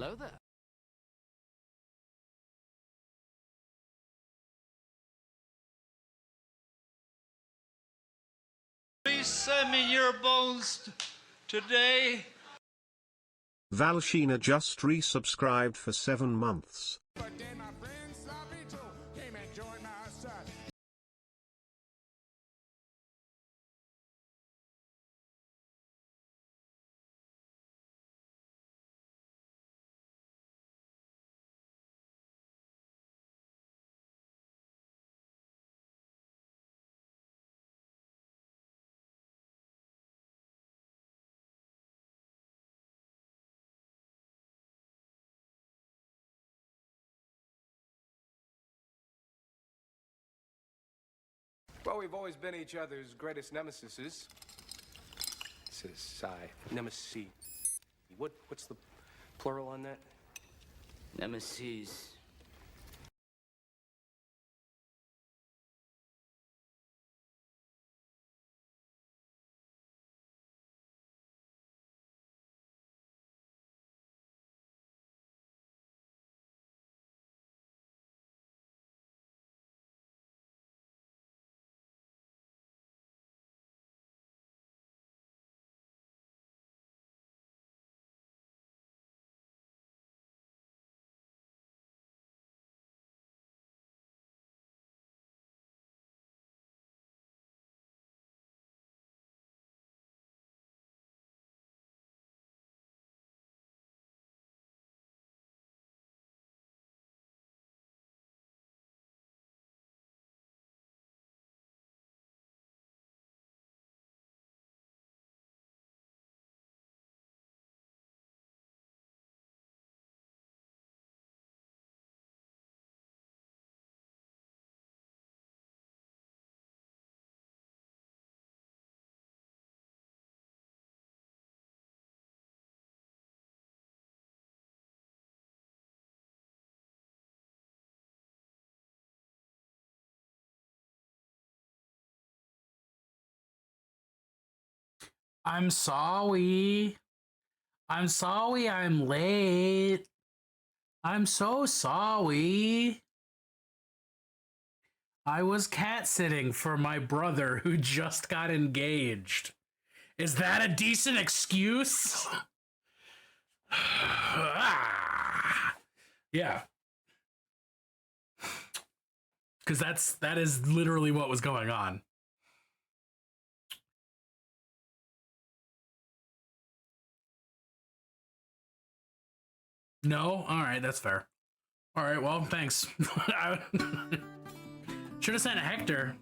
Hello there. Please send me your bones today. Valshina just resubscribed for 7 months. Well, we've always been each other's greatest nemesises. Nemesis. What's the plural on that? Nemesis. I'm sorry. I'm sorry I'm late. I'm so sorry. I was cat sitting for my brother who just got engaged. Is that a decent excuse? Yeah. Because that is literally what was going on. No? Alright, that's fair. Alright, well, thanks. Should have sent Hector.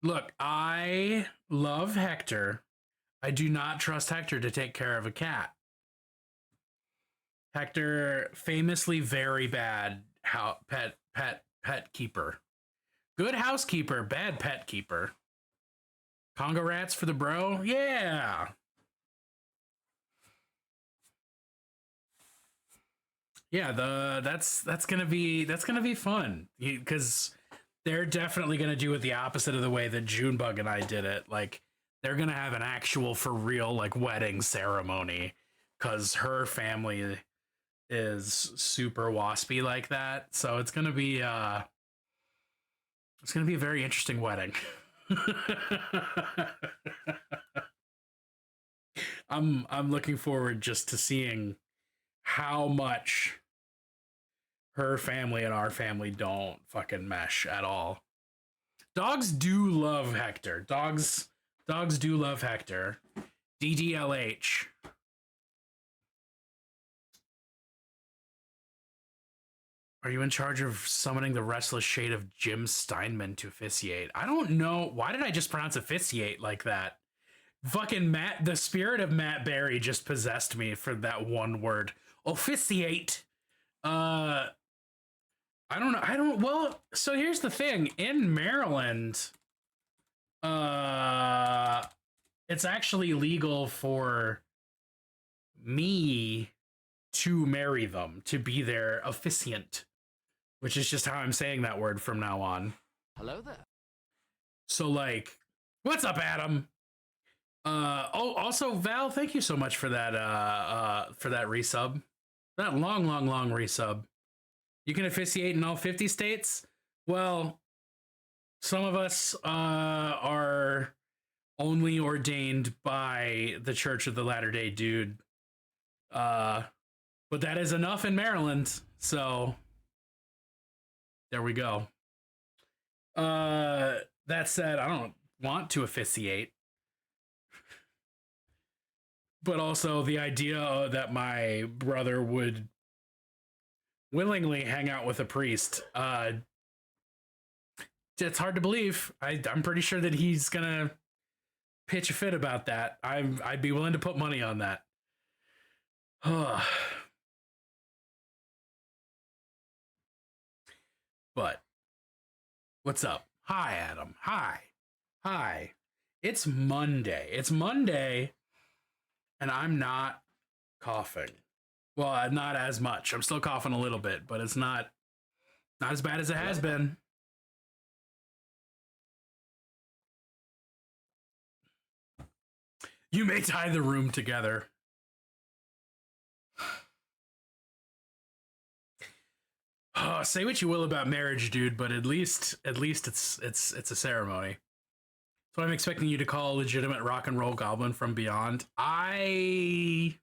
Look, I love Hector. I do not trust Hector to take care of a cat. Hector, famously very bad pet keeper. Good housekeeper, bad pet keeper. Congo rats for the bro? Yeah. Yeah, that's gonna be fun because they're definitely gonna do it the opposite of the way that Junebug and I did it. Like they're gonna have an actual for real like wedding ceremony because her family is super waspy like that. So it's gonna be a very interesting wedding. I'm looking forward just to seeing how much her family and our family don't fucking mesh at all. Dogs do love Hector. Dogs do love Hector. DDLH. Are you in charge of summoning the restless shade of Jim Steinman to officiate? I don't know. Why did I just pronounce officiate like that? Fucking Matt, the spirit of Matt Berry just possessed me for that one word. Officiate. I don't know. Well, so here's the thing. In Maryland, it's actually legal for me to marry them, to be their officiant, which is just how I'm saying that word from now on. Hello there. So, like, what's up, Adam? Also, Val, thank you so much for that resub. That long resub. You can officiate in all 50 states? Well, some of us are only ordained by the Church of the Latter-day Dude. But that is enough in Maryland, so there we go. That said, I don't want to officiate. But also the idea that my brother would willingly hang out with a priest, it's hard to believe. I'm pretty sure that he's gonna pitch a fit about that. I'd be willing to put money on that. But what's up? Hi, Adam. Hi. It's Monday. And I'm not coughing. Well, not as much. I'm still coughing a little bit, but it's not as bad as it has been. You may tie the room together. Oh, say what you will about marriage, dude, but at least it's a ceremony. So I'm expecting you to call a legitimate rock and roll goblin from beyond. I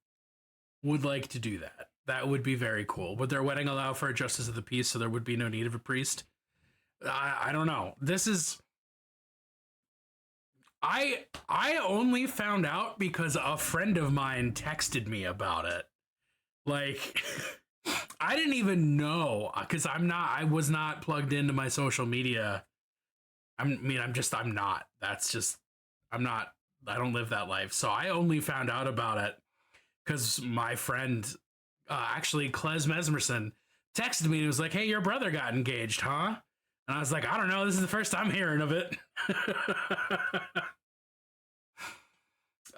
would like to do that. That would be very cool. Would their wedding allow for a justice of the peace so there would be no need of a priest? I don't know. This is... I only found out because a friend of mine texted me about it. Like, I didn't even know, because I was not plugged into my social media. I'm not. That's just, I don't live that life. So I only found out about it because my friend, actually, Kles Mesmerson, texted me and was like, hey, your brother got engaged, huh? And I was like, I don't know. This is the first I'm hearing of it.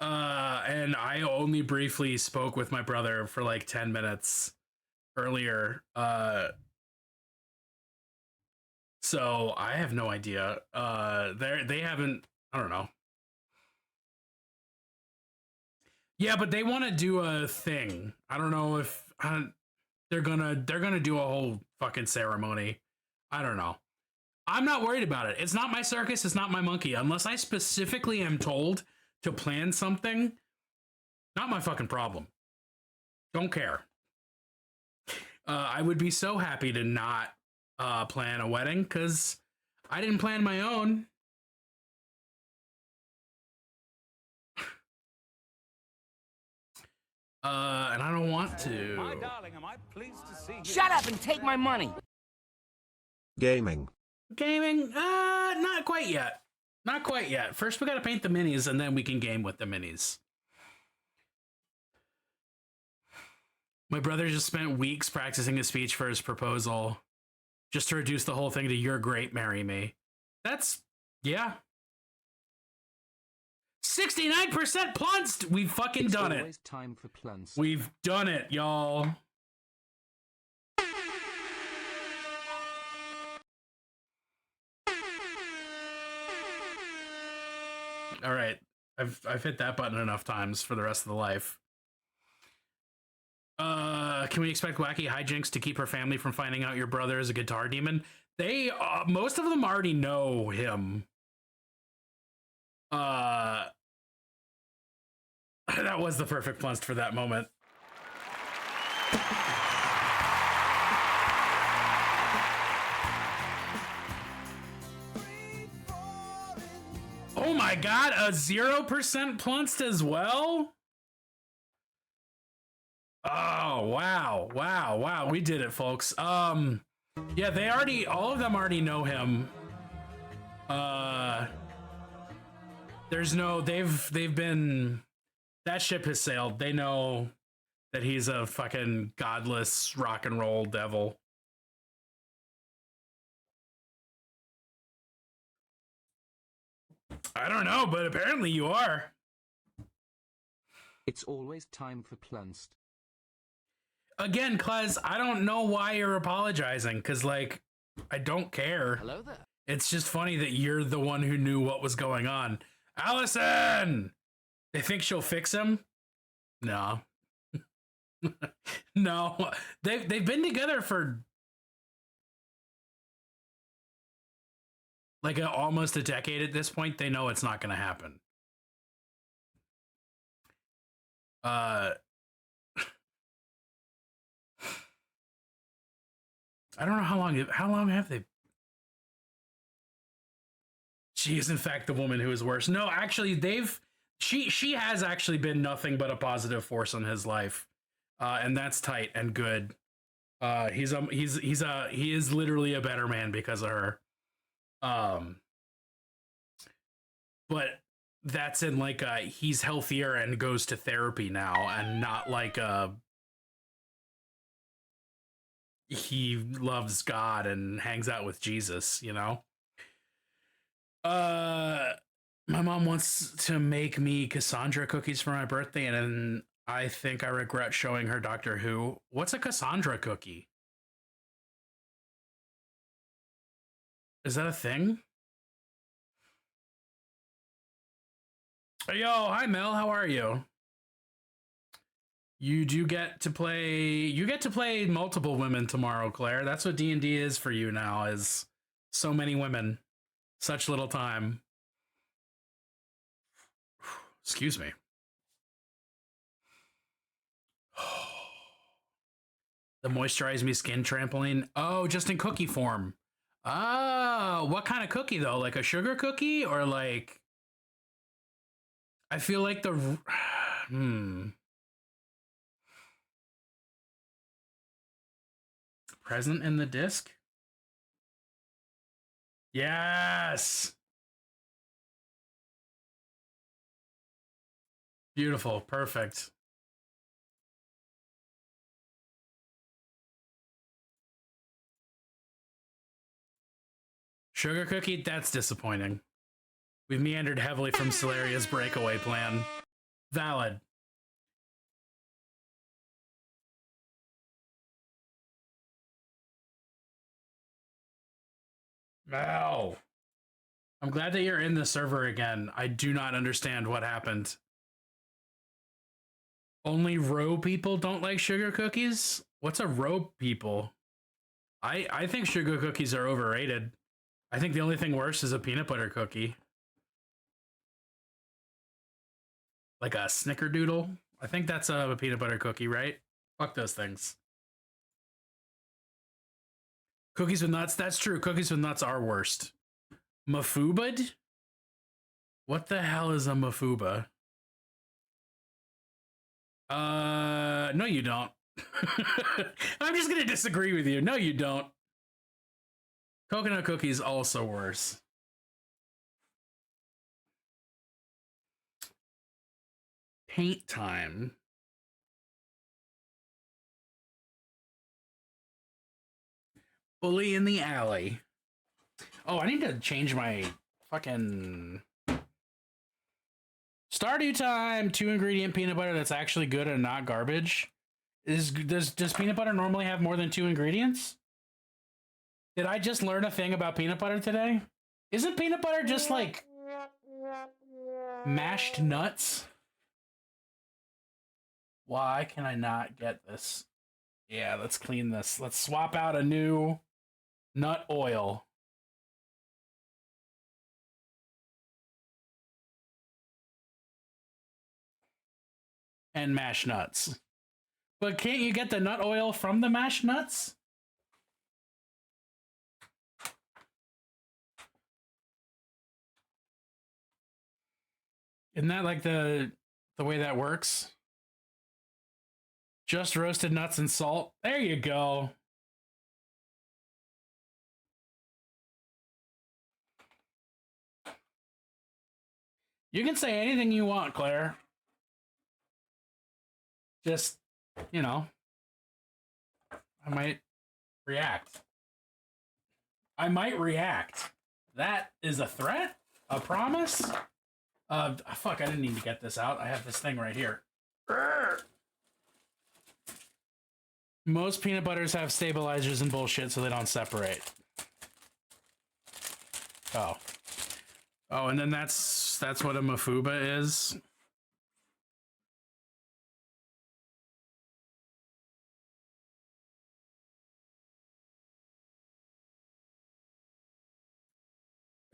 And I only briefly spoke with my brother for like 10 minutes earlier. So I have no idea. They haven't, I don't know. Yeah, but they want to do a thing. I don't know if they're gonna do a whole fucking ceremony. I don't know. I'm not worried about it. It's not my circus. It's not my monkey. Unless I specifically am told to plan something, not my fucking problem. Don't care. I would be so happy to not plan a wedding because I didn't plan my own. And I don't want to. My darling, am I pleased to see you? Shut up and take my money. Gaming. Not quite yet. Not quite yet. First, we gotta paint the minis, and then we can game with the minis. My brother just spent weeks practicing a speech for his proposal, just to reduce the whole thing to "You're great, marry me." That's, yeah. 69% plunsed! We've fucking done it. Always time for plans. We've done it, y'all. All right, I've hit that button enough times for the rest of the life. Can we expect wacky hijinks to keep her family from finding out your brother is a guitar demon? They most of them already know him. That was the perfect plunge for that moment. Oh my god, a 0% plunced as well? Oh, wow. We did it, folks. Yeah, all of them already know him. They've been, that ship has sailed. They know that he's a fucking godless rock and roll devil. I don't know, but apparently you are. It's always time for plans. Again, Kles, I don't know why you're apologizing, because, like, I don't care. Hello there. It's just funny that you're the one who knew what was going on. Allison! They think she'll fix him? No. No. They've been together for like almost a decade at this point. They know it's not going to happen. I don't know how long have they? She is in fact the woman who is worse. No, actually, she has actually been nothing but a positive force in his life, and that's tight and good. He is literally a better man because of her. But that's in like he's healthier and goes to therapy now, and not like he loves God and hangs out with Jesus, you know? My mom wants to make me Cassandra cookies for my birthday, and then I think I regret showing her Doctor Who. What's a Cassandra cookie? Is that a thing? Yo, hi Mel, how are you? You get to play multiple women tomorrow, Claire. That's what D&D is for you now, is so many women, such little time. Excuse me. The Moisturize Me Skin Trampoline. Oh, just in cookie form. Oh, what kind of cookie though? Like a sugar cookie or like... I feel like the... Present in the disc? Yes! Beautiful. Perfect. Sugar cookie? That's disappointing. We've meandered heavily from Solaria's breakaway plan. Valid. Wow. I'm glad that you're in the server again. I do not understand what happened. Only row people don't like sugar cookies? What's a row people? I think sugar cookies are overrated. I think the only thing worse is a peanut butter cookie. Like a snickerdoodle. I think that's a peanut butter cookie, right? Fuck those things. Cookies with nuts, that's true. Cookies with nuts are worst. Mafubad? What the hell is a mafuba? No you don't. I'm just gonna disagree with you. No you don't. Coconut cookies also worse. Paint time. Bully in the alley. Oh, I need to change my fucking Stardew time. 2-ingredient peanut butter that's actually good and not garbage. Does peanut butter normally have more than 2 ingredients? Did I just learn a thing about peanut butter today? Isn't peanut butter just like mashed nuts? Why can I not get this? Yeah, let's clean this. Let's swap out a new nut oil. And mashed nuts. But can't you get the nut oil from the mashed nuts? Isn't that like the way that works? Just roasted nuts and salt. There you go. You can say anything you want, Claire. Just, you know, I might react. I might react. That is a threat? A promise? Fuck, I didn't need to get this out. I have this thing right here. Most peanut butters have stabilizers and bullshit so they don't separate. Oh. Oh, and then that's what a mafuba is.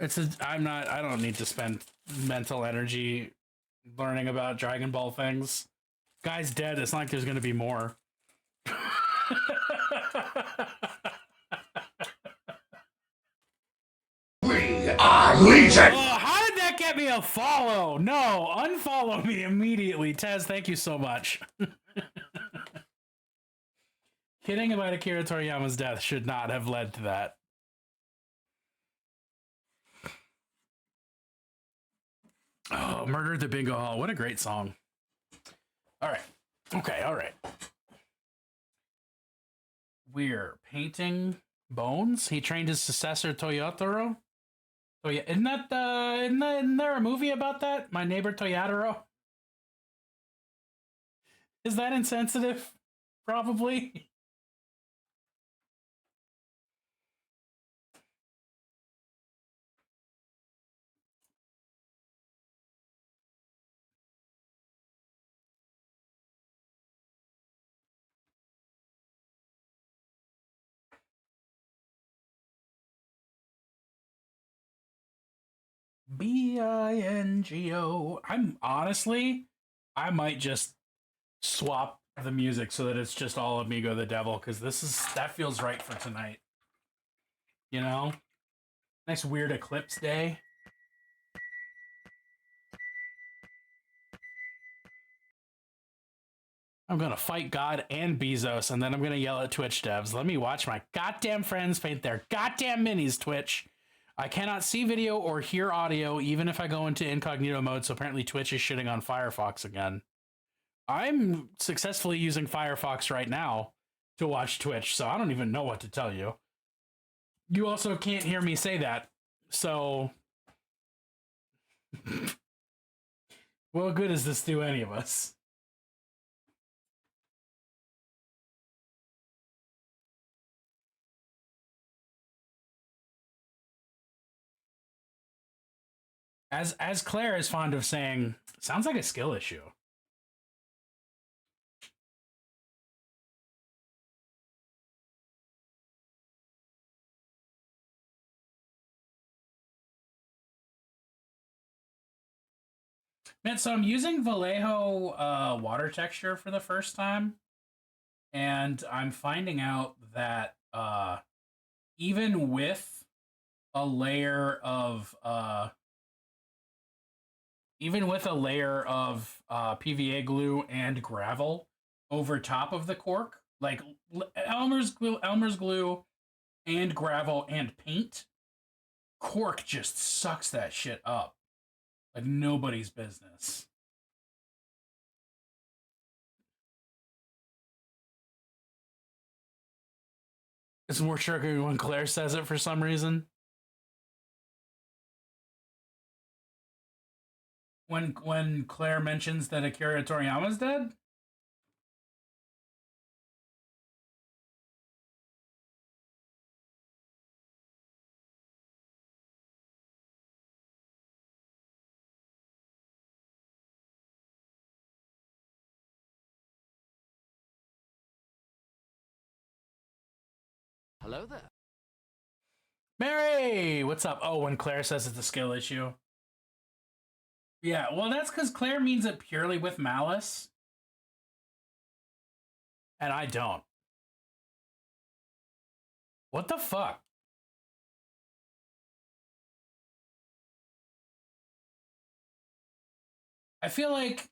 I don't need to spend mental energy learning about Dragon Ball things. Guy's dead. It's not like there's going to be more. Legion! Oh, how did that get me a follow? No, unfollow me immediately. Tez, thank you so much. Kidding about Akira Toriyama's death should not have led to that. Oh, Murder at the Bingo Hall. What a great song. All right. Okay, all right. We're painting bones. He trained his successor, Toyotaro. Oh yeah, isn't there a movie about that? My Neighbor Toyotaro? Is that insensitive? Probably. Bingo. I might just swap the music so that it's just all Amigo the Devil, because that feels right for tonight. You know? Nice weird eclipse day. I'm gonna fight God and Bezos, and then I'm gonna yell at Twitch devs. Let me watch my goddamn friends paint their goddamn minis, Twitch. I cannot see video or hear audio, even if I go into incognito mode, so apparently Twitch is shitting on Firefox again. I'm successfully using Firefox right now to watch Twitch, so I don't even know what to tell you. You also can't hear me say that, so... what good does this do any of us? As Claire is fond of saying, sounds like a skill issue. Man, so I'm using Vallejo water texture for the first time, and I'm finding out that even with a layer of PVA glue and gravel over top of the cork, like Elmer's glue and gravel and paint, cork just sucks that shit up like nobody's business. It's more sugary when Claire says it for some reason. When Claire mentions that Akira Toriyama's dead? Hello there. Mary, what's up? Oh, when Claire says it's a skill issue. Yeah, well, that's because Claire means it purely with malice. And I don't. What the fuck? I feel like,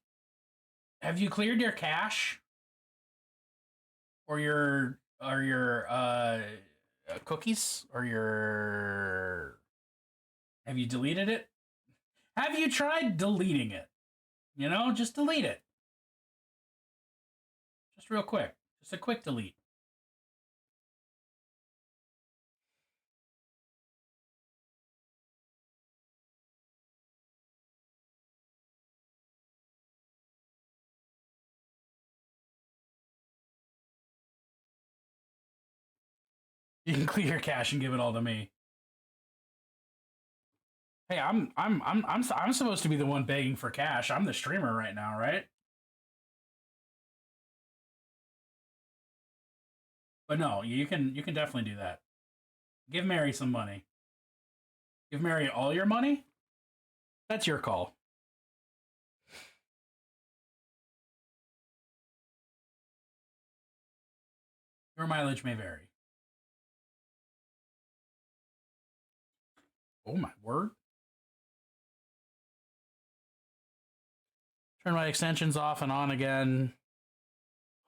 have you cleared your cache? Or your cookies? Or your... Have you deleted it? Have you tried deleting it? You know, just delete it. Just real quick. Just a quick delete. You can clear your cache and give it all to me. Hey, I'm supposed to be the one begging for cash. I'm the streamer right now, right? But no, you can definitely do that. Give Mary some money. Give Mary all your money? That's your call. Your mileage may vary. Oh my word. Turn my extensions off and on again.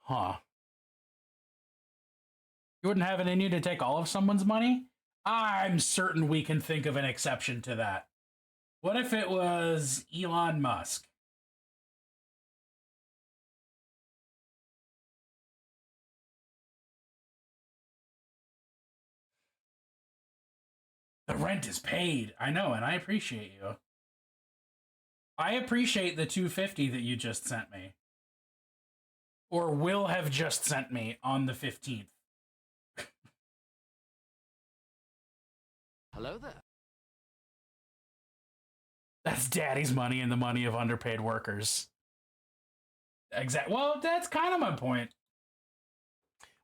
Huh. You wouldn't have it in you to take all of someone's money? I'm certain we can think of an exception to that. What if it was Elon Musk? The rent is paid. I know, and I appreciate you. I appreciate the $250 that you just sent me. Or will have just sent me on the 15th. Hello there. That's daddy's money and the money of underpaid workers. Well, that's kind of my point.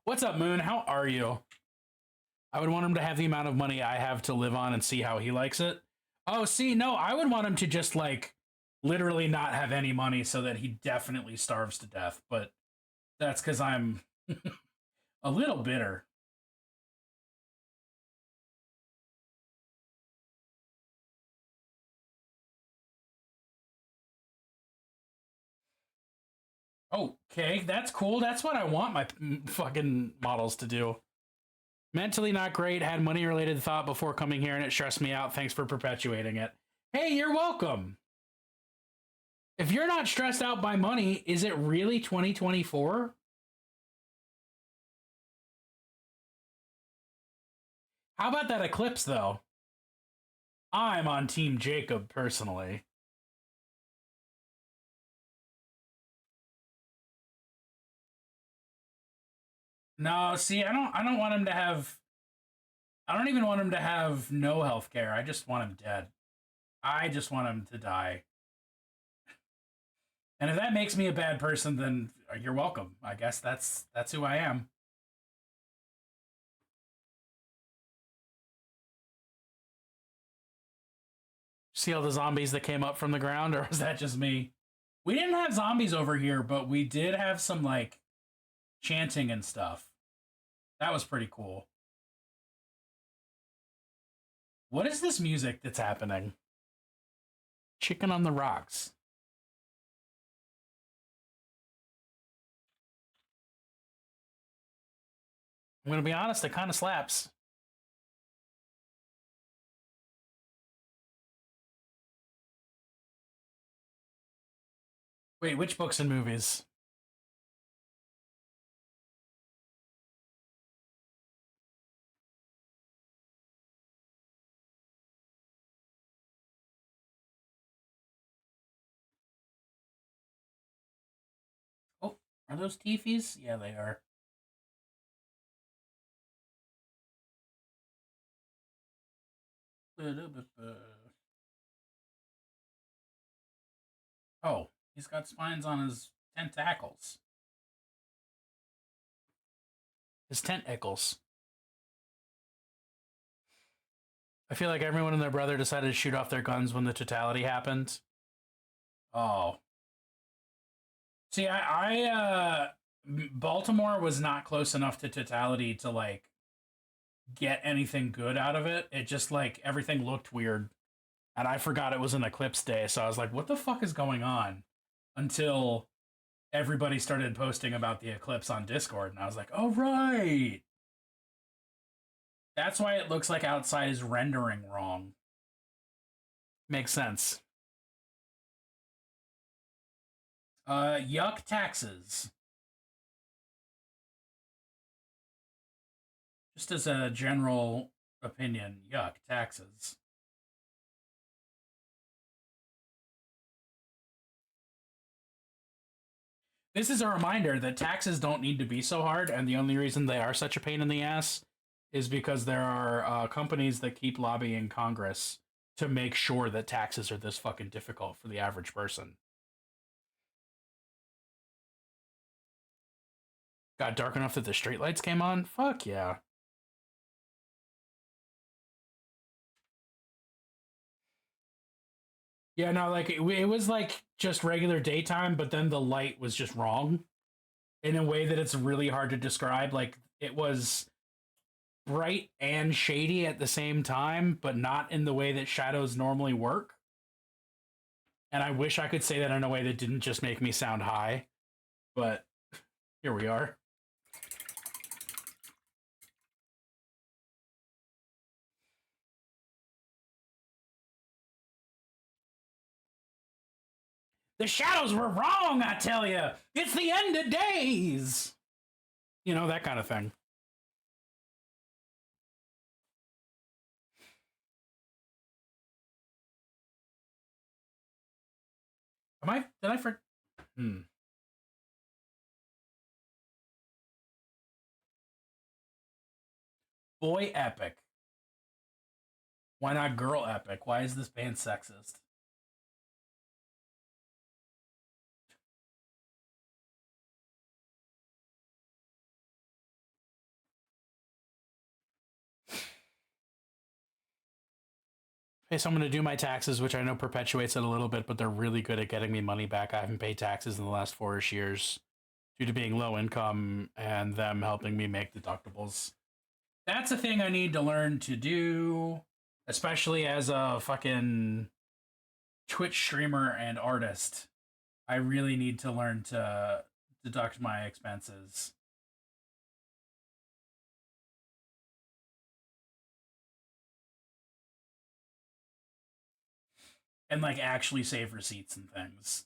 What's up, Moon? How are you? I would want him to have the amount of money I have to live on and see how he likes it. Oh, see, no, I would want him to just, like, literally not have any money so that he definitely starves to death. But that's because I'm a little bitter. Okay, that's cool. That's what I want my fucking models to do. Mentally not great. Had money-related thought before coming here, and it stressed me out. Thanks for perpetuating it. Hey, you're welcome. If you're not stressed out by money, is it really 2024? How about that eclipse, though? I'm on Team Jacob, personally. No, see, I don't want him to have... I don't even want him to have no health care. I just want him dead. I just want him to die. And if that makes me a bad person, then you're welcome. I guess that's who I am. See all the zombies that came up from the ground, or was that just me? We didn't have zombies over here, but we did have some, like, chanting and stuff. That was pretty cool. What is this music that's happening? Chicken on the rocks. I'm going to be honest, it kind of slaps. Wait, which books and movies? Oh, are those Tiefys? Yeah, they are. Oh, he's got spines on his tentacles. His tentacles. I feel like everyone and their brother decided to shoot off their guns when the totality happened. Oh. See, Baltimore was not close enough to totality to, like, get anything good out of it. It just, like, everything looked weird. And I forgot it was an eclipse day, so I was like, what the fuck is going on? Until everybody started posting about the eclipse on Discord, and I was like, oh, right! That's why it looks like outside is rendering wrong. Makes sense. Yuck taxes. Just as a general opinion, yuck taxes. This is a reminder that taxes don't need to be so hard, and the only reason they are such a pain in the ass is because there are companies that keep lobbying Congress to make sure that taxes are this fucking difficult for the average person. Got dark enough that the streetlights came on? Fuck yeah. Yeah, no, like it was like just regular daytime, but then the light was just wrong in a way that it's really hard to describe. Like it was bright and shady at the same time, but not in the way that shadows normally work. And I wish I could say that in a way that didn't just make me sound high, but here we are. The shadows were wrong, I tell you. It's the end of days. You know, that kind of thing. Did I for Boy epic. Why not girl epic? Why is this band sexist? Okay, so I'm going to do my taxes, which I know perpetuates it a little bit, but they're really good at getting me money back. I haven't paid taxes in the last 4-ish years due to being low income and them helping me make deductibles. That's a thing I need to learn to do, especially as a fucking Twitch streamer and artist. I really need to learn to deduct my expenses. And like actually save receipts and things.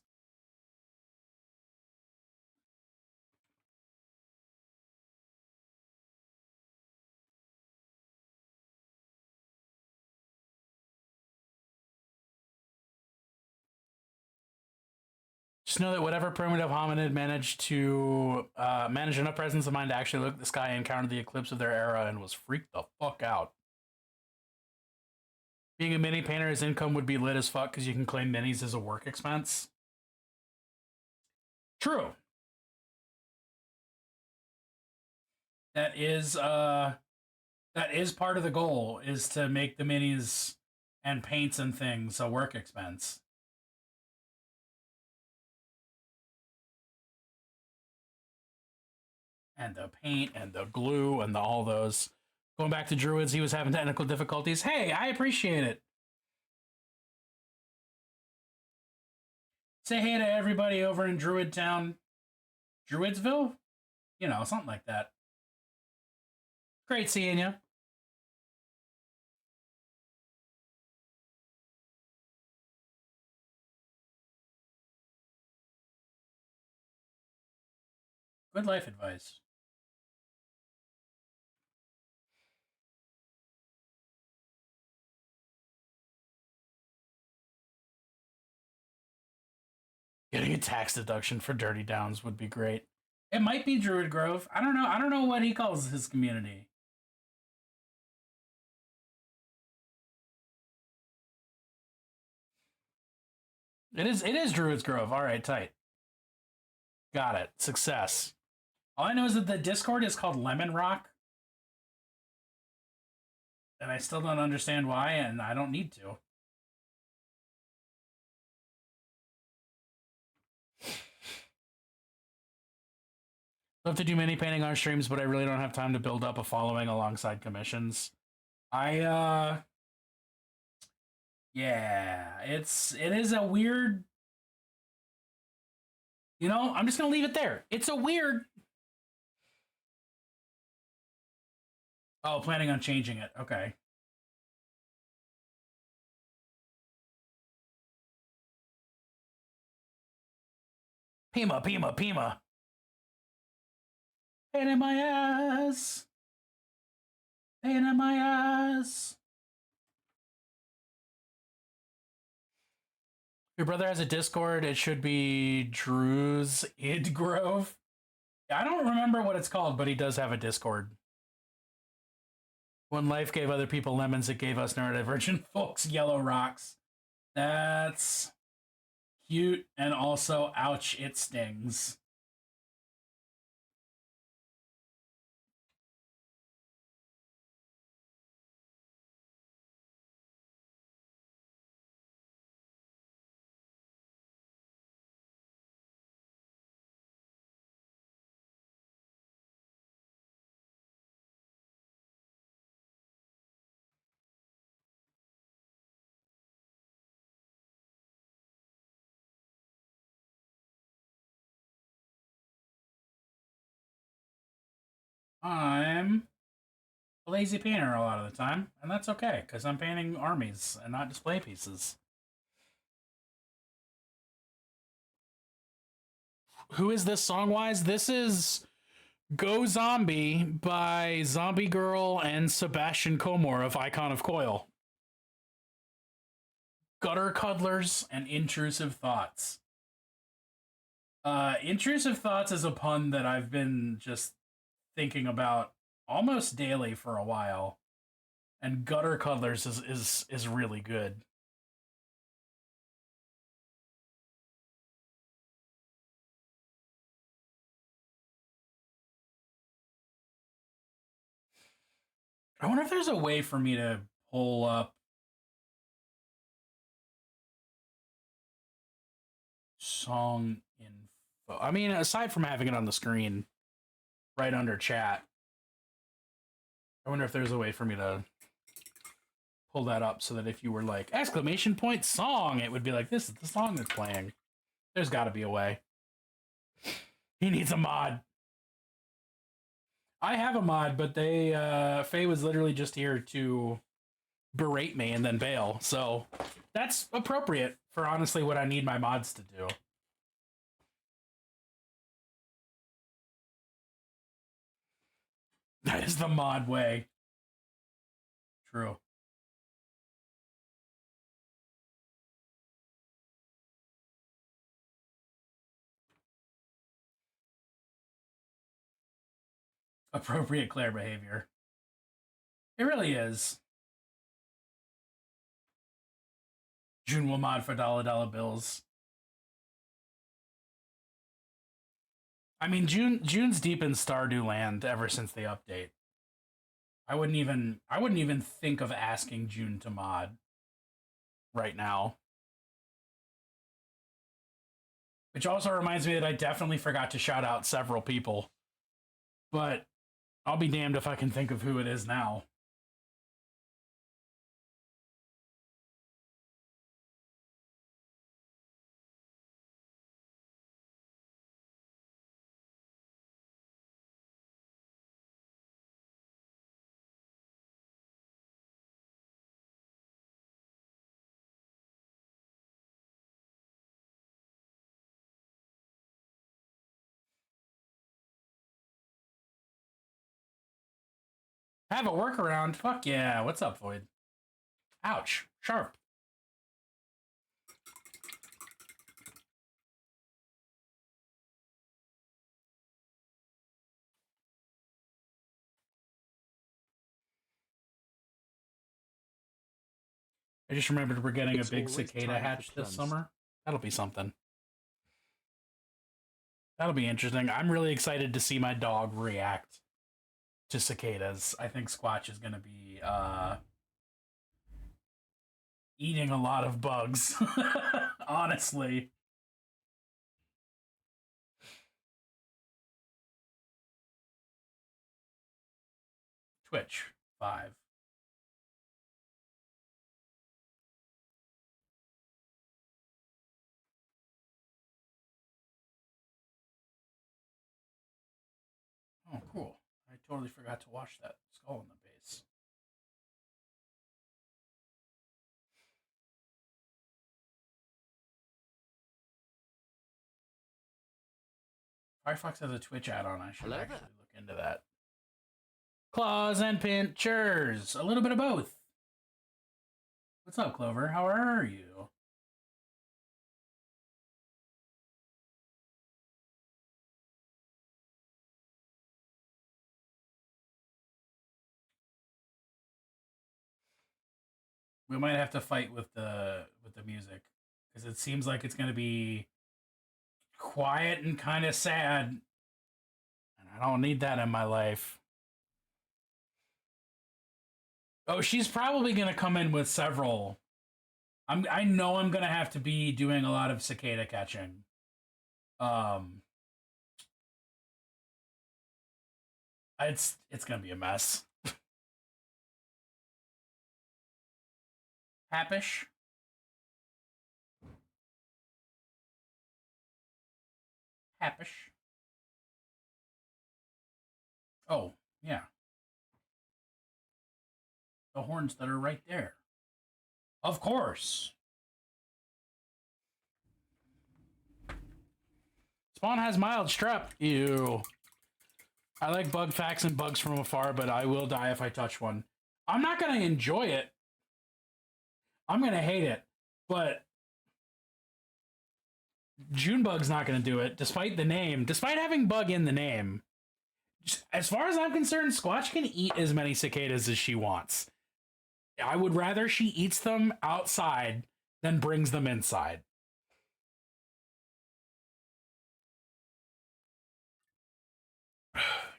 Just know that whatever primitive hominid managed to manage enough presence of mind to actually look at the sky and encounter the eclipse of their era and was freaked the fuck out. Being a mini painter, his income would be lit as fuck because you can claim minis as a work expense. True. That is part of the goal, is to make the minis and paints and things a work expense. And the paint and the glue and all those. Going back to Druids, he was having technical difficulties. Hey, I appreciate it. Say hey to everybody over in Druid Town. Druidsville? You know, something like that. Great seeing you. Good life advice. Getting a tax deduction for Dirty Downs would be great. It might be Druid Grove. I don't know. I don't know what he calls his community. It is Druid's Grove. All right, tight. Got it. Success. All I know is that the Discord is called Lemon Rock. And I still don't understand why, and I don't need to. Love to do mini painting on streams, but I really don't have time to build up a following alongside commissions. Yeah, it is a weird, you know, I'm just gonna leave it there. It's a weird. Oh, planning on changing it. Okay. Pima. Pain in my ass. Pain in my ass. Your brother has a Discord. It should be Drew's Id Grove. I don't remember what it's called, but he does have a Discord. When life gave other people lemons, it gave us neurodivergent folks yellow rocks. That's cute, and also, ouch, it stings. I'm a lazy painter a lot of the time, and that's okay because I'm painting armies and not display pieces. Who is this song wise? This is Go Zombie by Zombie Girl and Sebastian Comore of Icon of Coil. Gutter Cuddlers and Intrusive Thoughts. Intrusive Thoughts is a pun that I've been just thinking about almost daily for a while. And Gutter Cuddlers is really good. I wonder if there's a way for me to pull up song info. I mean, aside from having it on the screen right under chat, I wonder if there's a way for me to pull that up so that if you were like exclamation point song, it would be like, this is the song that's playing. There's got to be a way. He needs a mod. I have a mod, but Faye was literally just here to berate me and then bail. So that's appropriate for honestly what I need my mods to do. That is the mod way. True. Appropriate Claire behavior. It really is. June will mod for dollar bills. I mean, June's deep in Stardew Land ever since the update. I wouldn't even think of asking June to mod right now. Which also reminds me that I definitely forgot to shout out several people. But I'll be damned if I can think of who it is now. Have a workaround. Fuck yeah. What's up, Void? Ouch. Sharp. I just remembered we're getting a big cicada hatch this summer. That'll be something. That'll be interesting. I'm really excited to see my dog react to cicadas. I think Squatch is going to be eating a lot of bugs. Honestly. Twitch 5. Oh, cool. I totally forgot to wash that skull in the base. Firefox has a Twitch add-on. I should actually look into that. Claws and pinchers. A little bit of both. What's up, Clover? How are you? We might have to fight with the music because it seems like it's going to be quiet and kind of sad, and I don't need that in my life. Oh, she's probably going to come in with several. I know I'm going to have to be doing a lot of cicada catching. It's going to be a mess. Happish. Happish. Oh, Yeah. The horns that are right there. Of course. Spawn has mild strep. Ew. I like bug facts and bugs from afar, but I will die if I touch one. I'm not going to enjoy it. I'm going to hate it. But Junebug's not going to do it, despite the name. Despite having bug in the name. As far as I'm concerned, Squatch can eat as many cicadas as she wants. I would rather she eats them outside than brings them inside.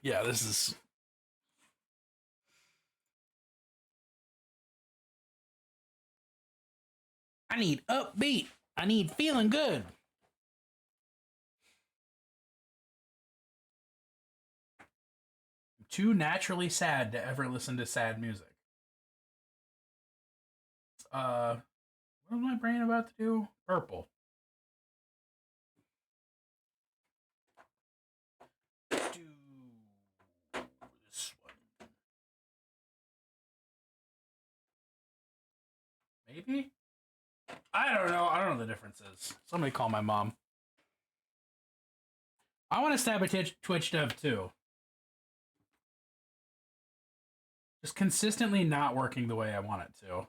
Yeah, this is... I need upbeat. I need feeling good. I'm too naturally sad to ever listen to sad music. What was my brain about to do? Purple. Let's do this one. Maybe? I don't know. I don't know the differences. Somebody call my mom. I want to stab a Twitch dev too. Just consistently not working the way I want it to.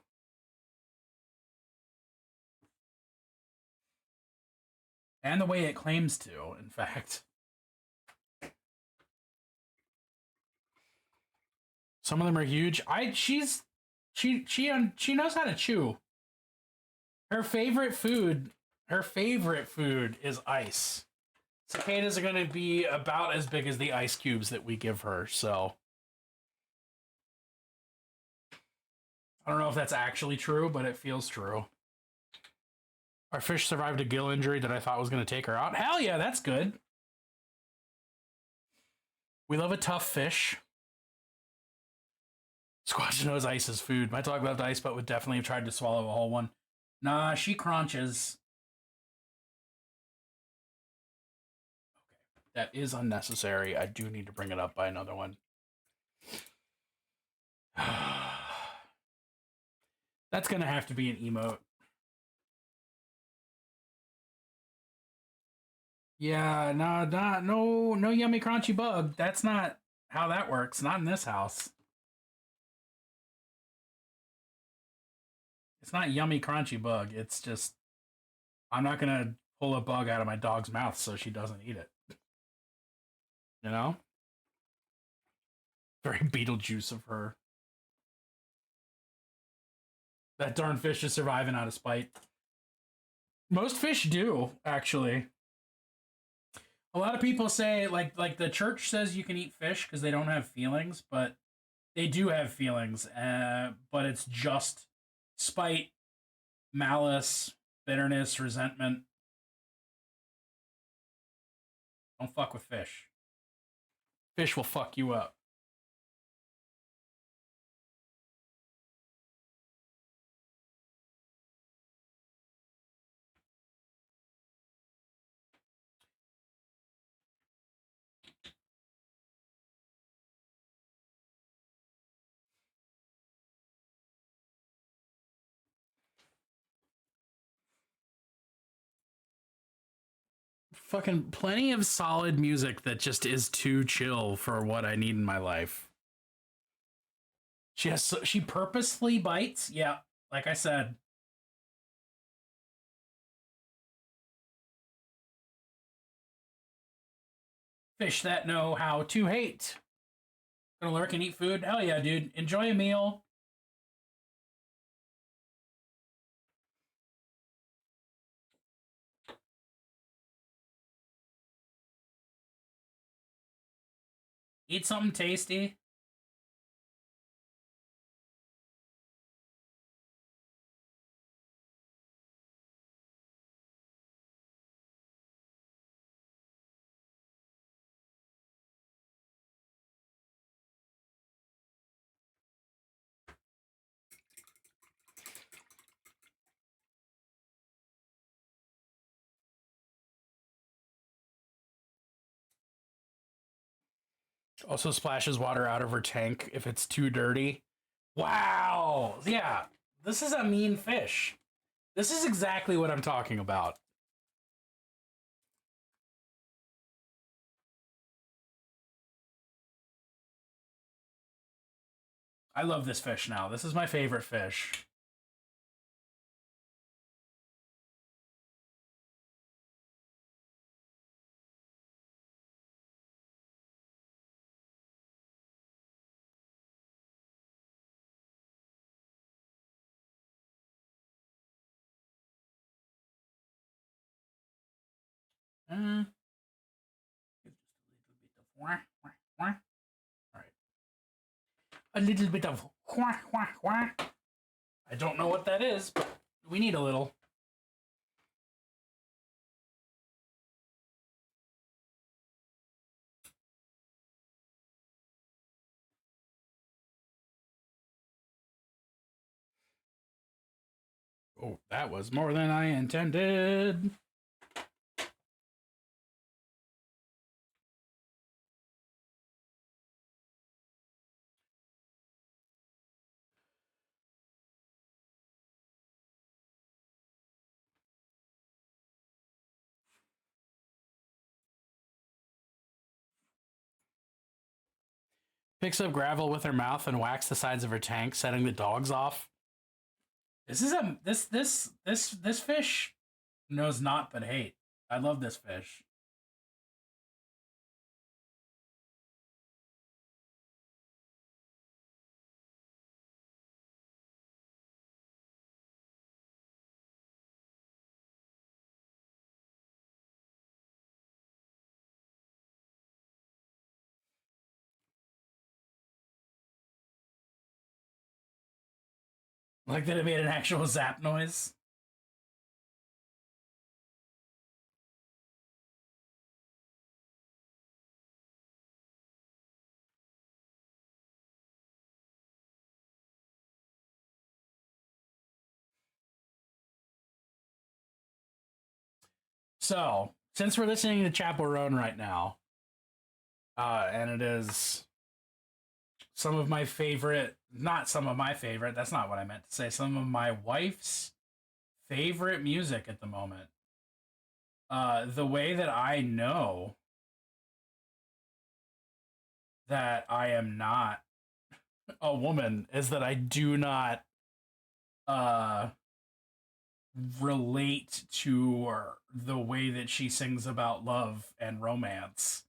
And the way it claims to, in fact. Some of them are huge. She knows how to chew. Her favorite food is ice. Cicadas are going to be about as big as the ice cubes that we give her, so I don't know if that's actually true, but it feels true. Our fish survived a gill injury that I thought was going to take her out. Hell yeah, that's good. We love a tough fish. Squatch knows ice is food. My dog loved ice, but would definitely have tried to swallow a whole one. Nah, she crunches. Okay, that is unnecessary. I do need to bring it up by another one. That's going to have to be an emote. Yeah, no yummy crunchy bug. That's not how that works. Not in this house. It's not yummy crunchy bug. It's just I'm not gonna pull a bug out of my dog's mouth so she doesn't eat it. You know? Very Beetlejuice of her. That darn fish is surviving out of spite. Most fish do, actually. A lot of people say, like the church says you can eat fish because they don't have feelings, but they do have feelings. But it's just spite, malice, bitterness, resentment. Don't fuck with fish. Fish will fuck you up. Fucking plenty of solid music that just is too chill for what I need in my life. She purposely bites. Yeah, like I said. Fish that know how to hate. Gonna lurk and eat food? Hell yeah, dude. Enjoy a meal. Eat something tasty. Also splashes water out of her tank if it's too dirty. Wow. Yeah. This is a mean fish. This is exactly what I'm talking about. I love this fish now. This is my favorite fish. All right. A little bit of I don't know what that is, but we need a little. Oh, that was more than I intended. Picks up gravel with her mouth and whacks the sides of her tank, setting the dogs off. This fish knows not but hate. I love this fish. Like that it made an actual zap noise. So, since we're listening to Chapel Roan right now, and it is some of my favorite, not some of my favorite, that's not what I meant to say, some of my wife's favorite music at the moment. The way that I know that I am not a woman is that I do not uh relate to the way that she sings about love and romance,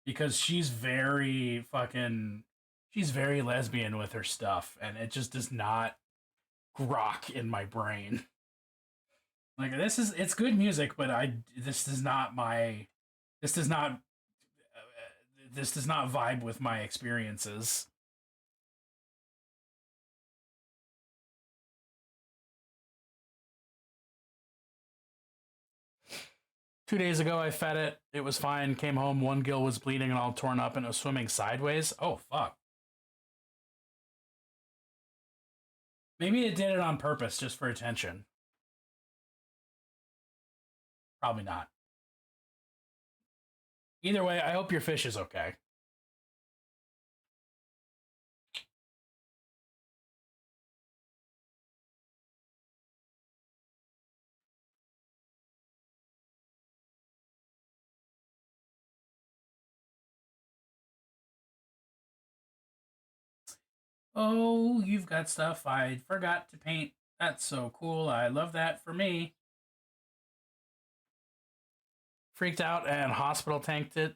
because she's very lesbian with her stuff, and it just does not grok in my brain. Like, it's good music, but this does not my this does not this does not vibe with my experiences. 2 days ago, I fed it. It was fine. Came home, one gill was bleeding and all torn up, and it was swimming sideways. Oh, fuck. Maybe it did it on purpose, just for attention. Probably not. Either way, I hope your fish is okay. Oh, you've got stuff I forgot to paint. That's so cool. I love that for me. Freaked out and hospital tanked it.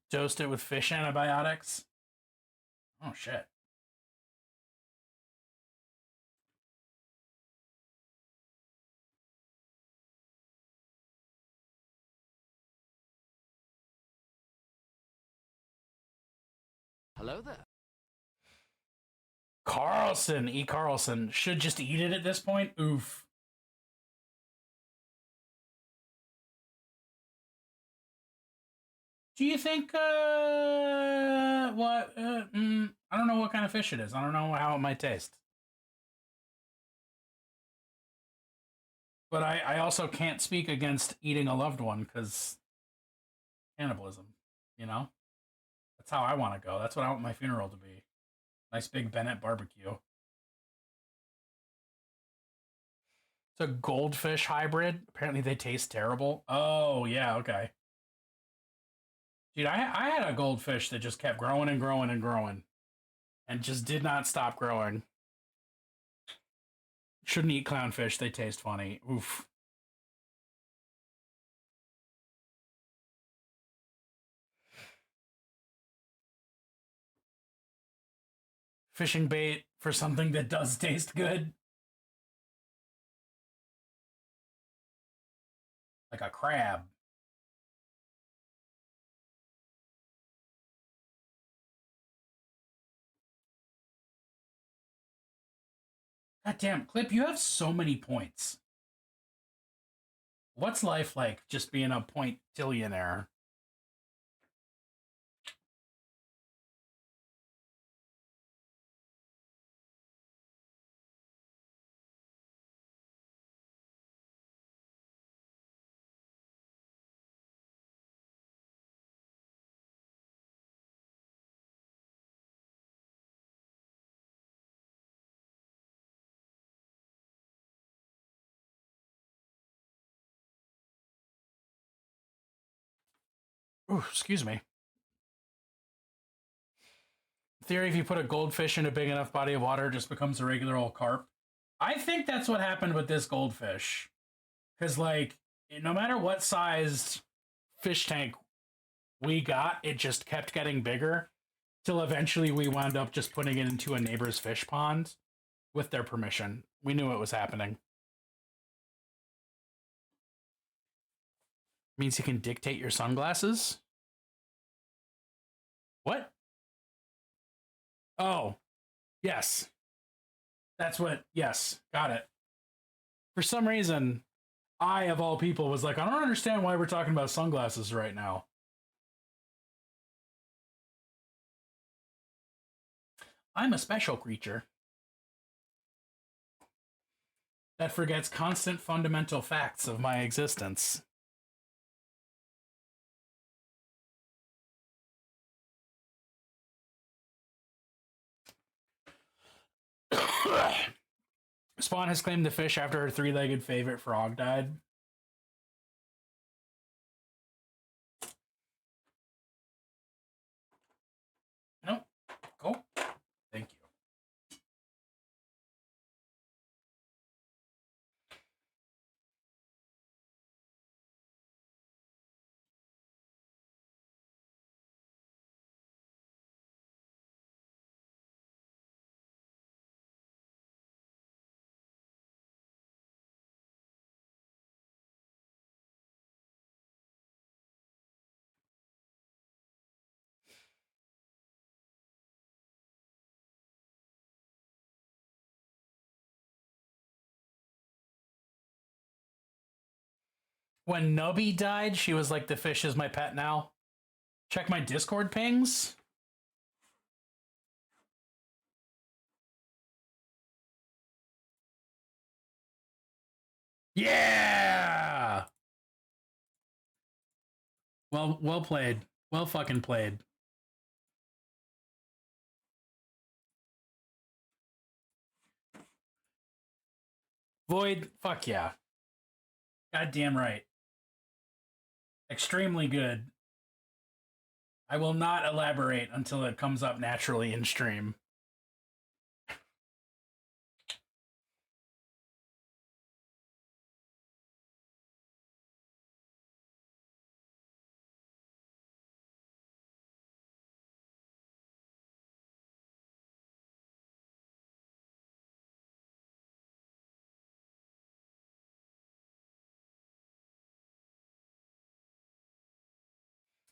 Dosed it with fish antibiotics. Oh, shit. Hello there. Carlson, E. Carlson, should just eat it at this point. Oof. Do you think, what, I don't know what kind of fish it is. I don't know how it might taste. But I also can't speak against eating a loved one, because cannibalism, you know? That's how I want to go. That's what I want my funeral to be. Nice big Bennett barbecue. It's a goldfish hybrid. Apparently they taste terrible. Oh, yeah, okay. Dude, I had a goldfish that just kept growing and growing and growing. And just did not stop growing. Shouldn't eat clownfish. They taste funny. Oof. Fishing bait for something that does taste good. Like a crab. God damn, Clip, you have so many points. What's life like just being a pointillionaire? Ooh, excuse me. In theory, if you put a goldfish in a big enough body of water, it just becomes a regular old carp. I think that's what happened with this goldfish. Because, like, no matter what sized fish tank we got, it just kept getting bigger. Till eventually we wound up just putting it into a neighbor's fish pond with their permission. We knew it was happening. Means you can dictate your sunglasses? What? Oh, yes. That's what, yes, got it. For some reason, I, of all people, was like, I don't understand why we're talking about sunglasses right now. I'm a special creature that forgets constant fundamental facts of my existence. Spawn has claimed the fish after her three-legged favorite frog died. Nope. Cool. Thank you. When Nubby died, she was like, the fish is my pet now. Check my Discord pings. Yeah! Well played. Well fucking played. Void, fuck yeah. Goddamn right. Extremely good. I will not elaborate until it comes up naturally in stream.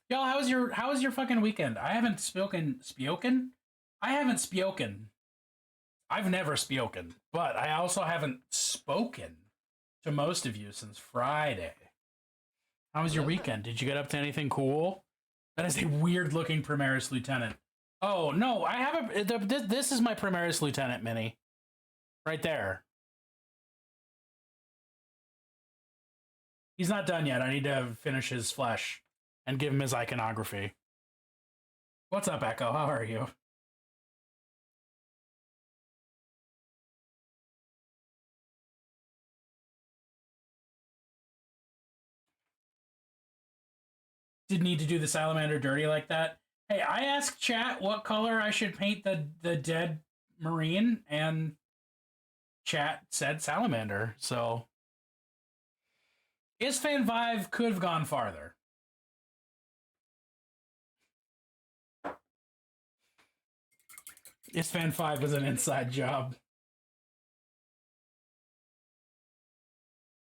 Y'all, how was your fucking weekend? I haven't spoken. I haven't spoken. I've never spoken, but I also haven't spoken to most of you since Friday. How was your weekend? Did you get up to anything cool? That is a weird looking Primaris Lieutenant. Oh no, I have a. This is my Primaris Lieutenant mini, right there. He's not done yet. I need to finish his flesh and give him his iconography. What's up, Echo? How are you? Didn't need to do the salamander dirty like that. Hey, I asked chat what color I should paint the dead marine, and chat said salamander. So Isfan Vive could have gone farther. Isfan 5 was an inside job.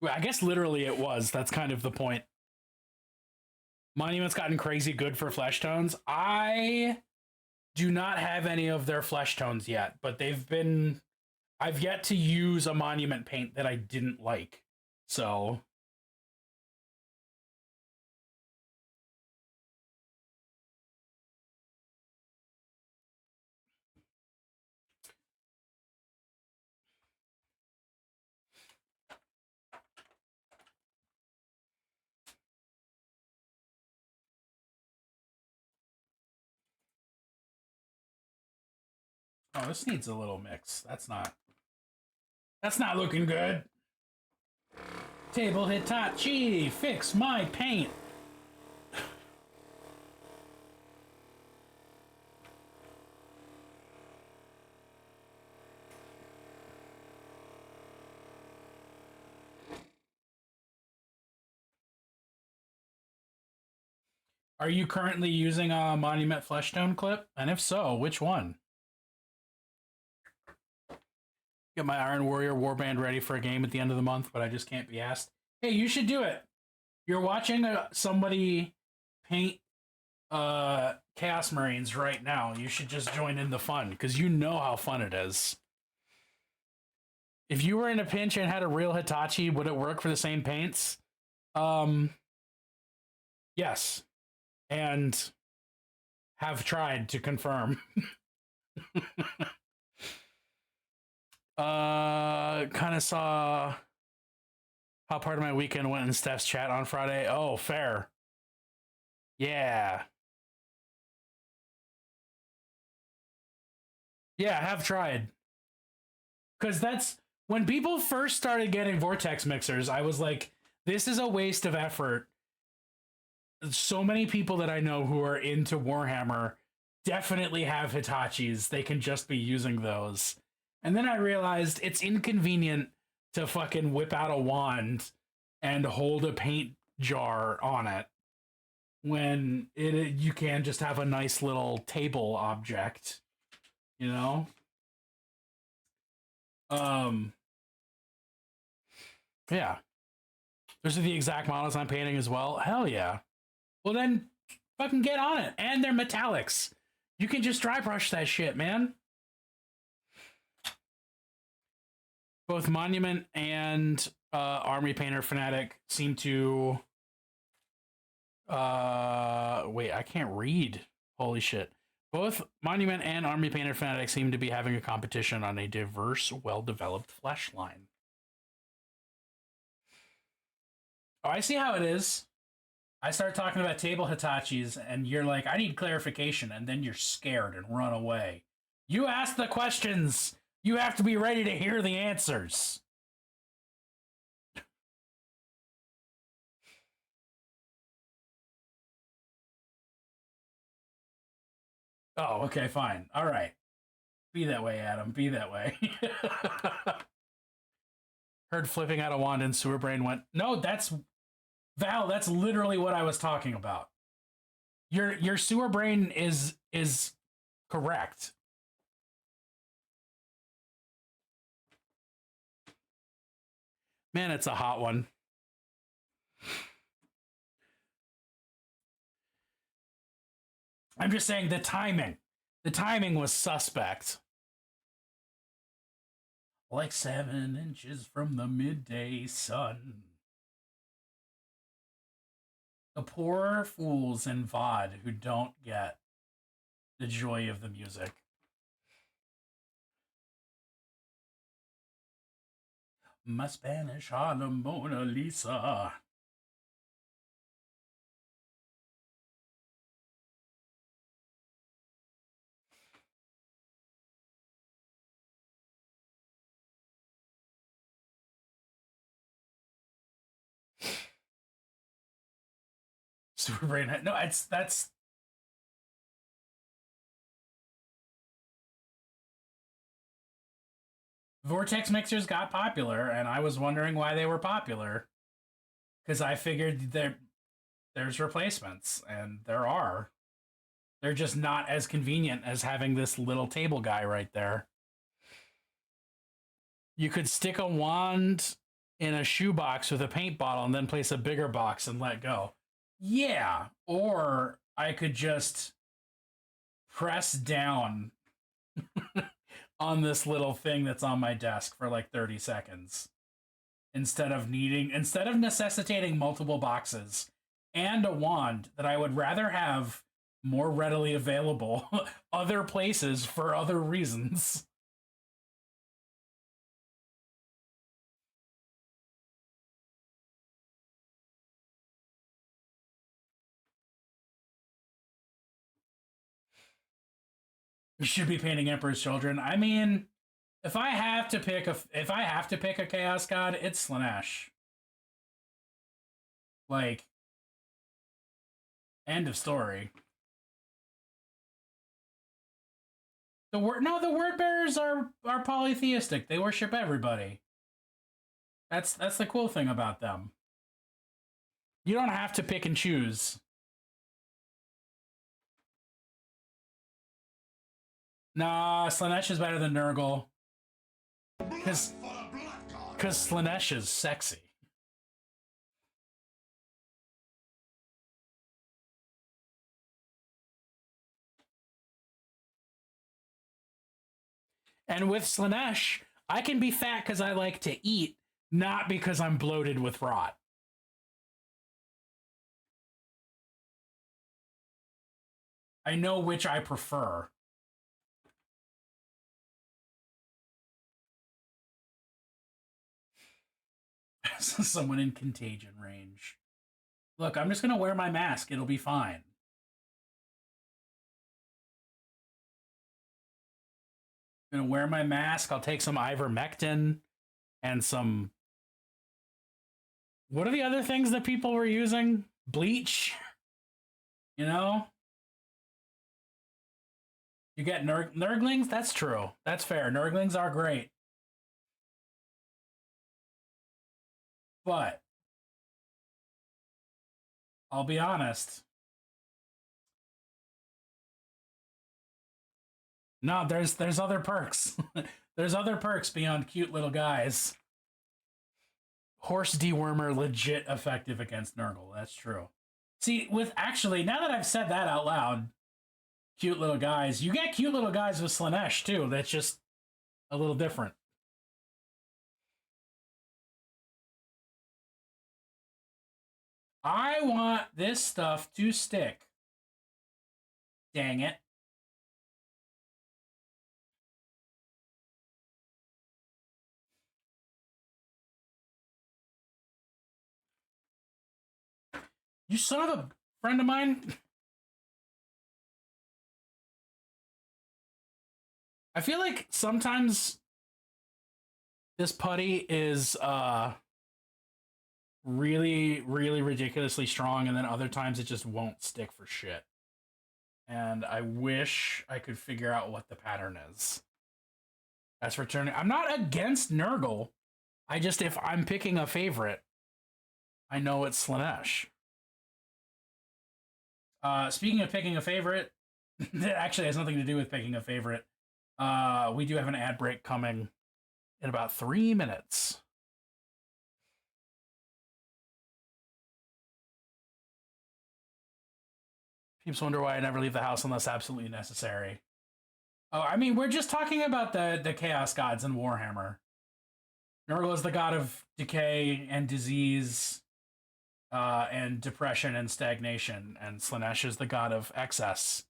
Well, I guess literally it was. That's kind of the point. Monument's gotten crazy good for flesh tones. I do not have any of their flesh tones yet, but I've yet to use a Monument paint that I didn't like. So oh, this needs a little mix. That's not looking good. Table Hitachi, fix my paint. Are you currently using a Monument flesh tone clip? And if so, which one? Get my Iron Warrior warband ready for a game at the end of the month, but I just can't be asked. Hey, you should do it. You're watching somebody paint Chaos Marines right now. You should just join in the fun, because you know how fun it is. If you were in a pinch and had a real Hitachi, would it work for the same paints? Yes. And have tried to confirm. Kind of saw how part of my weekend went in Steph's chat on Friday. Oh, fair. Yeah. Yeah, have tried. Because that's when people first started getting Vortex mixers, I was like, this is a waste of effort. So many people that I know who are into Warhammer definitely have Hitachis. They can just be using those. And then I realized it's inconvenient to fucking whip out a wand and hold a paint jar on it when you can just have a nice little table object, you know? Yeah. Those are the exact models I'm painting as well. Hell yeah. Well, then fucking get on it. And they're metallics. You can just dry brush that shit, man. Both Monument and Army Painter Fanatic seem to... wait, I can't read. Holy shit. Both Monument and Army Painter Fanatic seem to be having a competition on a diverse, well-developed flesh line. Oh, I see how it is. I start talking about table Hitachis, and you're like, I need clarification, and then you're scared and run away. You ask the questions. You have to be ready to hear the answers. Oh, okay, fine. All right. Be that way, Adam. Be that way. Heard flipping out a wand and sewer brain went, no, that's... Val, that's literally what I was talking about. Your sewer brain is correct. Man, it's a hot one. I'm just saying the timing. The timing was suspect. Like 7 inches from the midday sun. The poor fools in VOD who don't get the joy of the music. My Spanish Harlem Mona Lisa. Super Brain. No, that's. Vortex mixers got popular, and I was wondering why they were popular. Because I figured there's replacements, and there are. They're just not as convenient as having this little table guy right there. You could stick a wand in a shoebox with a paint bottle and then place a bigger box and let go. Yeah, or I could just press down on this little thing that's on my desk for like 30 seconds instead of necessitating multiple boxes and a wand that I would rather have more readily available other places for other reasons. You should be painting Emperor's Children. I mean, if I have to pick a Chaos God, it's Slanesh. Like, end of story. The word bearers are polytheistic. They worship everybody. That's the cool thing about them. You don't have to pick and choose. Nah, Slanesh is better than Nurgle. Because Slanesh is sexy. And with Slanesh, I can be fat because I like to eat, not because I'm bloated with rot. I know which I prefer. Someone in contagion range. Look, I'm just going to wear my mask. It'll be fine. I'm going to wear my mask. I'll take some ivermectin and some... What are the other things that people were using? Bleach? You know? You get Nurglings? That's true. That's fair. Nurglings are great. But I'll be honest. No, there's other perks. There's other perks beyond cute little guys. Horse dewormer legit effective against Nurgle. That's true. See, now that I've said that out loud, cute little guys, you get cute little guys with Slanesh too. That's just a little different. I want this stuff to stick. Dang it. You son of a friend of mine. I feel like sometimes this putty is really, really ridiculously strong, and then other times it just won't stick for shit. And I wish I could figure out what the pattern is. That's returning. I'm not against Nurgle. I just, if I'm picking a favorite, I know it's Slanesh. Speaking of picking a favorite, that actually has nothing to do with picking a favorite. We do have an ad break coming in about 3 minutes. People wonder why I never leave the house unless absolutely necessary. Oh, I mean, we're just talking about the Chaos Gods in Warhammer. Nurgle is the god of decay and disease, and depression and stagnation, and Slanesh is the god of excess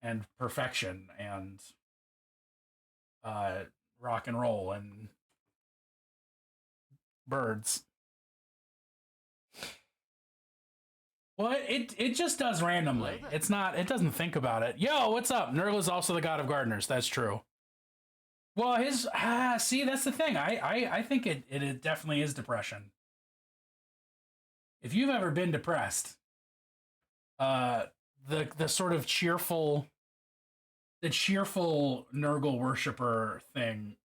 and perfection and rock and roll and birds. Well, it just does randomly. It doesn't think about it. Yo, what's up? Nurgle is also the god of gardeners. That's true. Well, see, that's the thing. I think it definitely is depression. If you've ever been depressed, uh the sort of cheerful Nurgle worshiper thing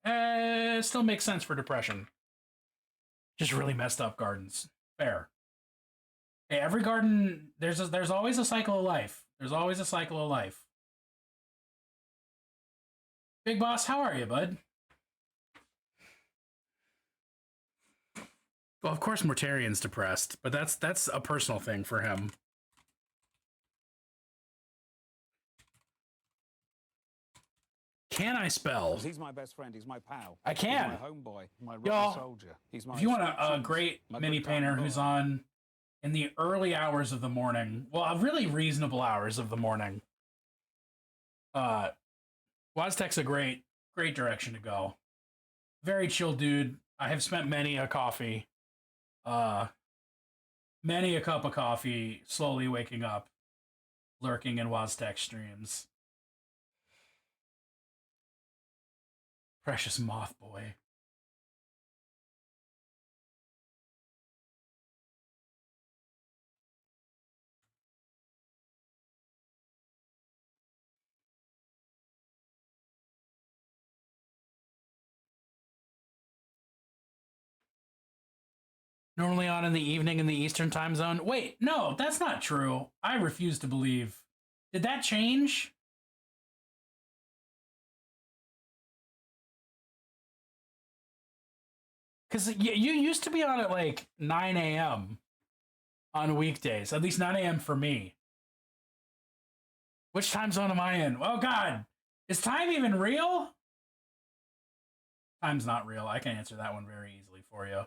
still makes sense for depression. Just really messed up gardens. Fair. Hey, every garden there's always a cycle of life. There's always a cycle of life. Big Boss, how are you, bud? Well, of course Mortarian's depressed, but that's a personal thing for him. Can I spell? He's my best friend. He's my pal. I can. He's my homeboy. My Y'all, rotten soldier. He's my. If you want a great mini painter who's on in the early hours of the morning, well, really reasonable hours of the morning, Waztek's a great direction to go. Very chill dude. I have spent many a coffee, many a cup of coffee, slowly waking up, lurking in Waztek streams. Precious moth boy. Normally on in the evening in the Eastern time zone. Wait, no, that's not true. I refuse to believe. Did that change? Because you used to be on at like 9 a.m. on weekdays. At least 9 a.m. for me. Which time zone am I in? Oh, God. Is time even real? Time's not real. I can answer that one very easily for you.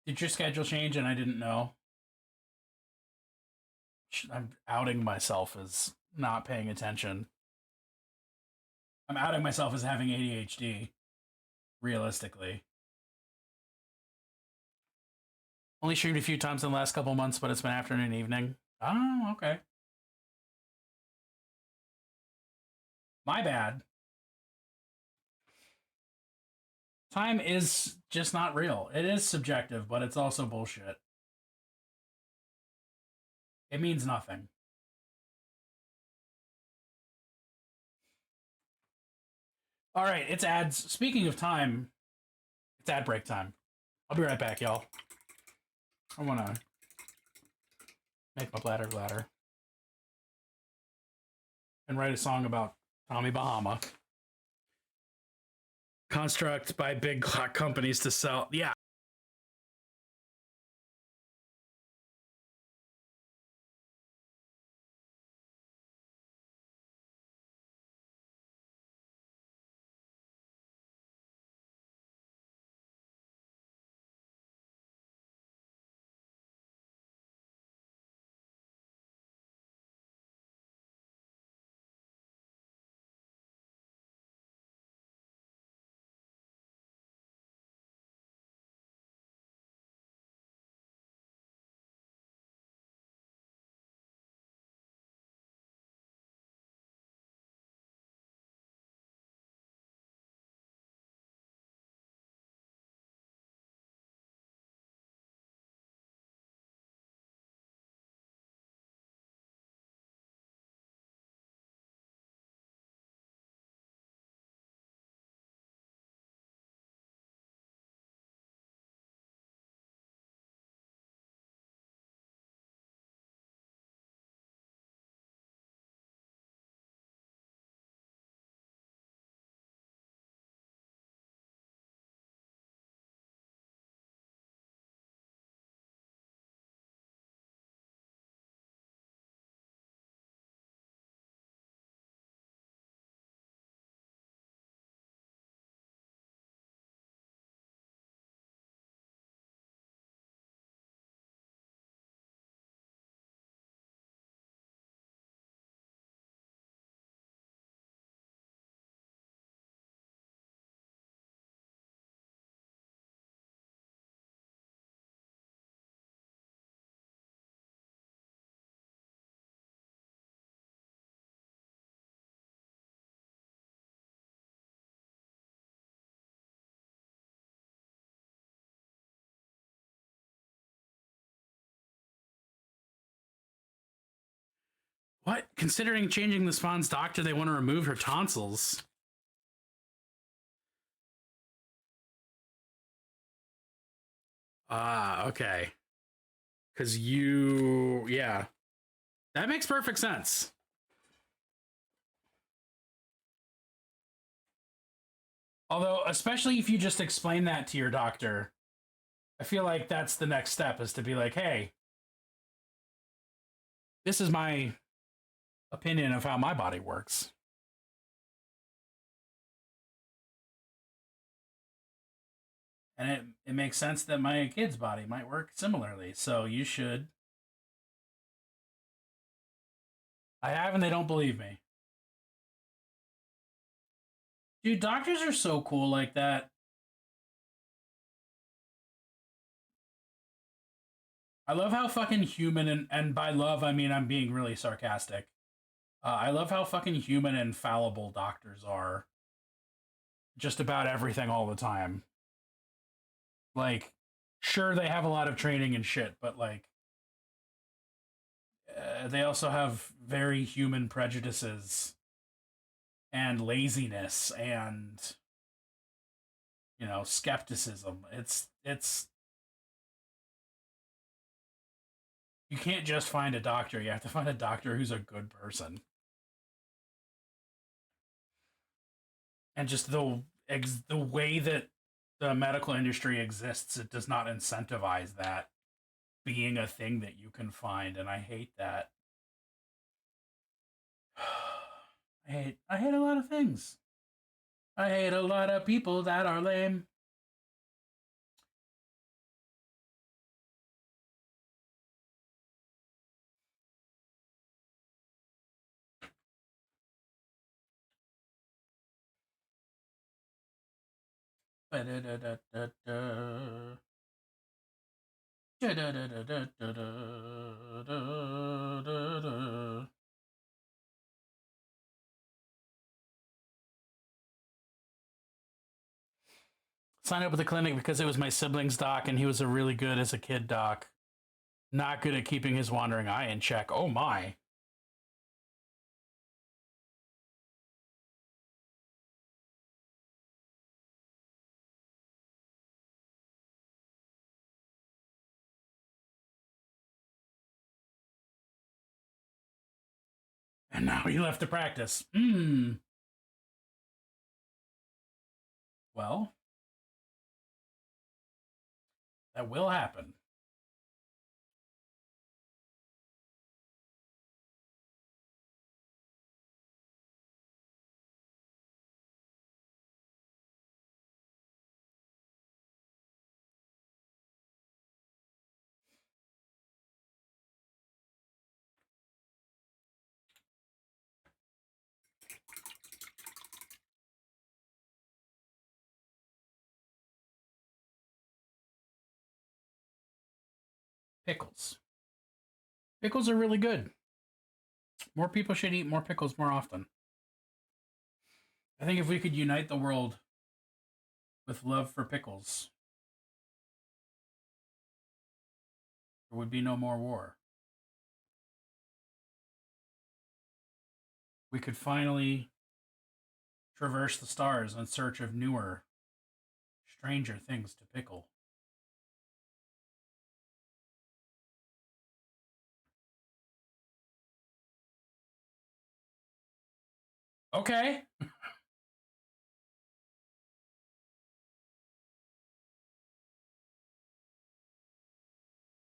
Did your schedule change and I didn't know? I'm outing myself as not paying attention. I'm outing myself as having ADHD, realistically. Only streamed a few times in the last couple months, but it's been afternoon and evening. Oh, okay. My bad. Time is just not real. It is subjective, but it's also bullshit. It means nothing. All right, it's ads. Speaking of time, it's ad break time. I'll be right back, y'all. I want to make my bladder gladder and write a song about Tommy Bahama. Construct by big companies to sell. Yeah. What? Considering changing the Spawn's doctor, they want to remove her tonsils. Ah, okay. Because yeah. That makes perfect sense. Although, especially if you just explain that to your doctor, I feel like that's the next step, is to be like, hey, this is my opinion of how my body works. And it makes sense that my kid's body might work similarly. So you should. I have, and they don't believe me. Dude, doctors are so cool like that. I love how fucking human, and by love, I mean I'm being really sarcastic. I love how fucking human and fallible doctors are. Just about everything all the time. Like, sure, they have a lot of training and shit, but like, they also have very human prejudices and laziness and, you know, skepticism. It's you can't just find a doctor. You have to find a doctor who's a good person. And just the way that the medical industry exists, it does not incentivize that being a thing that you can find, and I hate that. I hate a lot of things. I hate a lot of people that are lame. Signed up with the clinic because it was my sibling's doc, and he was a really good as a kid doc. Not good at keeping his wandering eye in check. Oh my. And now he left to practice. Well, that will happen. Pickles. Pickles are really good. More people should eat more pickles more often. I think if we could unite the world with love for pickles, there would be no more war. We could finally traverse the stars in search of newer, stranger things to pickle. Okay.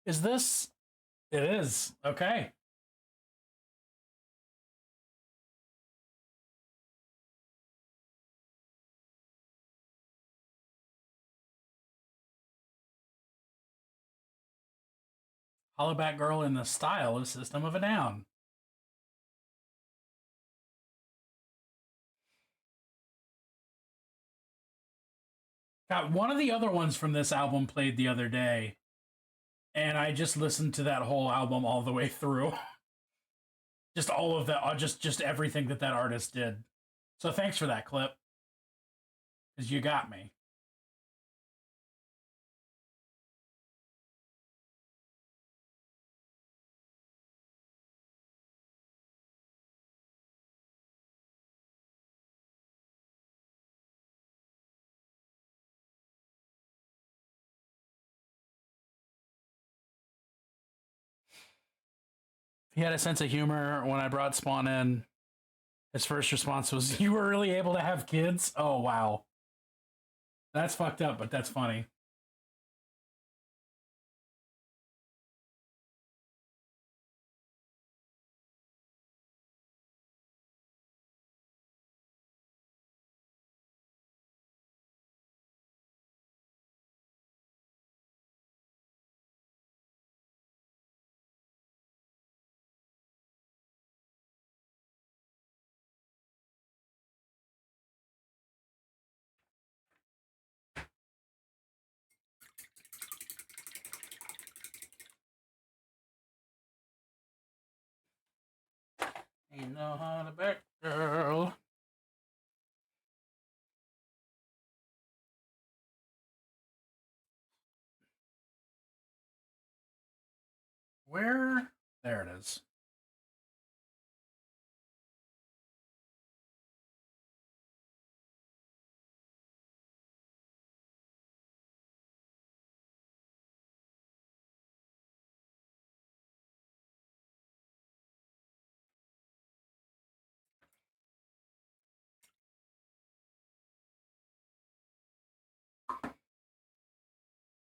Is this? It is. Okay. Hollowback Girl in the style of System of a Down. Got one of the other ones from this album played the other day, and I just listened to that whole album all the way through. Just all of that, just everything that artist did. So thanks for that clip, because you got me. He had a sense of humor when I brought Spawn in. His first response was, "You were really able to have kids?" Oh, wow. That's fucked up, but that's funny. Ain't no honey back girl. Where? There it is.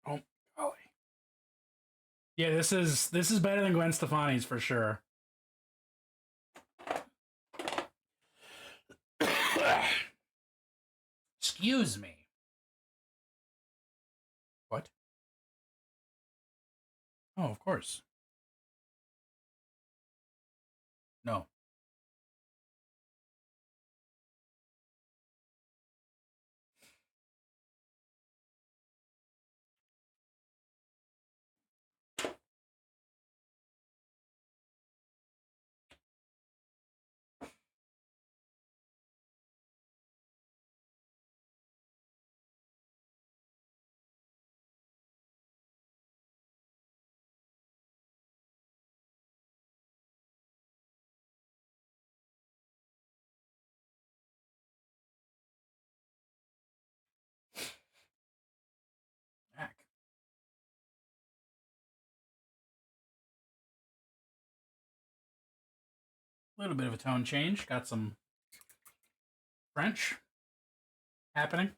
Oh, golly. Yeah, this is better than Gwen Stefani's for sure. Excuse me. What? Oh, of course. No. Heck. A little bit of a tone change. Got some French happening.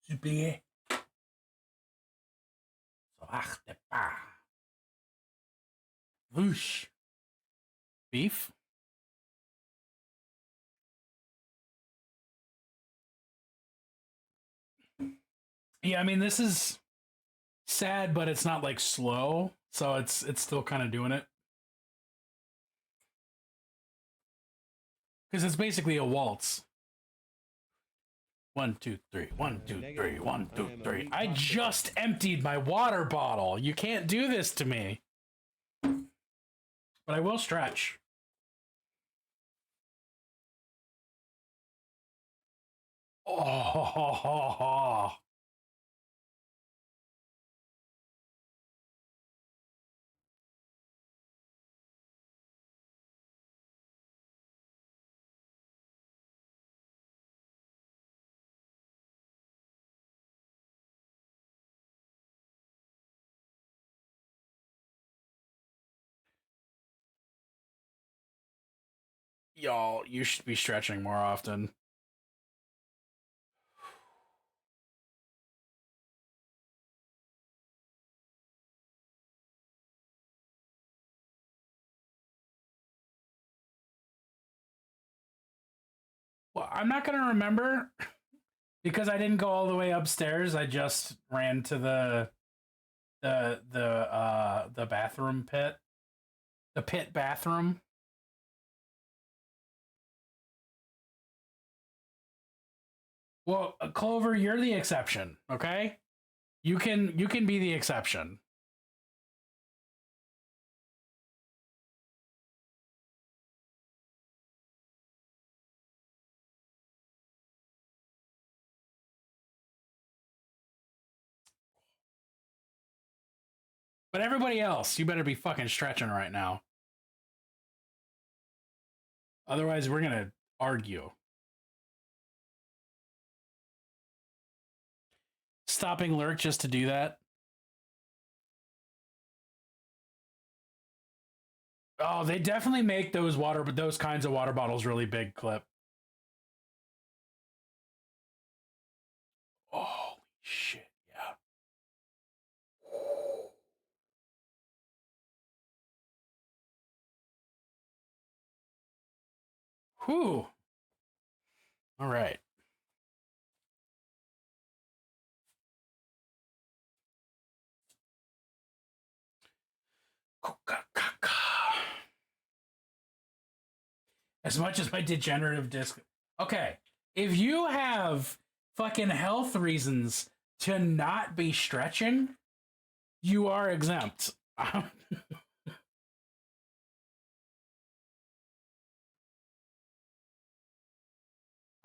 Soublier. Sauvage de pas. Whoosh. Beef? Yeah, I mean, this is sad, but it's not like slow, so it's still kind of doing it. Because it's basically a waltz. 1, 2, 3, 1, 2, 3, 1, 2, 3. I just emptied my water bottle. You can't do this to me. But I will stretch. Oh, y'all, you should be stretching more often. Well, I'm not going to remember because I didn't go all the way upstairs. I just ran to the bathroom pit. The pit bathroom. Well, Clover, you're the exception, okay? You can be the exception. But everybody else, you better be fucking stretching right now. Otherwise, we're going to argue. Stopping Lurk just to do that. Oh, they definitely make those kinds of water bottles really big, Clip. Holy shit, yeah. Whew. All right. As much as my degenerative disc. Okay. If you have fucking health reasons to not be stretching, you are exempt. I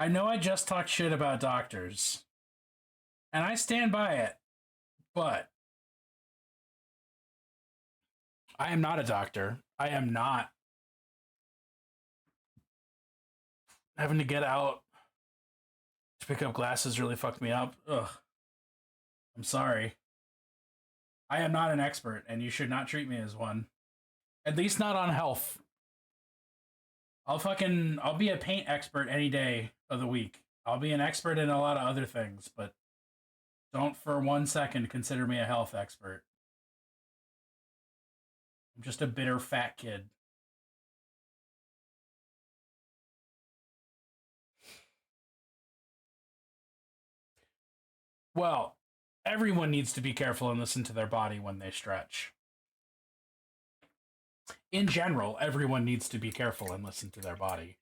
know I just talked shit about doctors, and I stand by it, but I am not a doctor. I am not having to get out to pick up glasses really fucked me up. Ugh. I'm sorry. I am not an expert, and you should not treat me as one. At least not on health. I'll be a paint expert any day of the week. I'll be an expert in a lot of other things, but don't for 1 second consider me a health expert. I'm just a bitter fat kid. Well, everyone needs to be careful and listen to their body when they stretch. In general, everyone needs to be careful and listen to their body.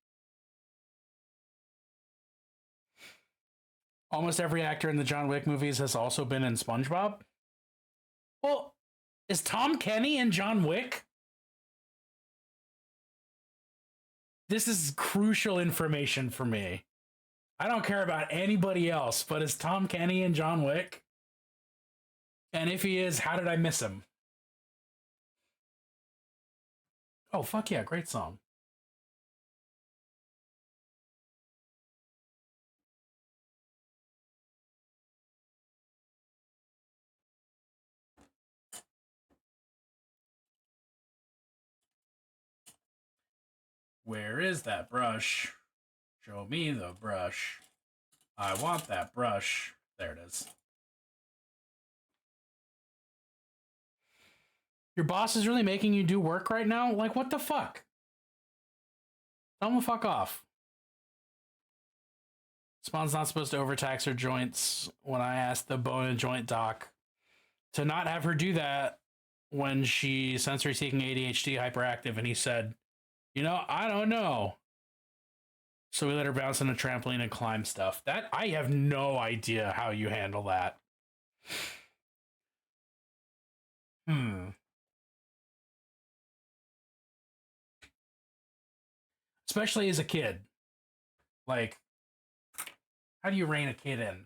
Almost every actor in the John Wick movies has also been in SpongeBob. Well, is Tom Kenny in John Wick? This is crucial information for me. I don't care about anybody else, but is Tom Kenny in John Wick? And if he is, how did I miss him? Oh, fuck yeah, great song. Where is that brush? Show me the brush. I want that brush. There it is. Your boss is really making you do work right now? Like, what the fuck? Tell him to fuck off. Spawn's not supposed to overtax her joints. When I asked the bone and joint doc to not have her do that when she sensory seeking ADHD hyperactive, and he said, you know, I don't know. So we let her bounce on a trampoline and climb stuff. That I have no idea how you handle that. Especially as a kid. Like, how do you rein a kid in?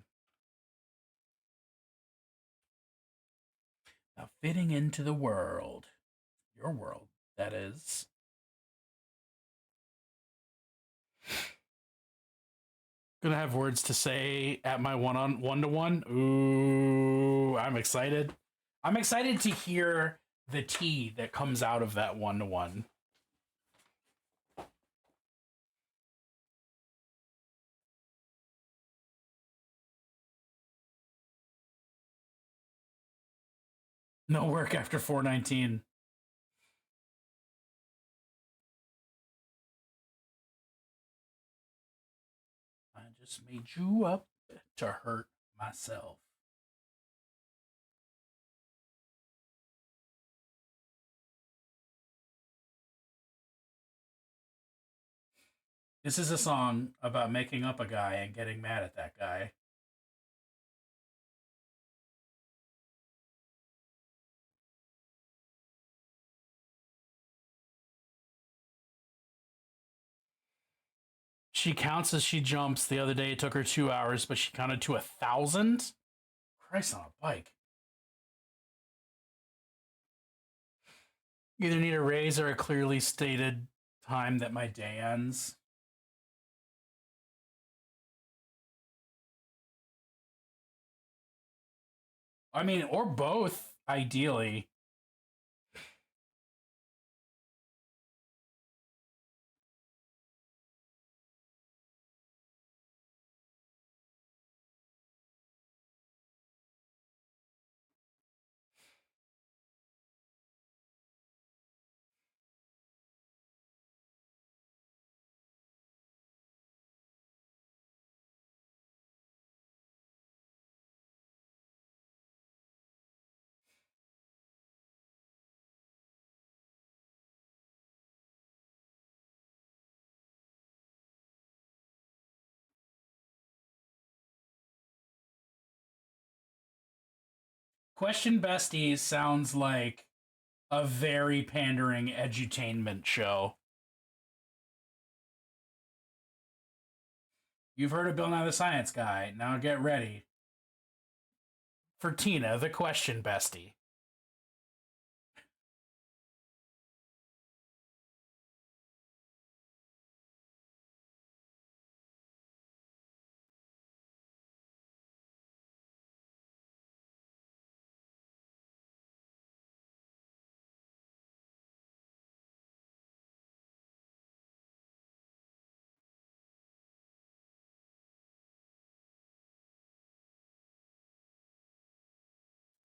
Now, fitting into the world. Your world, that is. Gonna have words to say at my one-to-one. Ooh, I'm excited. I'm excited to hear the tea that comes out of that one-to-one. No work after 419. I just made you up to hurt myself. This is a song about making up a guy and getting mad at that guy. She counts as she jumps. The other day it took her 2 hours, but she counted to 1,000. Christ on a bike. Either need a raise or a clearly stated time that my day ends. I mean, or both, ideally. Question Besties sounds like a very pandering edutainment show. You've heard of Bill Nye the Science Guy. Now get ready for Tina, the Question Bestie.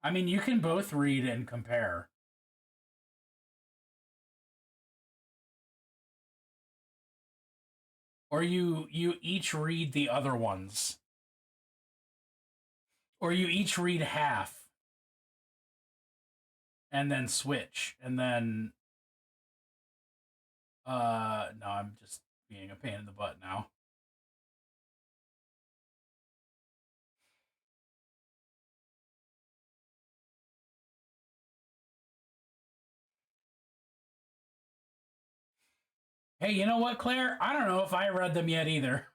I mean, you can both read and compare. Or you each read the other ones. Or you each read half and then switch. And then no, I'm just being a pain in the butt now. Hey, you know what, Claire? I don't know if I read them yet either.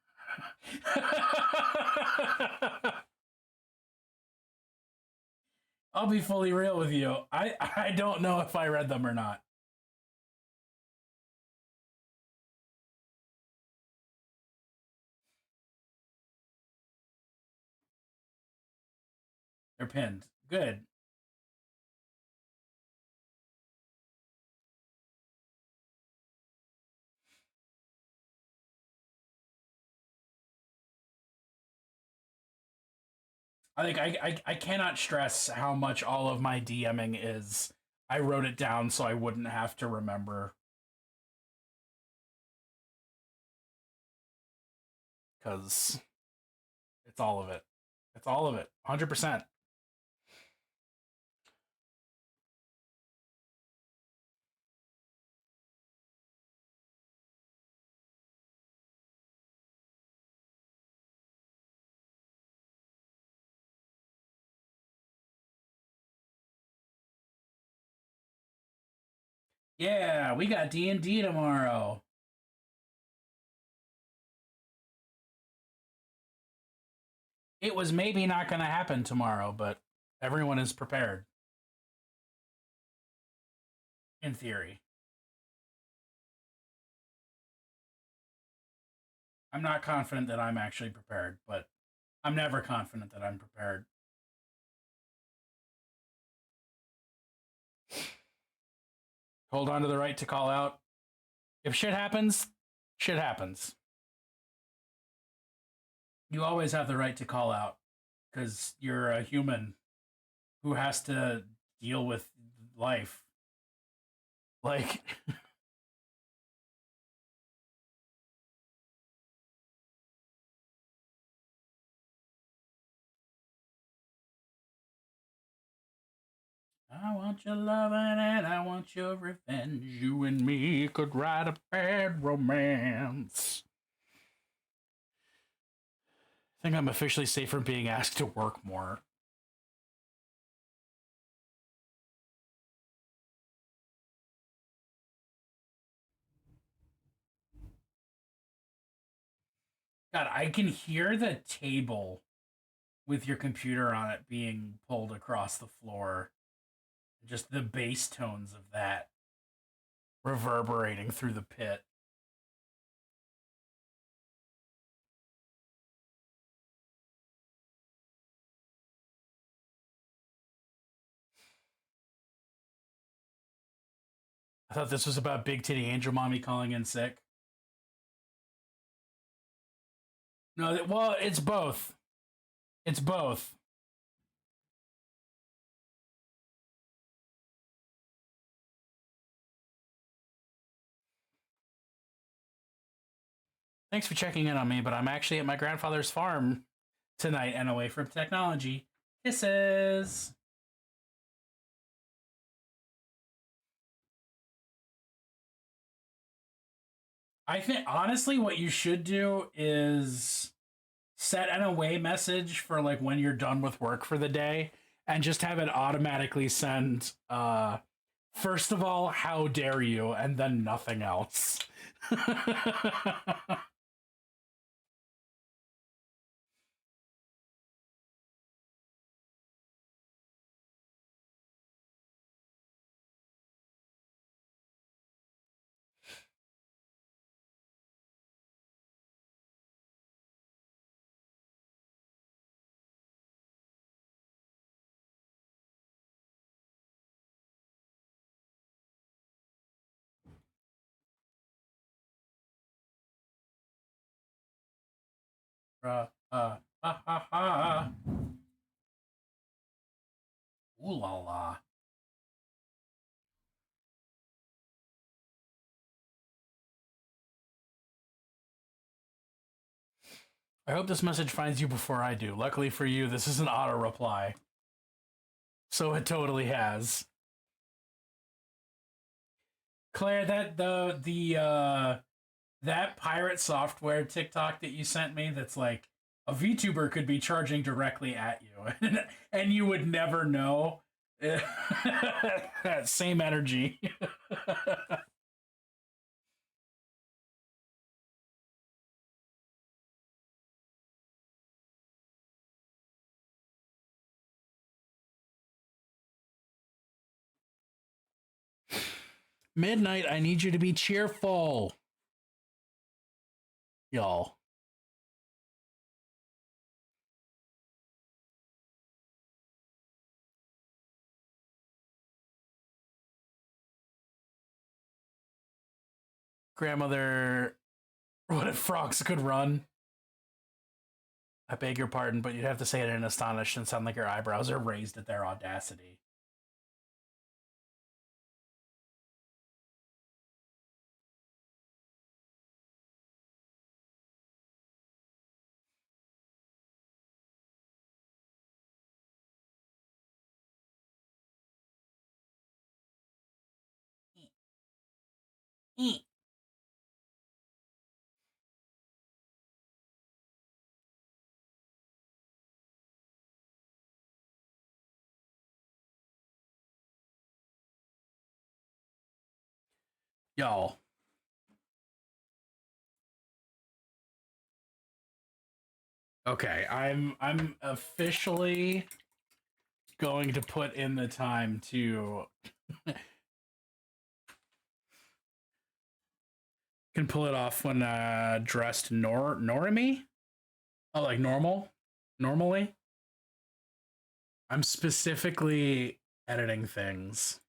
I'll be fully real with you. I don't know if I read them or not. They're pinned. Good. I think I cannot stress how much all of my DMing is. I wrote it down so I wouldn't have to remember. Because it's all of it. It's all of it. 100%. Yeah, we got D&D tomorrow. It was maybe not going to happen tomorrow, but everyone is prepared. In theory. I'm not confident that I'm actually prepared, but I'm never confident that I'm prepared. Hold on to the right to call out. If shit happens, shit happens. You always have the right to call out because you're a human who has to deal with life. Like, I want your loving and I want your revenge. You and me could write a bad romance. think I'm officially safe from being asked to work more. God, I can hear the table with your computer on it being pulled across the floor. Just the bass tones of that reverberating through the pit. I thought this was about Big Titty Angel Mommy calling in sick. No, well, it's both. It's both. Thanks for checking in on me, but I'm actually at my grandfather's farm tonight and away from technology. Kisses. I think honestly, what you should do is set an away message for like when you're done with work for the day, and just have it automatically send. First of all, how dare you, and then nothing else. Ha ha ha. Ooh la la. I hope this message finds you before I do. Luckily for you, this is an auto reply. So it totally has. Claire, that pirate software TikTok that you sent me that's like a VTuber could be charging directly at you and you would never know. That same energy. Midnight, I need you to be cheerful. Y'all. Grandmother, what if frogs could run? I beg your pardon, but you'd have to say it in astonished and sound like your eyebrows are raised at their audacity. Y'all. Okay, I'm officially going to put in the time to can pull it off when dressed normally. Oh, like normally. I'm specifically editing things.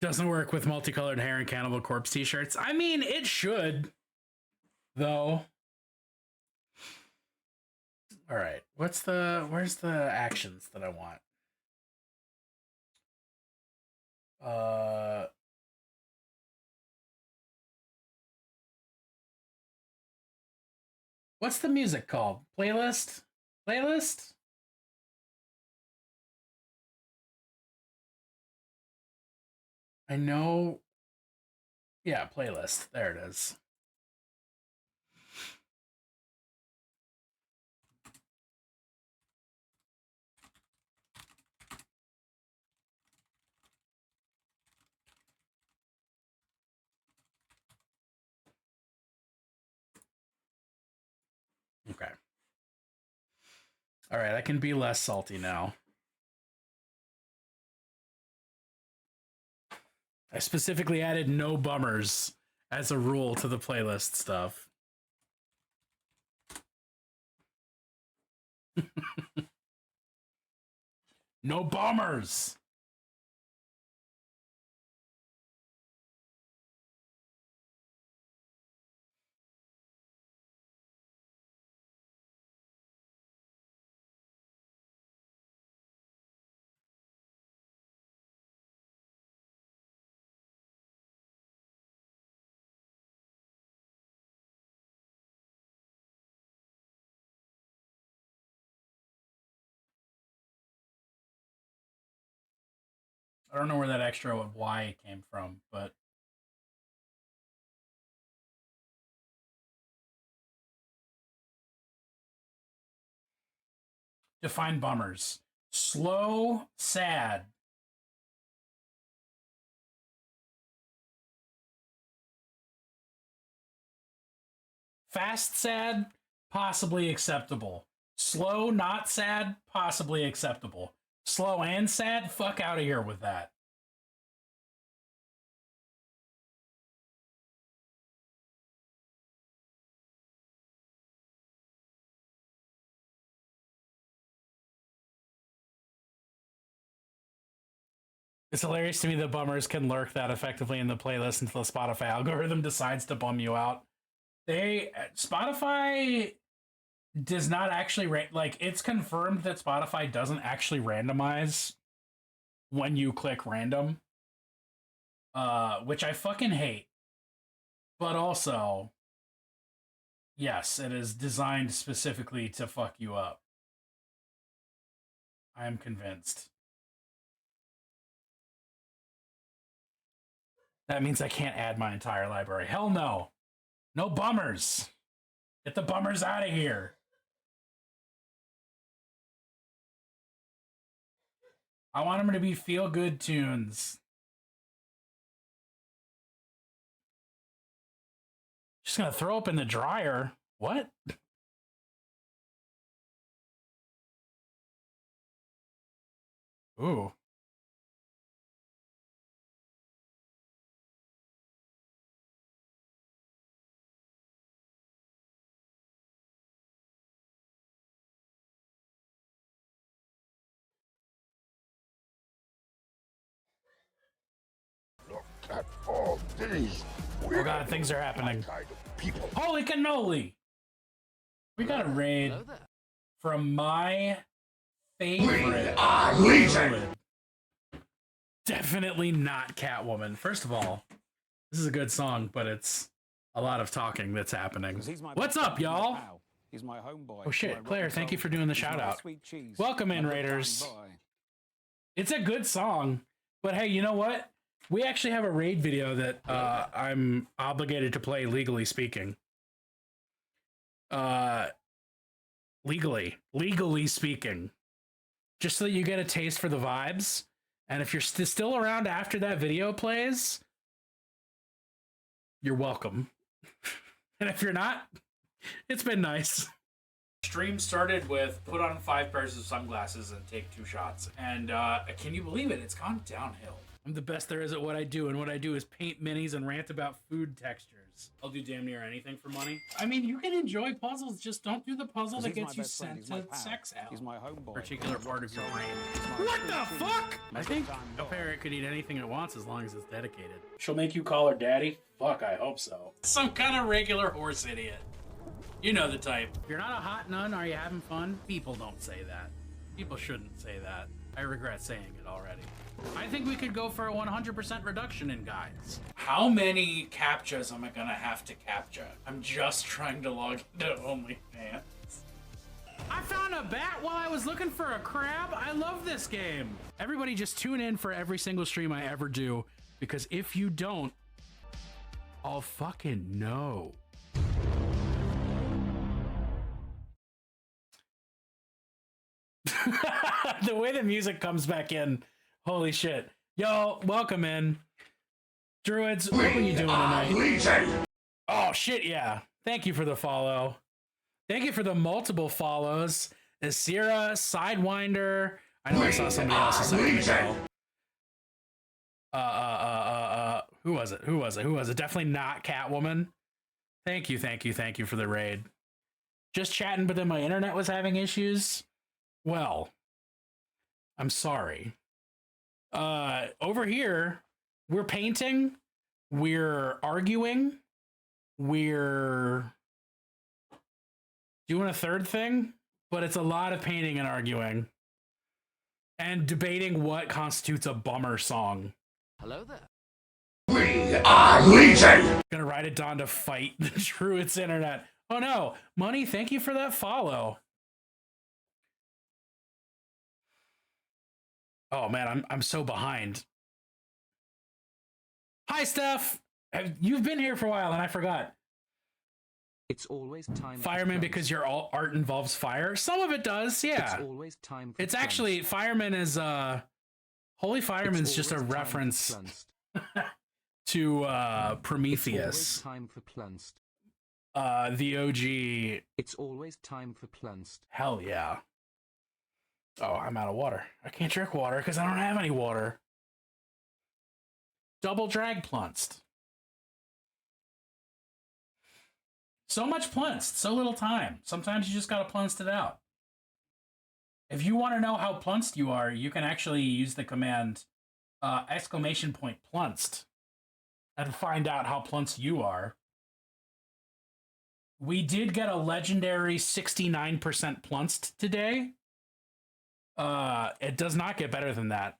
Doesn't work with multicolored hair and Cannibal Corpse t-shirts. I mean, it should, though. All right, where's the actions that I want? What's the music called? Playlist? Playlist? I know. Yeah, playlist. There it is. Okay. All right, I can be less salty now. I specifically added no bummers as a rule to the playlist stuff. No bummers. I don't know where that extra Y came from, but define bummers. Slow, sad. Fast, sad, possibly acceptable. Slow, not sad, possibly acceptable. Slow and sad, fuck out of here with that. It's hilarious to me that bummers can lurk that effectively in the playlist until the Spotify algorithm decides to bum you out. Spotify does not actually like, it's confirmed that Spotify doesn't actually randomize when you click random, which I fucking hate. But also, yes, it is designed specifically to fuck you up. I am convinced. That means I can't add my entire library. Hell no. No bummers. Get the bummers out of here. I want them to be feel-good tunes. Just gonna throw up in the dryer. What? Ooh. Look at all these. Oh god, things are happening. Kind of people. Holy cannoli! We got a raid Hello there. from my favorite. We are Legion. druid. Definitely not Catwoman. First of all, this is a good song, but it's a lot of talking that's happening. 'Cause he's my What's best up, friend, he's my y'all? pal. He's my homeboy. Oh shit, my rock Claire, and thank you roll. for doing the He's my shout out. sweet cheese. Welcome in, My good Raiders. time boy. It's a good song, but hey, you know what? We actually have a raid video that I'm obligated to play, legally speaking. Legally speaking. Just so that you get a taste for the vibes. And if you're still around after that video plays, you're welcome. And if you're not, it's been nice. Stream started with put on 5 pairs of sunglasses and take 2 shots. And can you believe it? It's gone downhill. I'm the best there is at what I do, and what I do is paint minis and rant about food textures. games. I'll do damn near anything for money. I mean, you can enjoy puzzles, just don't do the puzzle that gets you sent to sex out. He's my homeboy. Particular part of your brain. What the fuck? I think a parrot could eat anything it wants as long as it's dedicated. She'll make you call her daddy? Fuck, I hope so. Some kind of regular horse idiot. You know the type. If you're not a hot nun, are you having fun? People don't say that. People shouldn't say that. I regret saying it already. I think we could go for a 100% reduction in guys. How many captchas am I gonna have to captcha? I'm just trying to log into OnlyFans. I found a bat while I was looking for a crab. I love this game. Everybody just tune in for every single stream I ever do, because if you don't, I'll fucking know. The way the music comes back in, holy shit. Yo, welcome in. Druids, what are you doing tonight? Legion! Oh shit, yeah. Thank you for the follow. Thank you for the multiple follows. Asira, Sidewinder. I know I saw somebody else a second ago. Who was it? Who was it? Definitely not Catwoman. Thank you for the raid. Just chatting, but then my internet was having issues. Well, I'm sorry. Over here, we're painting, we're arguing, we're doing a third thing, but it's a lot of painting and arguing. And debating what constitutes a bummer song. Hello there. We are Legion! Gonna ride it down to fight the Druid's internet. Oh no, Money, thank you for that follow. Oh man, I'm so behind. Hi, Steph. You've been here for a while, and I forgot. It's always time. Fireman, because your art involves fire. Some of it does, yeah. It's always time. For it's actually fireman is Holy Fireman's just a reference to Prometheus. It's always time for Plunst. The OG. It's always time for Plunst. Hell yeah. Oh, I'm out of water. I can't drink water because I don't have any water. Double drag Plunst. So much Plunst, so little time. Sometimes you just gotta Plunst it out. If you want to know how Plunst you are, you can actually use the command !Plunst and find out how Plunst you are. We did get a legendary 69% Plunst today. It does not get better than that.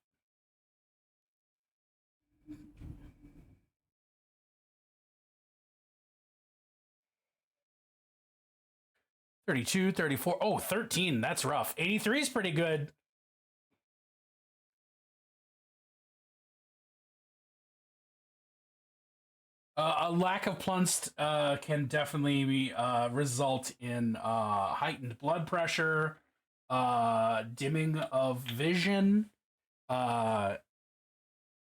$32, $34. Oh, 13. That's rough. 83 is pretty good. A lack of Plunst can definitely result in heightened blood pressure, dimming of vision.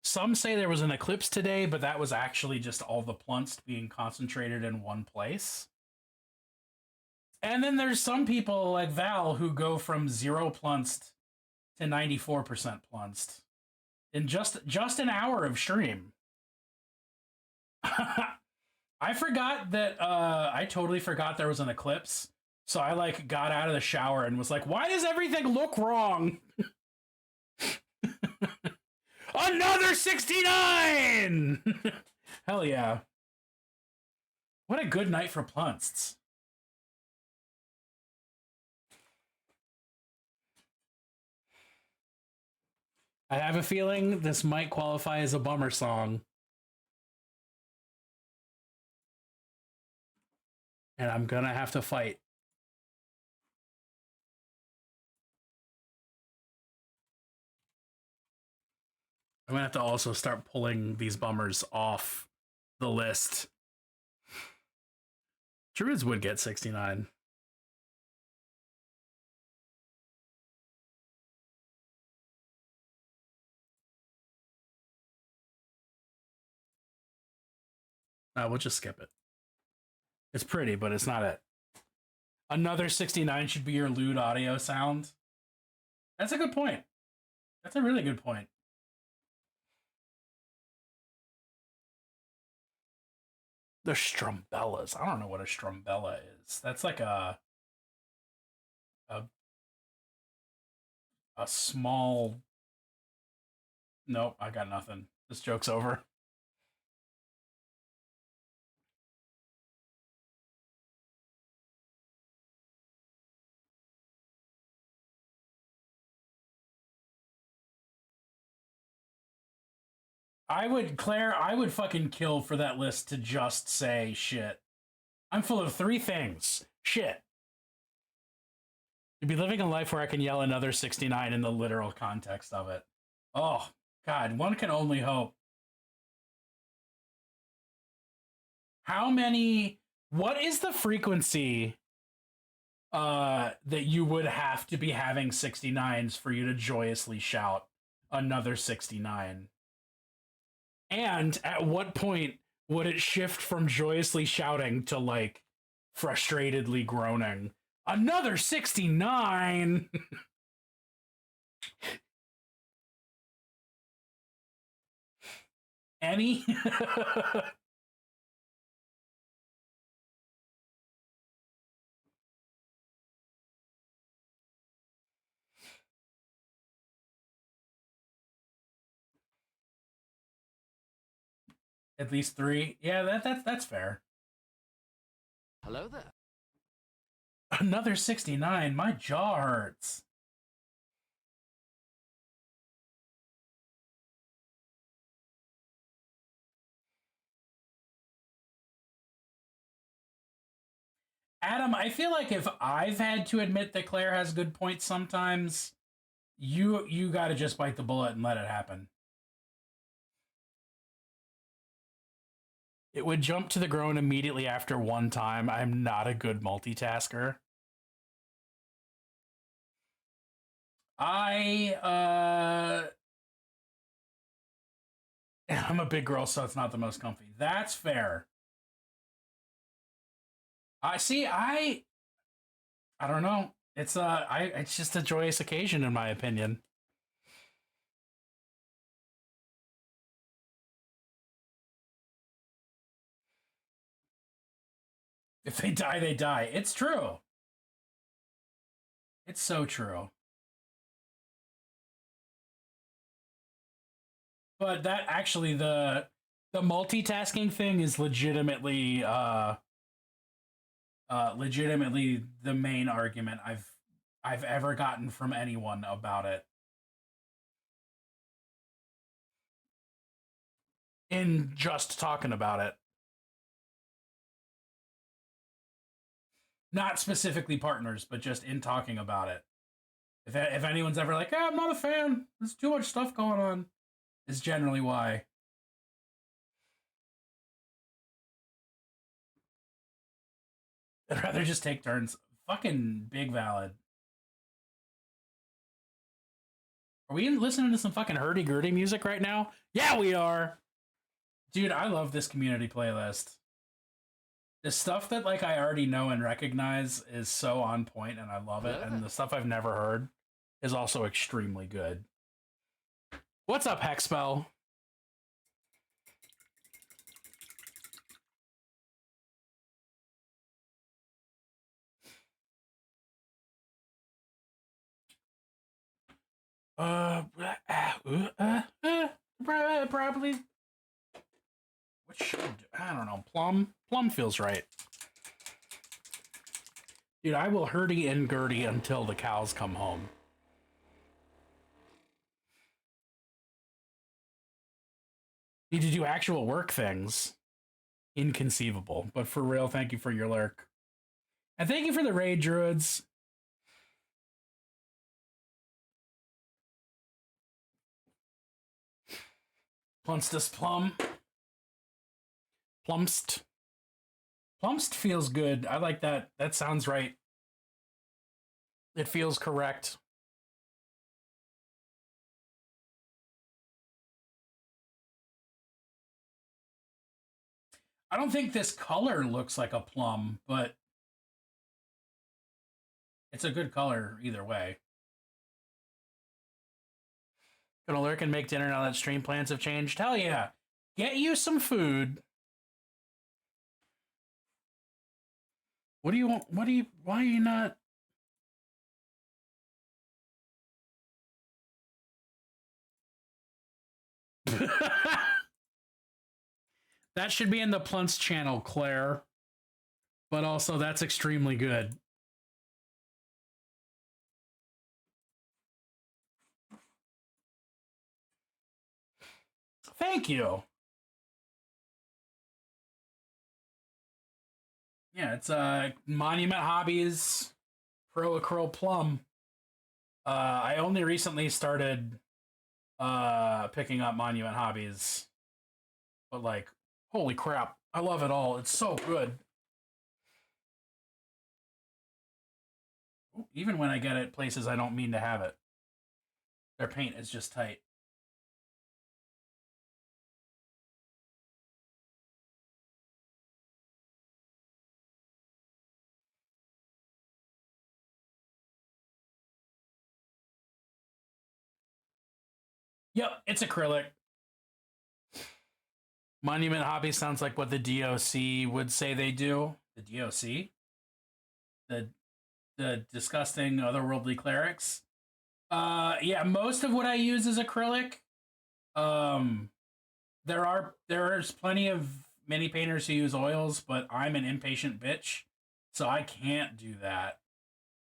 Some say there was an eclipse today, but that was actually just all the Plunst being concentrated in one place. And then there's some people like Val who go from 0 Plunst to 94% Plunst in just an hour of stream. I forgot that I totally forgot there was an eclipse. So I like got out of the shower and was like, why does everything look wrong? Another 69! Hell yeah. What a good night for Plunsts. I have a feeling this might qualify as a bummer song. And I'm gonna have to fight. I'm gonna have to also start pulling these bummers off the list. Druids would get 69. We'll just skip it. It's pretty, but it's not it. Another 69 should be your lewd audio sound. That's a good point. That's a really good point. The Strumbellas. I don't know what a Strumbella is. That's like a a small. Nope, I got nothing. This joke's over. Claire, I would fucking kill for that list to just say shit. I'm full of three things. Shit. To be living a life where I can yell another 69 in the literal context of it. Oh, God, one can only hope. What is the frequency that you would have to be having 69s for you to joyously shout another 69? And at what point would it shift from joyously shouting to like frustratedly groaning? Another 69! Any? At least three? Yeah, that's fair. Hello there. Another 69. My jaw hurts. Adam, I feel like if I've had to admit that Claire has good points sometimes, you got to just bite the bullet and let it happen. It would jump to the groan immediately after one time. I'm not a good multitasker. I'm a big girl, so it's not the most comfy. That's fair. I don't know. It's just a joyous occasion in my opinion. If they die, they die. It's true. It's so true. But that actually the multitasking thing is legitimately legitimately the main argument I've ever gotten from anyone about it. In just talking about it. Not specifically partners, but just in talking about it. If anyone's ever like, I'm not a fan, there's too much stuff going on, is generally why. I'd rather just take turns. Fucking big valid. Are we listening to some fucking hurdy-gurdy music right now? Yeah, we are! Dude, I love this community playlist. The stuff that like I already know and recognize is so on point and I love it. And the stuff I've never heard is also extremely good. What's up, Hexspell? Probably. What should I don't know. Plum feels right. Dude, I will hurdy and gurdy until the cows come home. Need to do actual work things. Inconceivable. But for real, thank you for your lurk. And thank you for the raid, druids. Plunstus plum. Plumst. Plumst feels good. I like that. That sounds right. It feels correct. I don't think this color looks like a plum, but it's a good color either way. Gonna lurk and make dinner now that stream plans have changed? Hell yeah. Get you some food. What do you want? Why are you not? That should be in the Plunts channel, Claire. But also, that's extremely good. Thank you. Yeah, it's Monument Hobbies Pro Acryl Plum. I only recently started picking up Monument Hobbies, but like, holy crap, I love it all. It's so good. Even when I get it places I don't mean to have it, their paint is just tight. Yep, it's acrylic. Monument Hobby sounds like what the DOC would say they do. The DOC? The disgusting otherworldly clerics. Yeah, most of what I use is acrylic. There's plenty of mini painters who use oils, but I'm an impatient bitch, so I can't do that.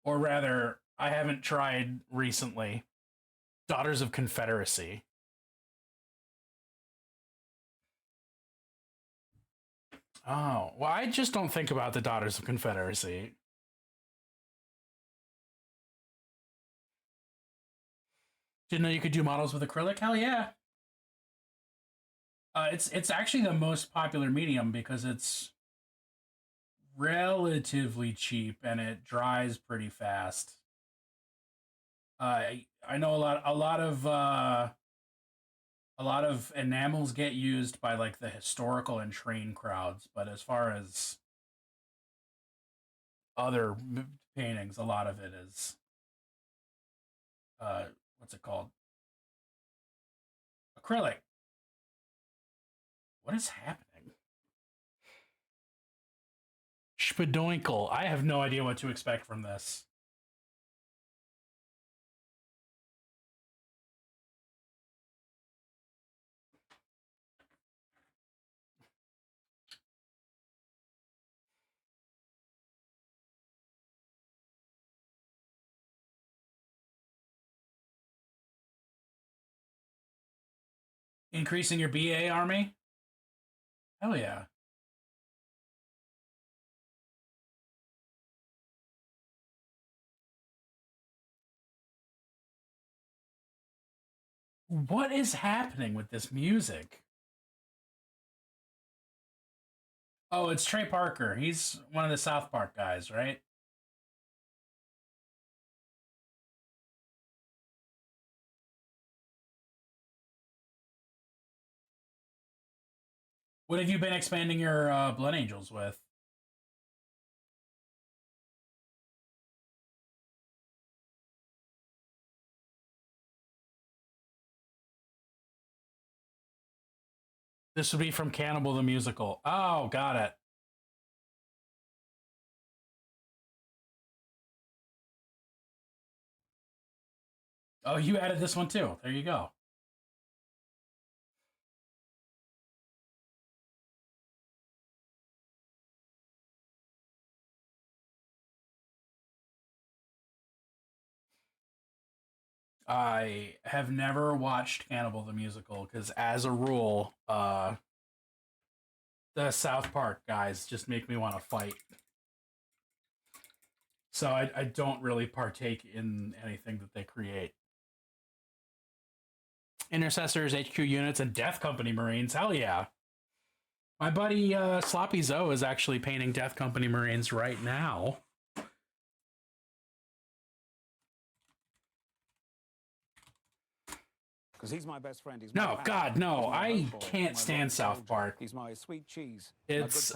Or rather, I haven't tried recently. Daughters of Confederacy. Oh, well, I just don't think about the Daughters of Confederacy. Didn't know you could do models with acrylic? Hell yeah. It's actually the most popular medium because it's relatively cheap and it dries pretty fast. I know a lot of enamels get used by like the historical and train crowds, but as far as other paintings, a lot of it is what's it called? Acrylic. What is happening? Spadoinkle. I have no idea what to expect from this. Increasing your BA army? Hell yeah. What is happening with this music? Oh, it's Trey Parker. He's one of the South Park guys, right? What have you been expanding your Blood Angels with? This would be from Cannibal the Musical. Oh, got it. Oh, you added this one too. There you go. I have never watched Cannibal the Musical because, as a rule, the South Park guys just make me want to fight. So I don't really partake in anything that they create. Intercessors, HQ units, and Death Company Marines. Hell yeah. My buddy Sloppy Zoe is actually painting Death Company Marines right now. Because he's my best friend. He's No, my God, no. I can't stand South Park. He's my sweet cheese. It's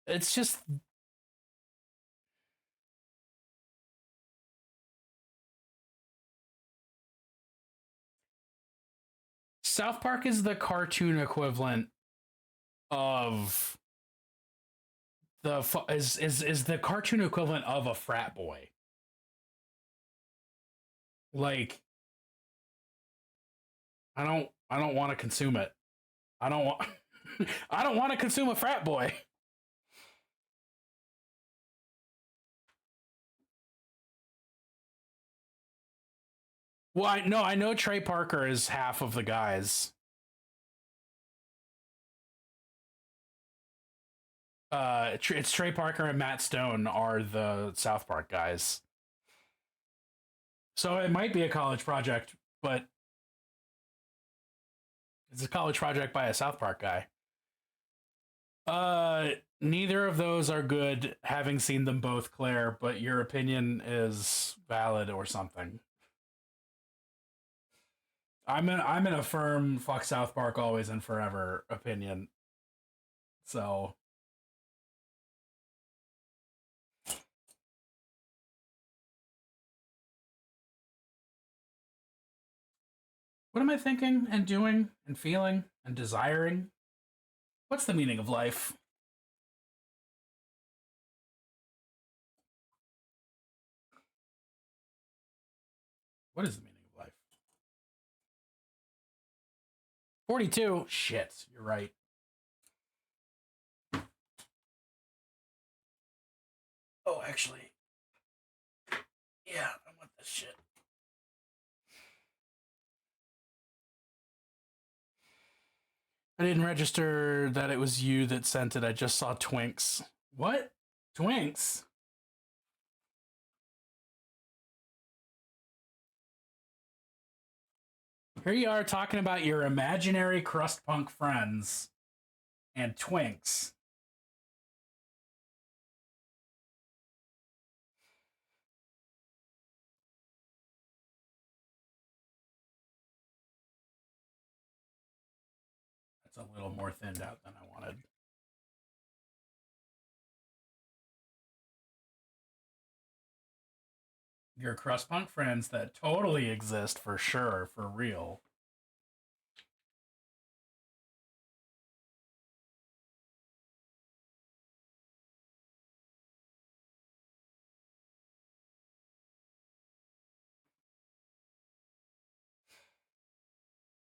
it's just South Park is the cartoon equivalent of is the cartoon equivalent of a frat boy. Like, I don't want to consume it. I don't want I don't want to consume a frat boy. Well, I know Trey Parker is half of the guys. It's Trey Parker and Matt Stone are the South Park guys. So it might be a college project, but it's a college project by a South Park guy. Neither of those are good, having seen them both, Claire, but your opinion is valid or something. I'm in a firm fuck South Park always and forever opinion. So what am I thinking and doing and feeling and desiring? What's the meaning of life? What is the meaning of life? 42. Shit, you're right. Oh, actually. Yeah, I want this shit. I didn't register that it was you that sent it. I just saw Twinks. What? Twinks? Here you are talking about your imaginary crust punk friends and Twinks. That's a little more thinned out than I wanted. Your crust punk friends that totally exist for sure, for real.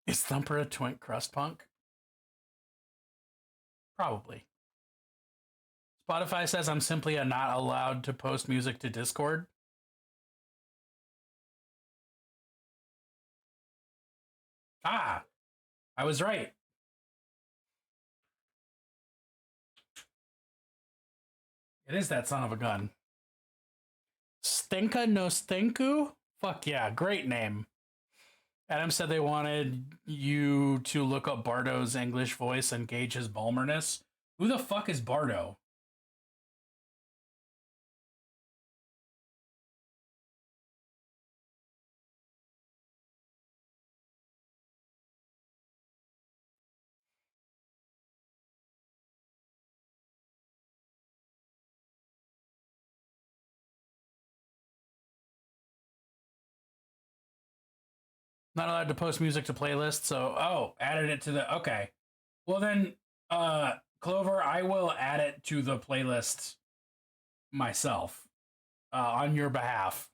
Is Thumper a twink crust punk? Probably. Spotify says I'm simply not allowed to post music to Discord. Ah, I was right. It is that son of a gun. Stinka no Stinku? Fuck yeah, great name. Adam said they wanted you to look up Bardo's English voice and gauge his Balmerness. Who the fuck is Bardo? Not allowed to post music to playlists, so added it to the okay. Well then, Clover, I will add it to the playlist myself on your behalf.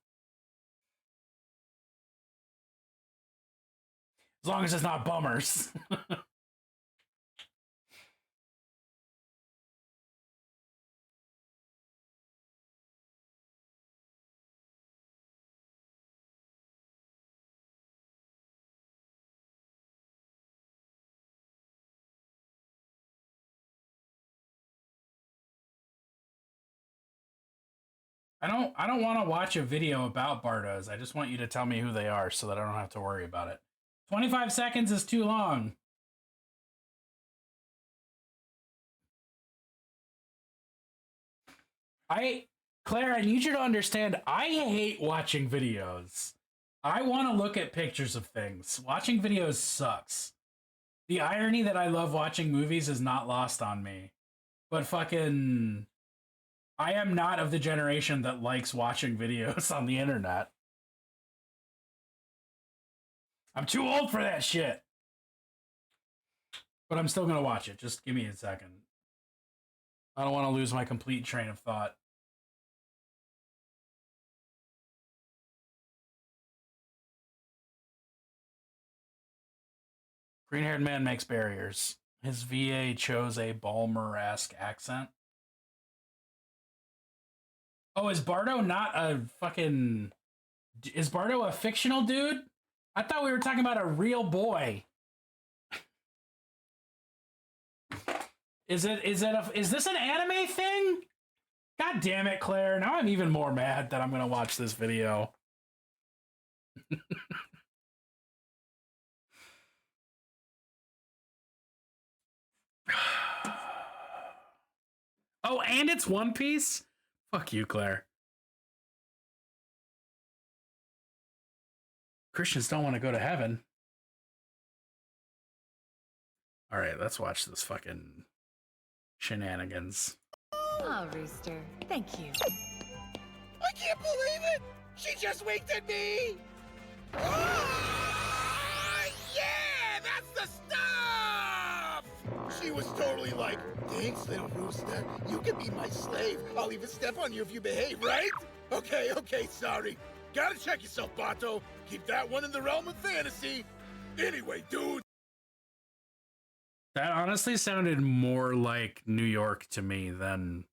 As long as it's not bummers. I don't want to watch a video about Bardos. I just want you to tell me who they are so that I don't have to worry about it. 25 seconds is too long. Claire, I need you to understand, I hate watching videos. I want to look at pictures of things. Watching videos sucks. The irony that I love watching movies is not lost on me. But fucking... I am not of the generation that likes watching videos on the internet. I'm too old for that shit. but I'm still gonna watch it. Just give me a second. I don't want to lose my complete train of thought. Green-haired man makes barriers. His VA chose a Balmer-esque accent. Oh, is Bardo not a fucking... Is Bardo a fictional dude? I thought we were talking about a real boy. Is this an anime thing? God damn it, Claire. Now I'm even more mad that I'm going to watch this video. Oh, and it's One Piece? Fuck you, Claire. Christians don't want to go to heaven. All right, let's watch this fucking shenanigans. Oh, Rooster. Thank you. I can't believe it! She just winked at me! Oh, yeah! That's the stuff! She was totally like, thanks, little rooster. You can be my slave. I'll even step on you if you behave, right? Okay, sorry. Gotta check yourself, Bato. Keep that one in the realm of fantasy. Anyway, dude. That honestly sounded more like New York to me than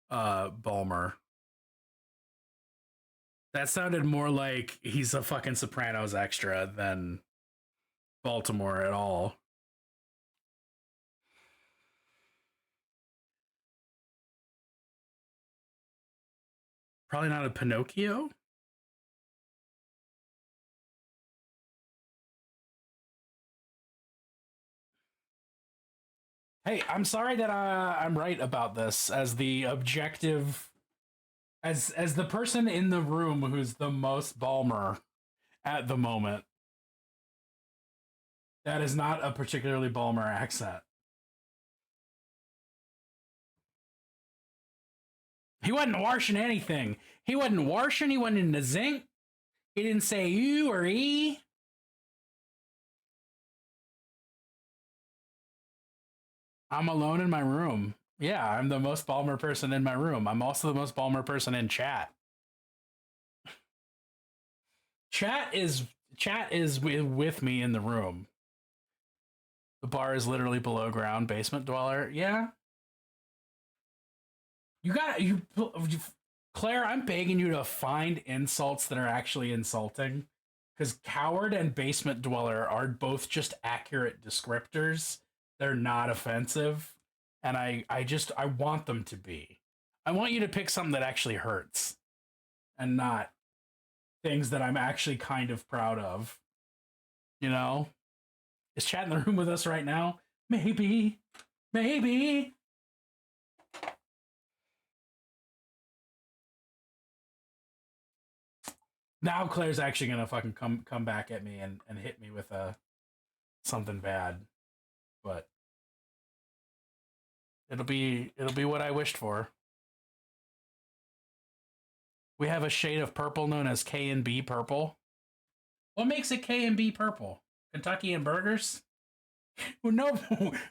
Balmer. That sounded more like he's a fucking Sopranos extra than Baltimore at all. Probably not a Pinocchio. Hey, I'm sorry that I'm right about this as the objective, as the person in the room who's the most Balmer at the moment. That is not a particularly Balmer accent. He wasn't washing anything. He wasn't washing. He wasn't in the zinc. He didn't say you or e. I'm alone in my room. Yeah, I'm the most Balmer person in my room. I'm also the most Balmer person in chat. Chat is with me in the room. The bar is literally below ground, basement dweller. Yeah. Claire, I'm begging you to find insults that are actually insulting. Because coward and basement dweller are both just accurate descriptors. They're not offensive. And I want them to be. I want you to pick something that actually hurts. And not things that I'm actually kind of proud of. You know? Is chat in the room with us right now? Maybe. Maybe. Now Claire's actually gonna fucking come back at me and hit me with something bad. But it'll be what I wished for. We have a shade of purple known as K and B purple. What makes it K and B purple? Kentucky and burgers? Well, no,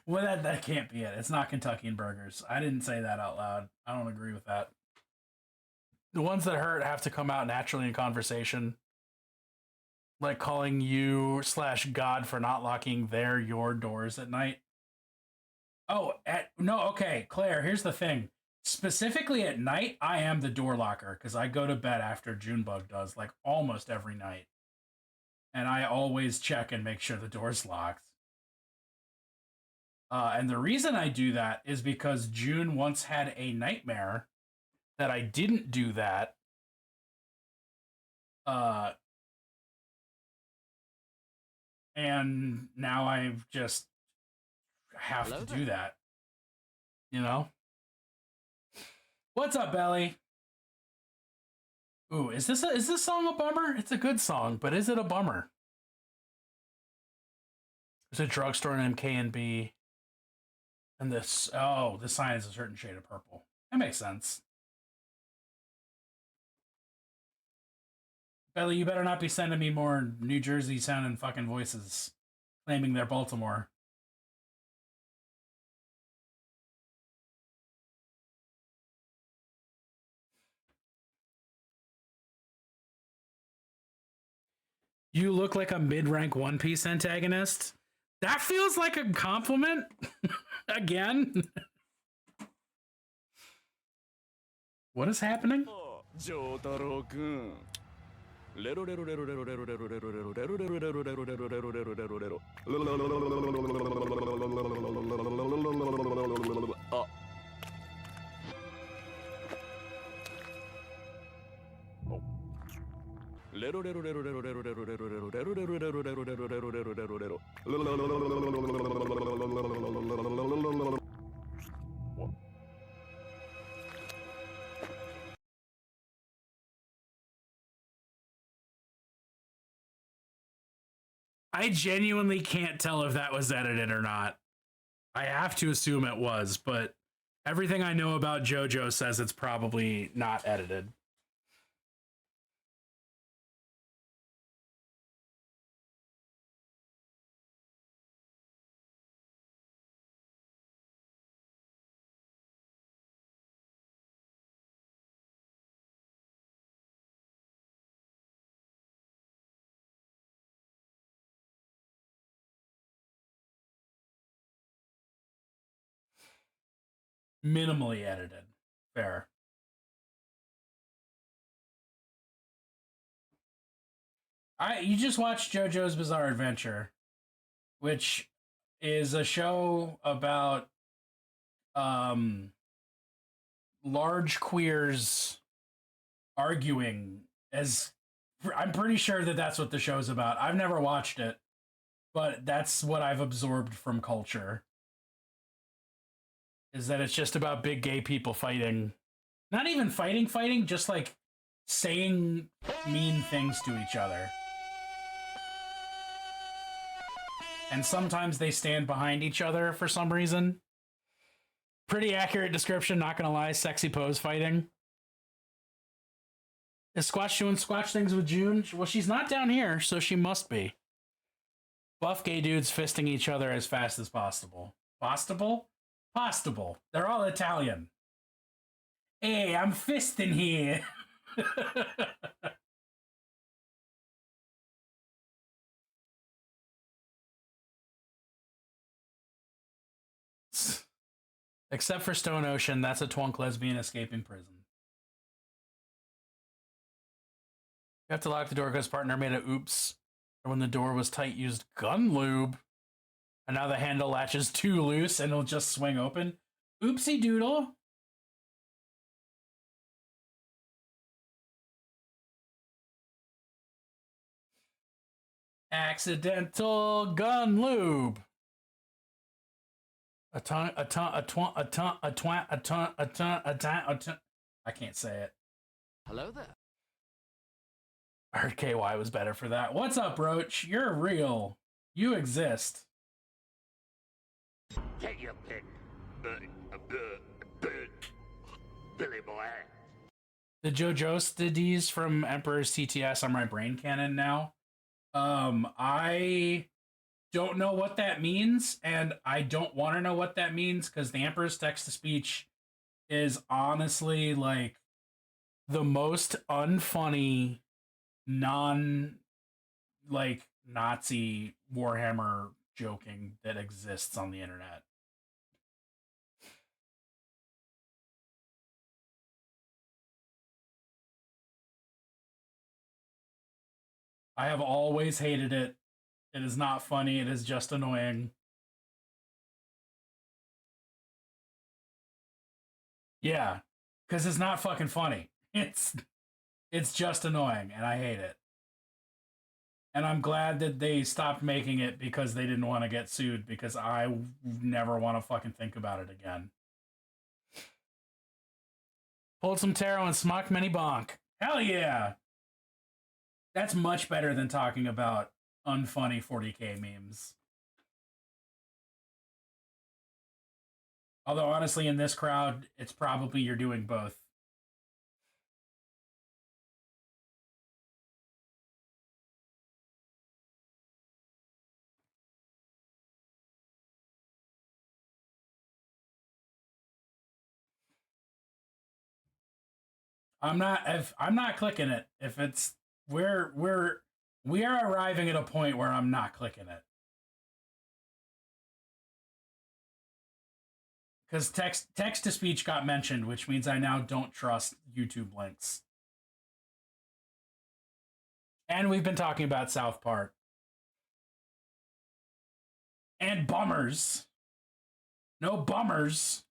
well that can't be it. It's not Kentucky and burgers. I didn't say that out loud. I don't agree with that. The ones that hurt have to come out naturally in conversation. Like calling you / God for not locking your doors at night. Oh, no, okay, Claire, here's the thing. Specifically at night, I am the door locker because I go to bed after Junebug does, like almost every night. And I always check and make sure the door's locked. And the reason I do that is because June once had a nightmare that I didn't do that. And now I just have to do that. You know? What's up, Belly? Ooh, is this song a bummer? It's a good song, but is it a bummer? There's a drugstore named K and B. And this sign is a certain shade of purple. That makes sense. Belly, you better not be sending me more New Jersey sounding fucking voices claiming they're Baltimore. You look like a mid-rank One Piece antagonist. That feels like a compliment. Again. What is happening? I genuinely can't tell if that was edited or not. I have to assume it was, but everything I know about JoJo says it's probably not edited. Minimally edited. Fair. You just watched JoJo's Bizarre Adventure, which is a show about large queers arguing. As I'm pretty sure that that's what the show's about. I've never watched it, but that's what I've absorbed from culture. Is that it's just about big gay people fighting. Not even fighting, just like saying mean things to each other. And sometimes they stand behind each other for some reason. Pretty accurate description, not gonna lie. Sexy pose fighting. Is Squatch doing Squatch things with June? Well, she's not down here, so she must be. Buff gay dudes fisting each other as fast as possible. Possible? Possible. They're all Italian. Hey, I'm fisting here. Except for Stone Ocean, that's a twunk lesbian escaping prison. You have to lock the door because partner made a oops. Or when the door was tight, used gun lube. And now the handle latches too loose and it'll just swing open. Oopsie doodle. Accidental gun lube. I can't say it. Hello there. I heard KY was better for that. What's up, Roach? You're real. You exist. Get your pick, Billy boy. The JoJo studies from Emperor's TTS on my brain canon now. I don't know what that means, and I don't want to know what that means because the Emperor's text-to-speech is honestly like the most unfunny, like Nazi Warhammer joking that exists on the internet. I have always hated it. It is not funny. It is just annoying. Yeah, because it's not fucking funny. It's just annoying, and I hate it. And I'm glad that they stopped making it because they didn't want to get sued, because I never want to fucking think about it again. Pulled some tarot and smocked many bonk. Hell yeah! That's much better than talking about unfunny 40k memes. Although, honestly, in this crowd, it's probably you're doing both. I'm not clicking it. If it's we're We are arriving at a point where I'm not clicking it. Because text to speech got mentioned, which means I now don't trust YouTube links. And we've been talking about South Park. And bummers. No bummers.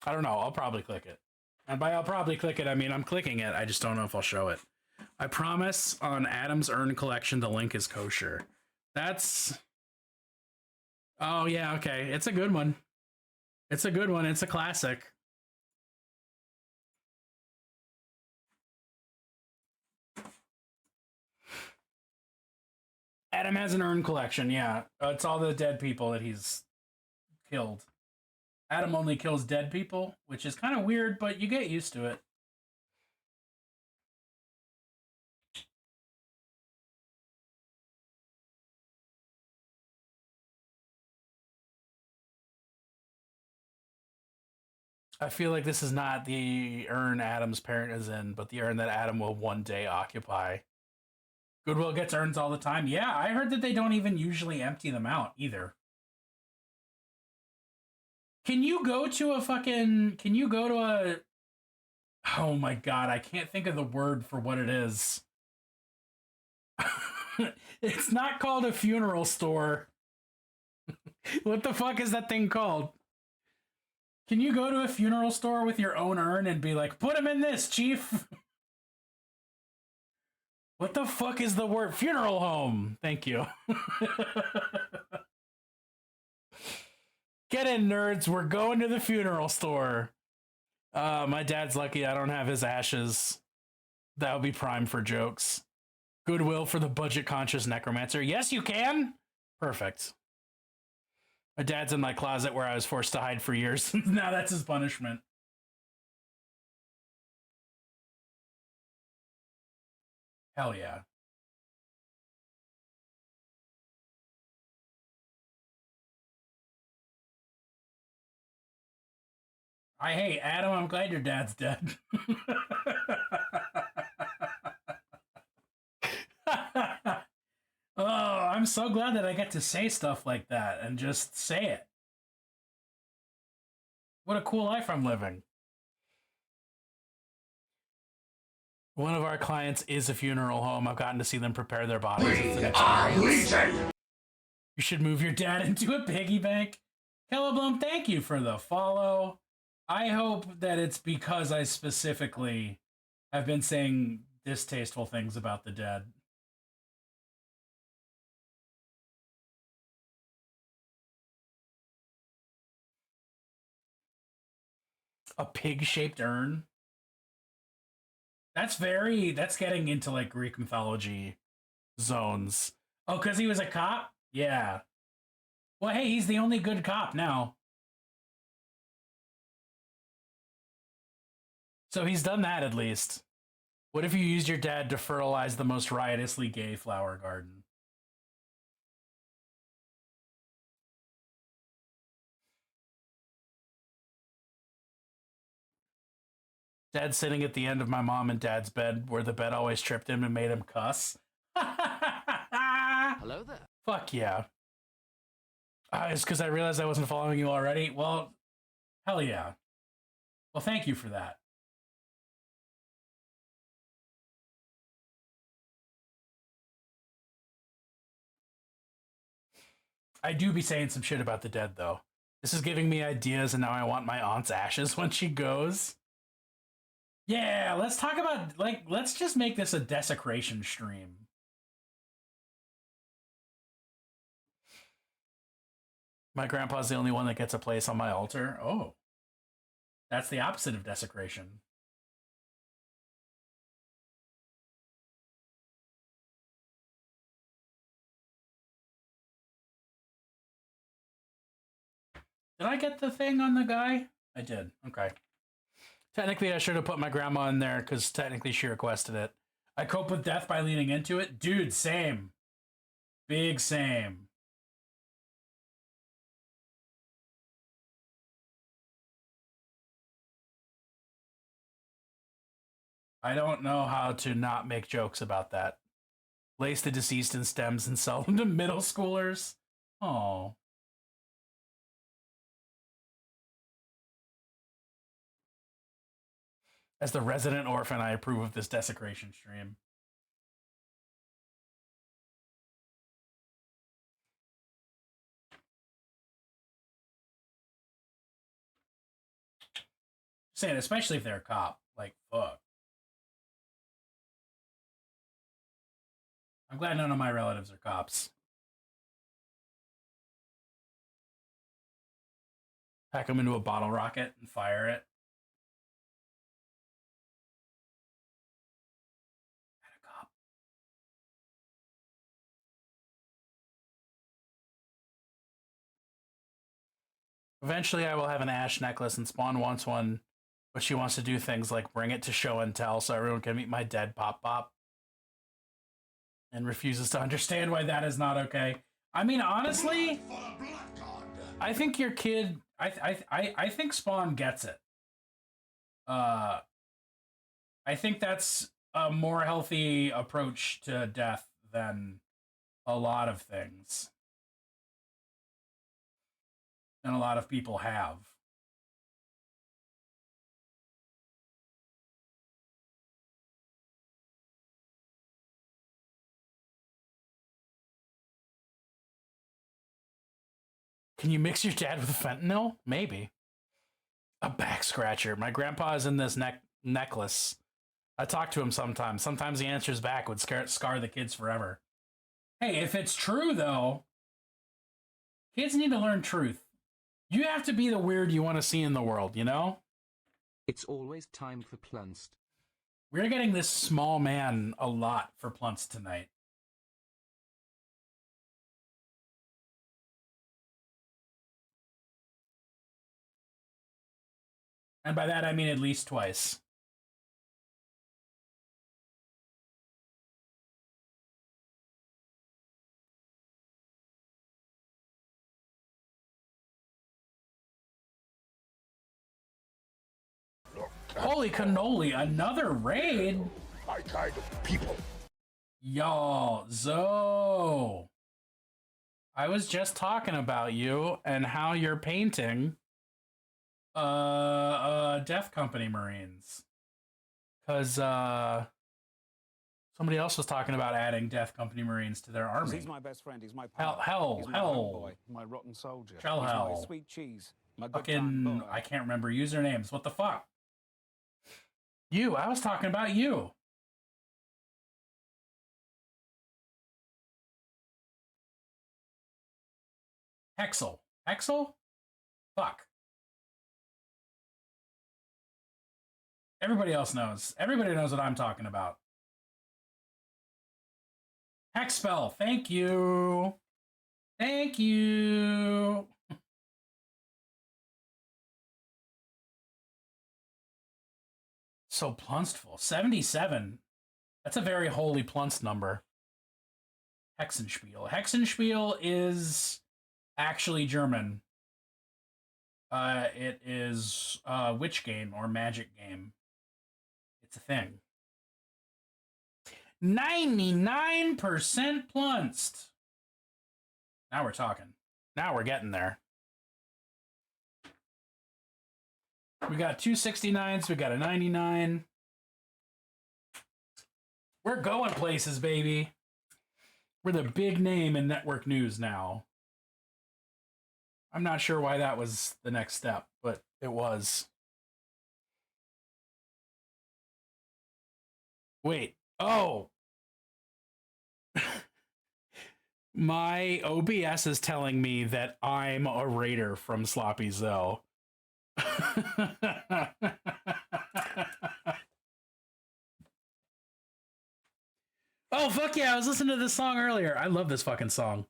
I don't know. I'll probably click it. And by I'll probably click it, I mean I'm clicking it. I just don't know if I'll show it. I promise on Adam's Urn Collection, the link is kosher. That's... Oh, yeah, okay. It's a good one. It's a good one. It's a classic. Adam has an urn collection, yeah. It's all the dead people that he's killed. Adam only kills dead people, which is kind of weird, but you get used to it. I feel like this is not the urn Adam's parent is in, but the urn that Adam will one day occupy. Goodwill gets urns all the time. Yeah, I heard that they don't even usually empty them out either. Can you go to a... Oh my god, I can't think of the word for what it is. It's not called a funeral store. What the fuck is that thing called? Can you go to a funeral store with your own urn and be like, put him in this, chief? What the fuck is the word? Funeral home. Thank you. Get in, nerds. We're going to the funeral store. My dad's lucky I don't have his ashes. That would be prime for jokes. Goodwill for the budget-conscious necromancer. Yes, you can. Perfect. My dad's in my closet where I was forced to hide for years. Now that's his punishment. Hell yeah. Hey, Adam, I'm glad your dad's dead. Oh, I'm so glad that I get to say stuff like that and just say it. What a cool life I'm living. One of our clients is a funeral home. I've gotten to see them prepare their bodies. It's an experience. You should move your dad into a piggy bank. Kellablum, thank you for the follow. I hope that it's because I specifically have been saying distasteful things about the dead. A pig-shaped urn? That's getting into like Greek mythology zones. Oh, because he was a cop? Yeah. Well, hey, he's the only good cop now. So he's done that at least. What if you used your dad to fertilize the most riotously gay flower garden? Dad sitting at the end of my mom and dad's bed where the bed always tripped him and made him cuss. Hello there. Fuck yeah. It's because I realized I wasn't following you already. Well, hell yeah. Well, thank you for that. I do be saying some shit about the dead, though. This is giving me ideas, and now I want my aunt's ashes when she goes. Yeah, let's talk about, like, let's just make this a desecration stream. My grandpa's the only one that gets a place on my altar. Oh. That's the opposite of desecration. Did I get the thing on the guy? I did. Okay. Technically, I should have put my grandma in there because technically she requested it. I cope with death by leaning into it. Dude, same. Big same. I don't know how to not make jokes about that. Lace the deceased in stems and sell them to middle schoolers. Oh. As the resident orphan, I approve of this desecration stream. Saying, especially if they're a cop. Like, fuck. I'm glad none of my relatives are cops. Pack them into a bottle rocket and fire it. And a cop. Eventually, I will have an ash necklace, and Spawn wants one, but she wants to do things like bring it to show and tell so everyone can meet my dead Pop Pop. And refuses to understand why that is not okay. I mean, honestly, I think your kid. I think Spawn gets it. I think that's a more healthy approach to death than a lot of things, and a lot of people have. Can you mix your dad with fentanyl? Maybe. A back scratcher. My grandpa is in this necklace. I talk to him sometimes. Sometimes he answers back would scar the kids forever. Hey, if it's true, though, kids need to learn truth. You have to be the weird you want to see in the world, you know? It's always time for Plunst. We're getting this small man a lot for Plunts tonight. And by that, I mean at least twice. Holy cannoli, another raid? My kind of people. Y'all, Zoe. I was just talking about you and how you're painting Death Company Marines. Because somebody else was talking about adding Death Company Marines to their army. He's my best friend. He's my pal. Hell, He's my homeboy, my rotten soldier. Shell He's hell. my sweet cheese. My good time Fucking, boy. I can't remember usernames. What the fuck? You, I was talking about you. Hexel. Hexel? Fuck. Everybody else knows. Everybody knows what I'm talking about. Hexspell. Thank you. Thank you. So plunstful. 77. That's a very holy plunst number. Hexenspiel. Hexenspiel is actually German. It is a witch game or magic game. It's a thing. 99% plunst. Now we're talking. Now we're getting there. We got 269s. We got a 99. We're going places, baby. We're the big name in network news now. I'm not sure why that was the next step, but it was. Wait. Oh. My OBS is telling me that I'm a raider from Sloppy Zoe. Oh, fuck yeah. I was listening to this song earlier. I love this fucking song.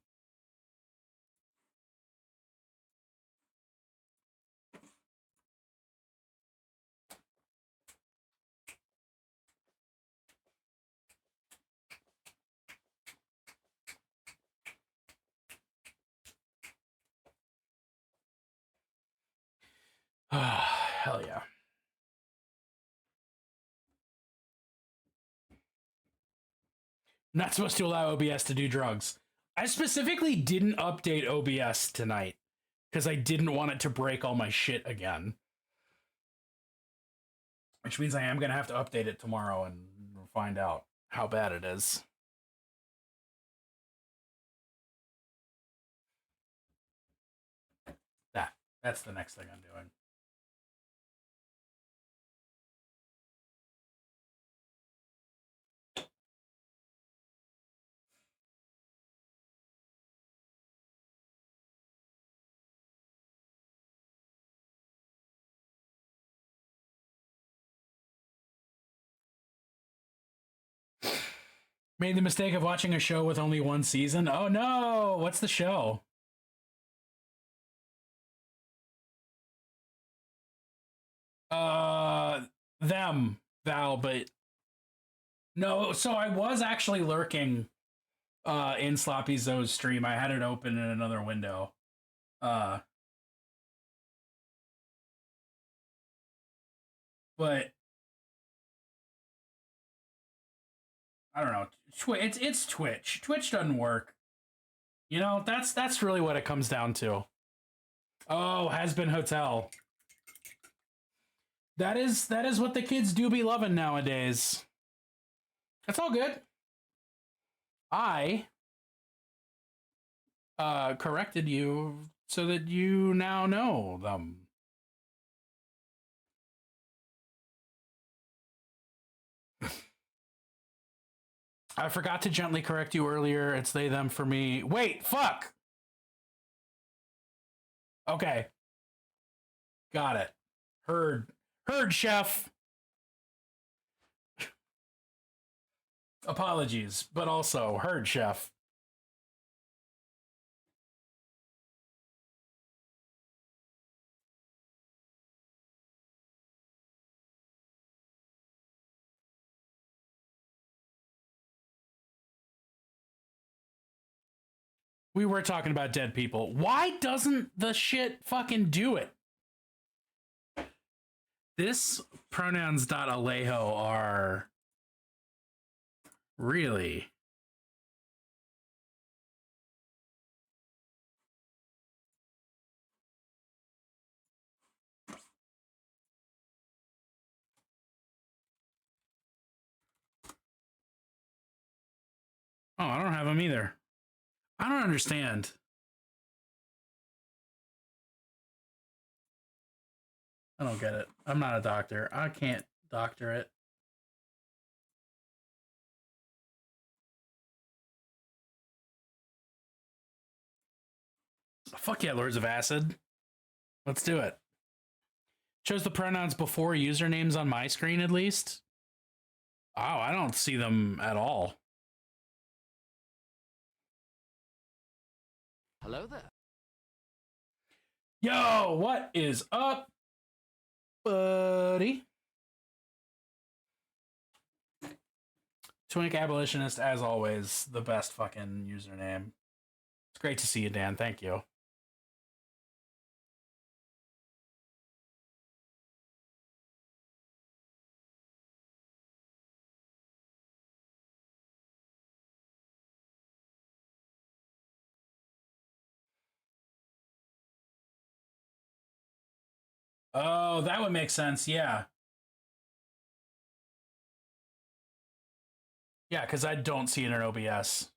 Hell yeah. Not supposed to allow OBS to do drugs. I specifically didn't update OBS tonight because I didn't want it to break all my shit again. Which means I am going to have to update it tomorrow and find out how bad it is. That's the next thing I'm doing. Made the mistake of watching a show with only one season. Oh no! What's the show? Val, but no, so I was actually lurking in Sloppy Zoe's stream. I had it open in another window. But I don't know. It's Twitch. Twitch doesn't work. You know, that's really what it comes down to. Oh, Has Been Hotel. That is what the kids do be loving nowadays. That's all good. I corrected you so that you now know them. I forgot to gently correct you earlier. It's they, them for me. Wait, fuck! Okay. Got it. Heard, chef. Apologies, but also heard, chef. We were talking about dead people. Why doesn't the shit fucking do it? This pronouns.alejo are really... Oh, I don't have them either. I don't understand. I don't get it. I'm not a doctor. I can't doctor it. Fuck yeah, Lords of Acid. Let's do it. Shows the pronouns before usernames on my screen, at least. Oh, I don't see them at all. Hello there. Yo, what is up, buddy? Twink Abolitionist, as always, the best fucking username. It's great to see you, Dan. Thank you. Oh, that would make sense, yeah. Yeah, because I don't see it in OBS.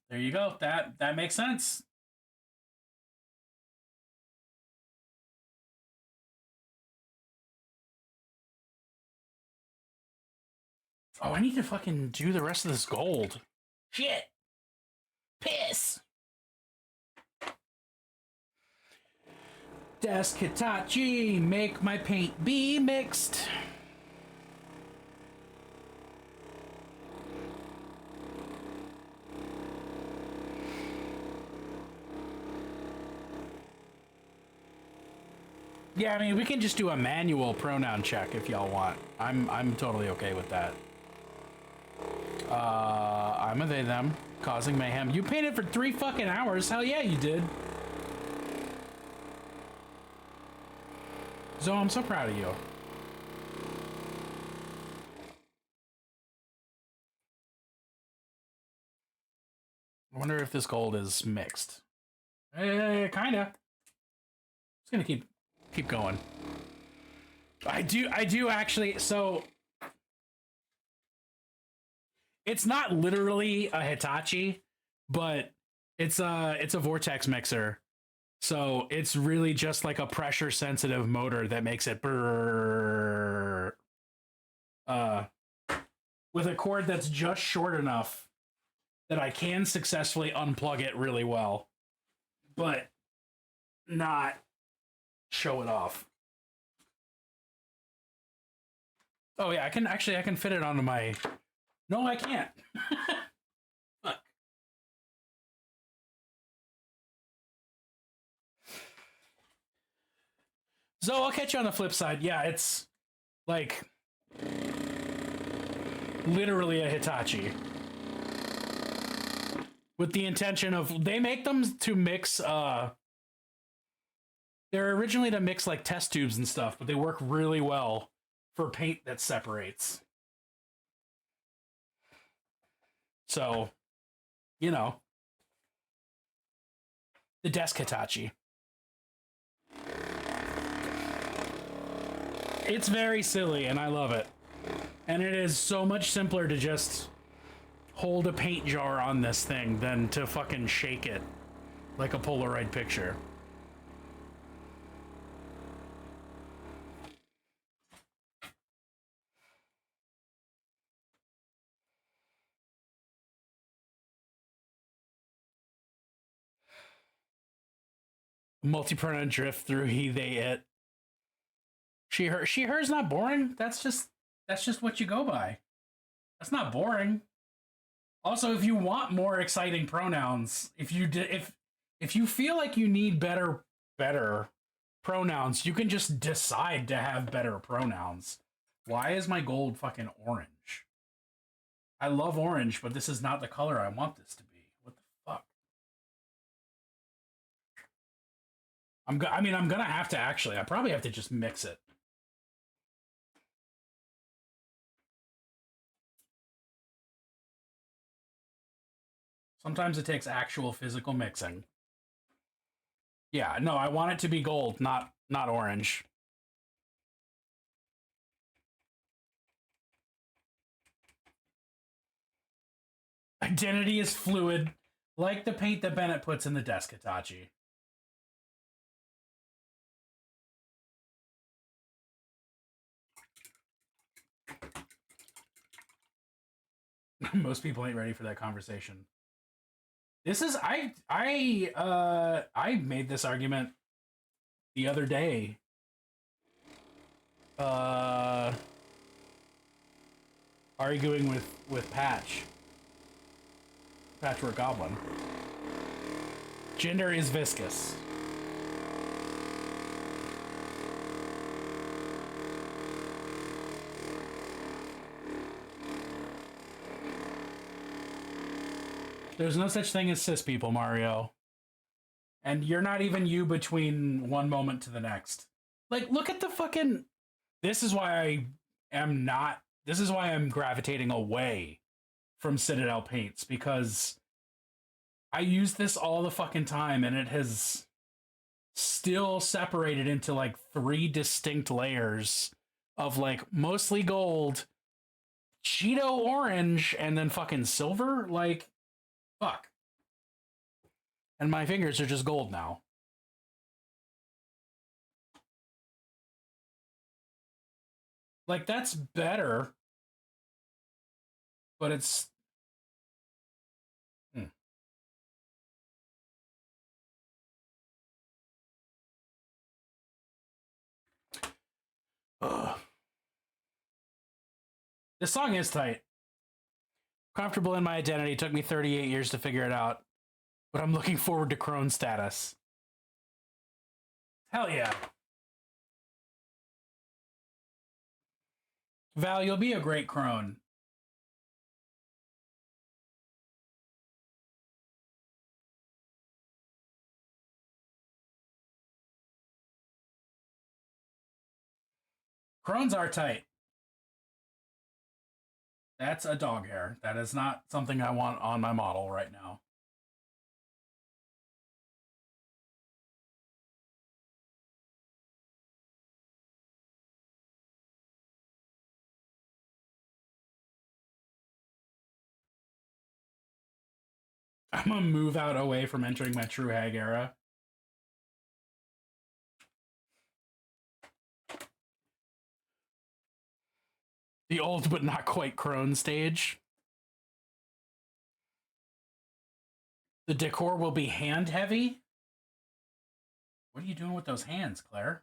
There you go. That makes sense. Oh, I need to fucking do the rest of this gold. Shit. Piss. Desk Hitachi, make my paint be mixed. Yeah, I mean, we can just do a manual pronoun check if y'all want. I'm totally okay with that. I'm a they, them. Causing mayhem. You painted for 3 fucking hours. Hell yeah, you did. Zoe, I'm so proud of you. I wonder if this gold is mixed. Kinda. Just gonna keep going. I do actually. So it's not literally a Hitachi, but it's a vortex mixer. So it's really just like a pressure sensitive motor that makes it brrrr. With a cord that's just short enough that I can successfully unplug it really well, but not show it off. Oh yeah, I can fit it onto my... No, I can't. Fuck. So I'll catch you on the flip side. Yeah, it's like literally a Hitachi. With the intention of, they make them to mix, they're originally to mix like test tubes and stuff, but they work really well for paint that separates. So, you know, the desk Hitachi. It's very silly and I love it. And it is so much simpler to just hold a paint jar on this thing than to fucking shake it like a Polaroid picture. Multi-pronoun drift through he, they, it. She, her's not boring. That's just what you go by. That's not boring. Also, if you want more exciting pronouns, if you feel like you need better pronouns, you can just decide to have better pronouns. Why is my gold fucking orange? I love orange, but this is not the color I want this to be. What the fuck? I'm gonna have to actually. I probably have to just mix it. Sometimes it takes actual physical mixing. Yeah, no, I want it to be gold, not orange. Identity is fluid, like the paint that Bennett puts in the desk Hitachi. Most people ain't ready for that conversation. This is I made this argument the other day. Arguing with Patchwork Goblin. Gender is viscous. There's no such thing as cis people, Mario. And you're not even you between one moment to the next. Like, look at the fucking... This is why I'm gravitating away from Citadel paints, because I use this all the fucking time, and it has still separated into, like, 3 distinct layers of, like, mostly gold, Cheeto orange, and then fucking silver. Like... Fuck. And my fingers are just gold now. Like, that's better. But it's... Ugh. This song is tight. Comfortable in my identity. Took me 38 years to figure it out. But I'm looking forward to crone status. Hell yeah. Val, you'll be a great crone. Crones are tight. That's a dog hair. That is not something I want on my model right now. I'm gonna move out away from entering my true hag era. The old but not quite crone stage. The decor will be hand heavy. What are you doing with those hands, Claire?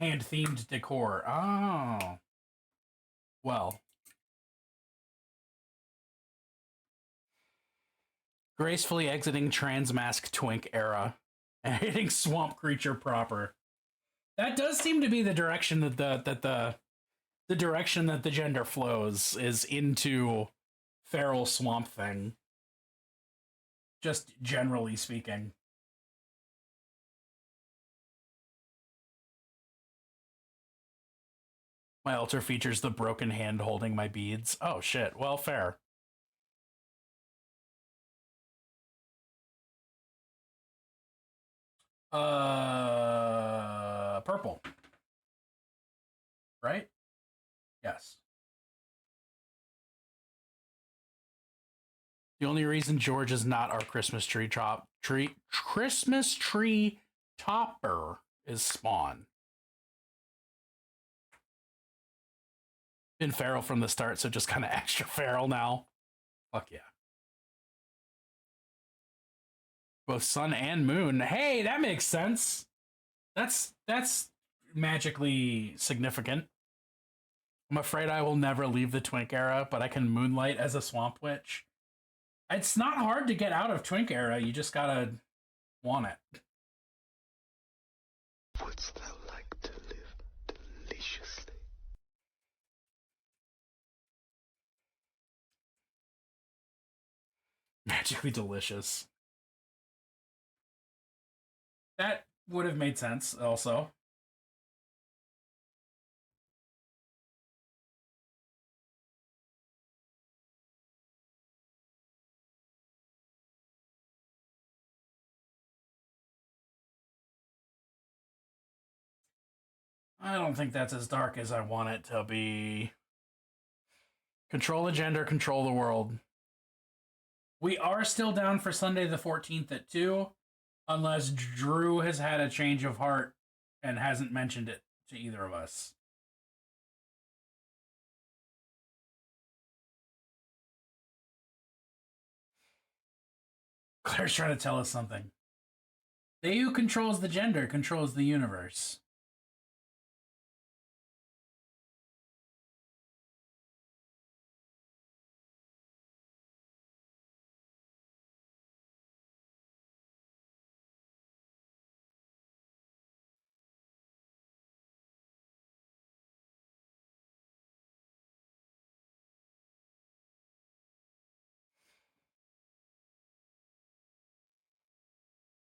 Hand-themed decor. Oh. Well. Gracefully exiting Transmask Twink era and hitting Swamp Creature proper. That does seem to be the direction that the direction that the gender flows is into feral swamp thing. Just generally speaking. My altar features the broken hand holding my beads. Oh shit. Well, fair. Purple. Right? Yes. The only reason George is not our Christmas tree topper is Spawn. Been feral from the start, so just kind of extra feral now. Fuck yeah. Both sun and moon. Hey, that makes sense. That's magically significant. I'm afraid I will never leave the Twink era, but I can moonlight as a swamp witch. It's not hard to get out of Twink era. You just gotta want it. Wouldst thou like to live deliciously? Magically delicious. That would have made sense also. I don't think that's as dark as I want it to be. Control the gender, control the world. We are still down for Sunday the 14th at 2, unless Drew has had a change of heart and hasn't mentioned it to either of us. Claire's trying to tell us something. They who controls the gender controls the universe.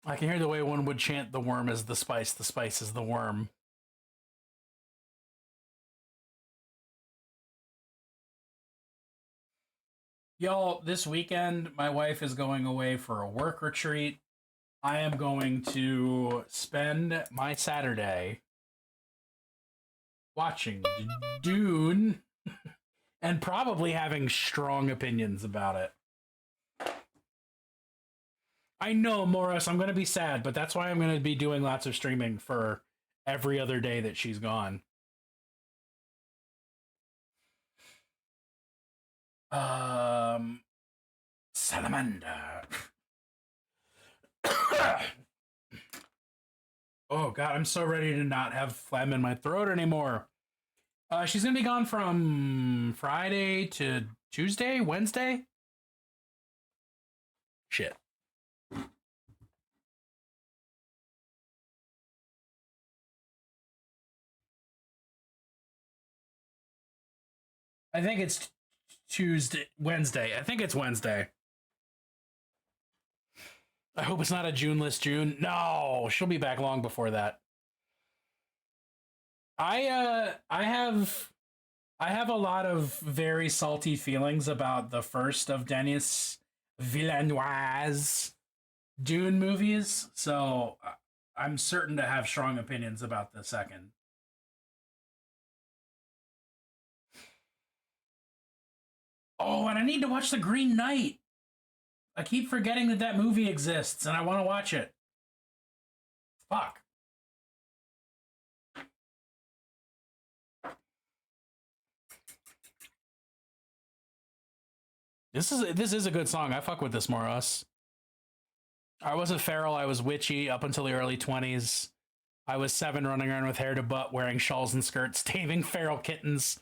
I can hear the way one would chant the worm is the spice is the worm. Y'all, this weekend, my wife is going away for a work retreat. I am going to spend my Saturday watching Dune and probably having strong opinions about it. I know, Morris, I'm going to be sad, but that's why I'm going to be doing lots of streaming for every other day that she's gone. Salamander. Oh, God, I'm so ready to not have phlegm in my throat anymore. She's going to be gone from Friday to Tuesday, Wednesday? Shit. I think it's Wednesday. I think it's Wednesday. I hope it's not a Juneless June. No, she'll be back long before that. I have a lot of very salty feelings about the first of Denis Villeneuve's Dune movies, so I'm certain to have strong opinions about the second. Oh, and I need to watch The Green Knight. I keep forgetting that that movie exists, and I want to watch it. Fuck. This is a good song. I fuck with this more us. I wasn't feral. I was witchy up until the early 20s. I was 7 running around with hair to butt, wearing shawls and skirts, taming feral kittens,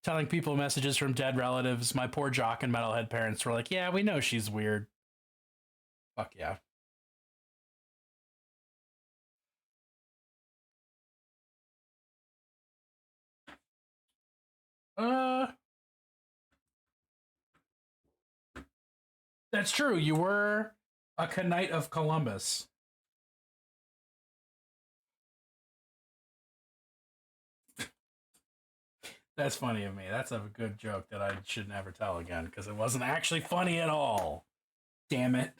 telling people messages from dead relatives. My poor jock and metalhead parents were like, yeah, we know she's weird. Fuck yeah. That's true. You were a Knight of Columbus. That's funny of me. That's a good joke that I should never tell again because it wasn't actually funny at all. Damn it.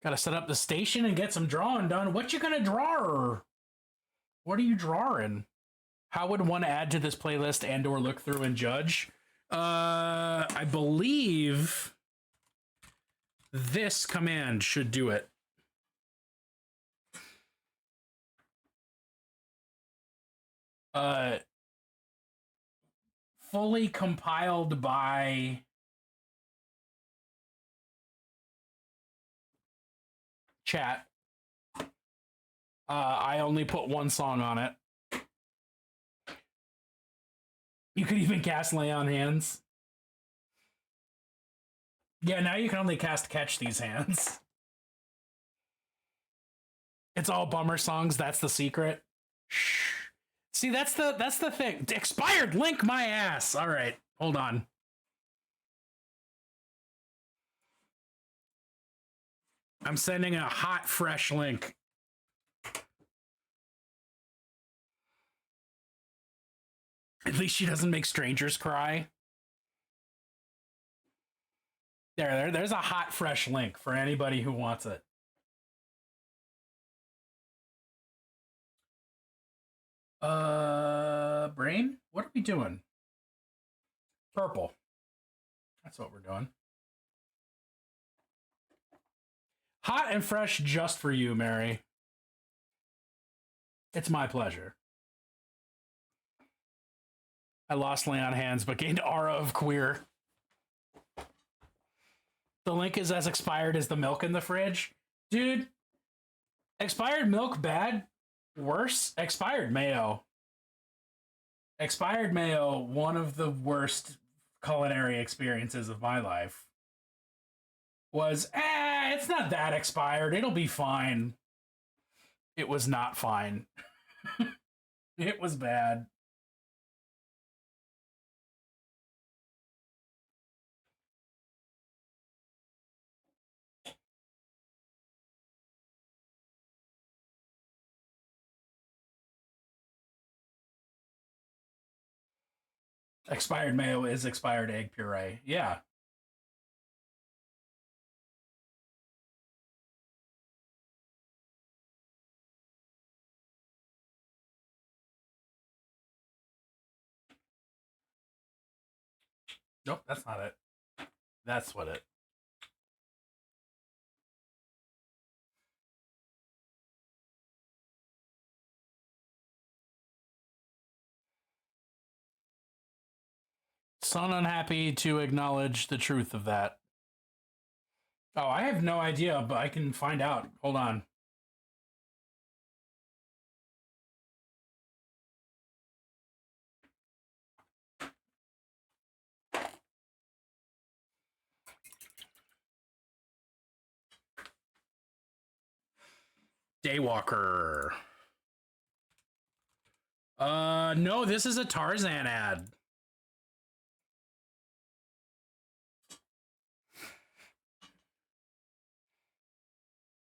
Gotta set up the station and get some drawing done. What you gonna draw? What are you drawing? How would one add to this playlist and or look through and judge? I believe this command should do it. Fully compiled by chat. I only put one song on it. You could even cast Lay on Hands. Yeah, now you can only cast Catch These Hands. It's all bummer songs. That's the secret. Shh. See, that's the thing. Expired link my ass. All right, hold on. I'm sending a hot, fresh link. At least she doesn't make strangers cry. There's a hot, fresh link for anybody who wants it. Brain? What are we doing? Purple. That's what we're doing. Hot and fresh just for you, Mary. It's my pleasure. I lost Lay on Hands, but gained aura of queer. The link is as expired as the milk in the fridge. Dude, expired milk bad? Worse? Expired mayo. Expired mayo, one of the worst culinary experiences of my life. Was, it's not that expired. It'll be fine. It was not fine. It was bad. Expired mayo is expired egg puree. Yeah. Nope, that's not it. That's what it. Son unhappy to acknowledge the truth of that. Oh, I have no idea, but I can find out. Hold on. Daywalker. No, this is a Tarzan ad.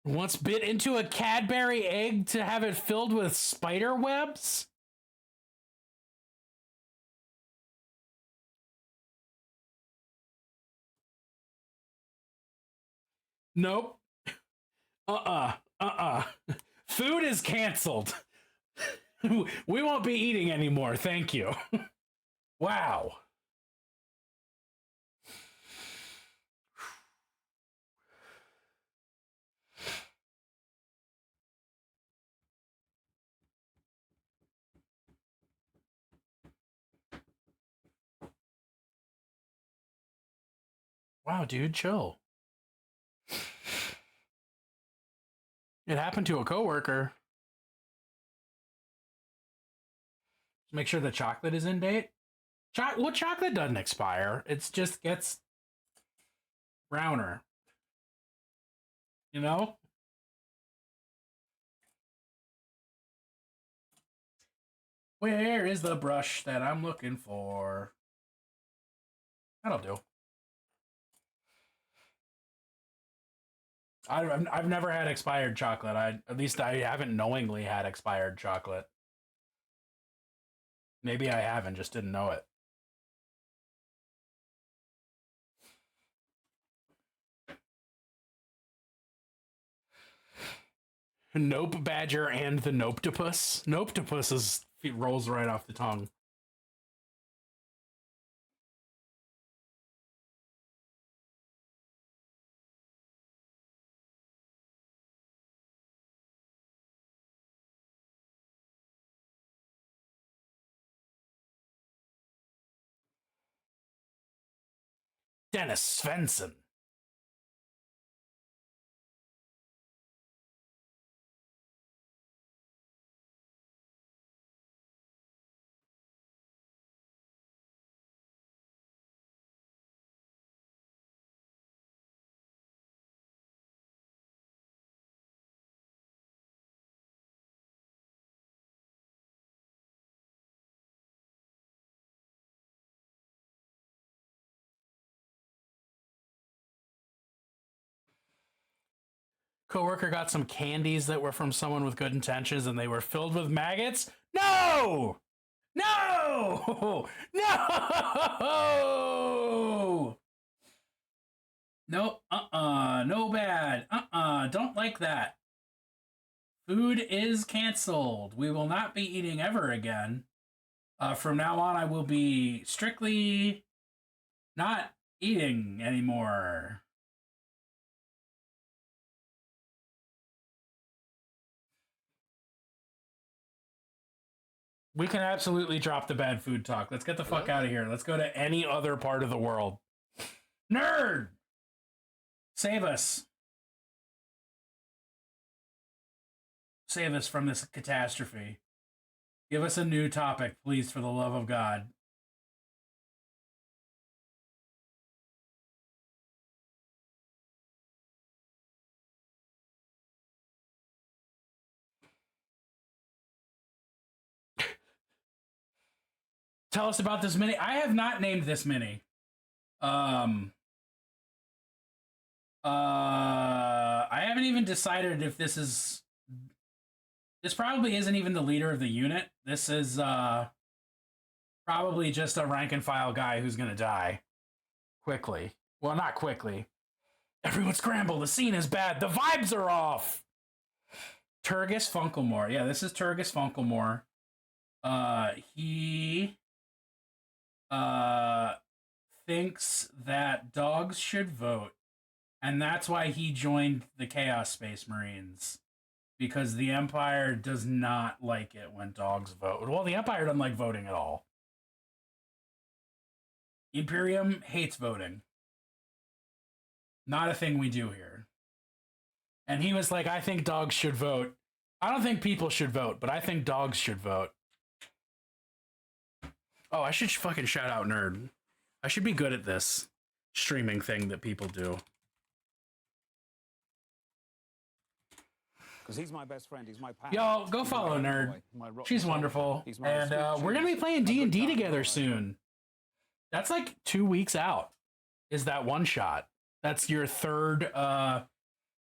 Once bit into a Cadbury egg to have it filled with spider webs? Nope. Food is canceled. We won't be eating anymore, thank you. Wow. Wow, dude, chill. It happened to a coworker. Make sure the chocolate is in date. What chocolate doesn't expire? It just gets browner. You know? Where is the brush that I'm looking for? That'll do. I've never had expired chocolate. At least I haven't knowingly had expired chocolate. Maybe I haven't, just didn't know it. Nope Badger and the Nopetopus. Nopetopus rolls right off the tongue. Dennis Svensson. Coworker got some candies that were from someone with good intentions and they were filled with maggots. No! No! No! Nope. No bad. Don't like that. Food is canceled. We will not be eating ever again. From now on, I will be strictly not eating anymore. We can absolutely drop the bad food talk. Let's get the fuck out of here. Let's go to any other part of the world. Nerd! Save us. Save us from this catastrophe. Give us a new topic, please, for the love of God. Tell us about this mini. I have not named this mini. I haven't even decided if this is... This probably isn't even the leader of the unit. This is probably just a rank and file guy who's going to die. Quickly. Well, not quickly. Everyone scramble. The scene is bad. The vibes are off. Turgis Funklemore. Yeah, this is Turgis Funklemore. He thinks that dogs should vote, and that's why he joined the Chaos Space Marines, because the Empire does not like it when dogs vote. Well, the Empire doesn't like voting at all. Imperium hates voting. Not a thing we do here. And he was like, I think dogs should vote. I don't think people should vote, but I think dogs should vote. Oh, I should fucking shout out Nerd. I should be good at this streaming thing that people do. Because he's my best friend. He's my pal. Yo, go He's my follow golden Nerd. boy, my rotten She's soldier. wonderful. He's my And sweet we're going to cheese, be playing my good D&D golden together boy. soon. That's like 2 weeks out. Is that one shot? That's your third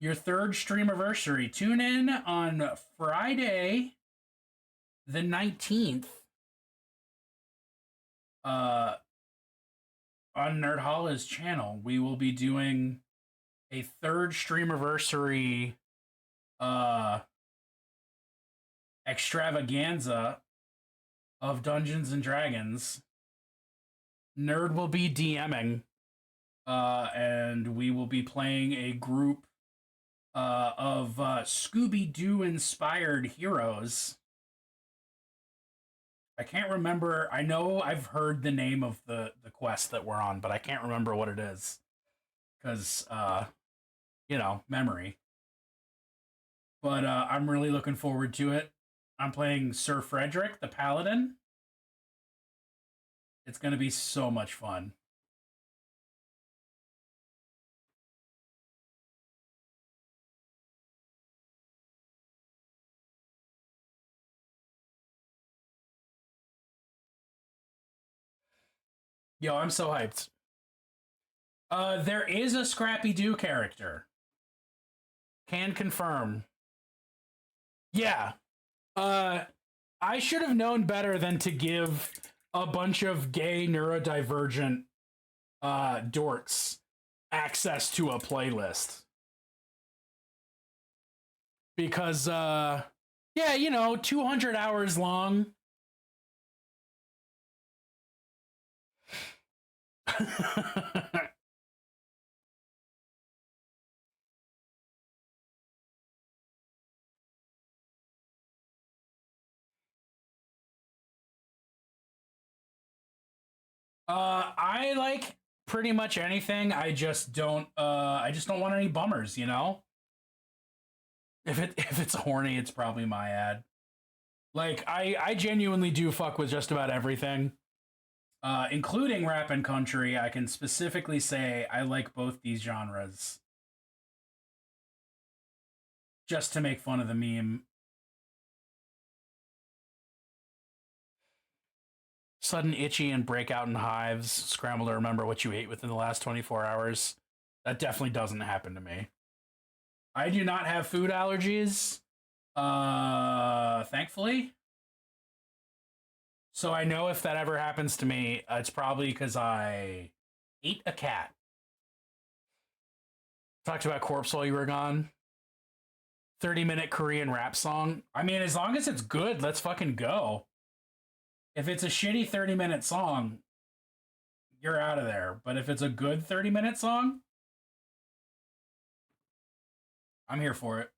streamiversary. Tune in on Friday the 19th on Nerdhala's channel. We will be doing a third streamiversary extravaganza of Dungeons and Dragons. Nerd will be DMing, and we will be playing a group of Scooby-Doo inspired heroes. I can't remember. I know I've heard the name of the quest that we're on, but I can't remember what it is. Because, memory. But I'm really looking forward to it. I'm playing Sir Frederick, the Paladin. It's going to be so much fun. Yo, I'm so hyped. There is a Scrappy-Doo character. Can confirm. Yeah. I should have known better than to give a bunch of gay neurodivergent dorks access to a playlist. Because, 200 hours long. I like pretty much anything. I just don't want any bummers, you know? If it's horny, it's probably my ad. Like I genuinely do fuck with just about everything. Including rap and country. I can specifically say I like both these genres. Just to make fun of the meme. Sudden itchy and breakout in hives. Scramble to remember what you ate within the last 24 hours. That definitely doesn't happen to me. I do not have food allergies. Thankfully. So I know if that ever happens to me, it's probably because I ate a cat. Talked about Corpse while you were gone. 30-minute Korean rap song. I mean, as long as it's good, let's fucking go. If it's a shitty 30-minute song, you're out of there. But if it's a good 30-minute song, I'm here for it.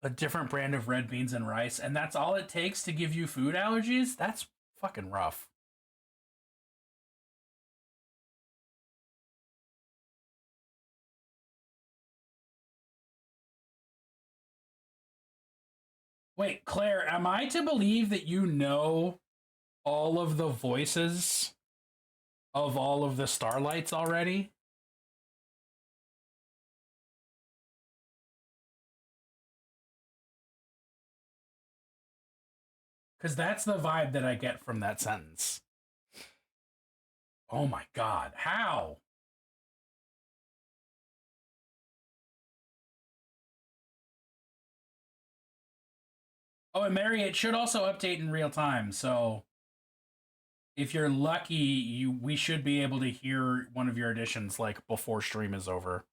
A different brand of red beans and rice, and that's all it takes to give you food allergies? That's fucking rough. Wait, Claire, am I to believe that you know all of the voices of all of the Starlights already? Because that's the vibe that I get from that sentence. Oh my god, how? Oh, and Mary, it should also update in real time, so if you're lucky, we should be able to hear one of your editions like before stream is over.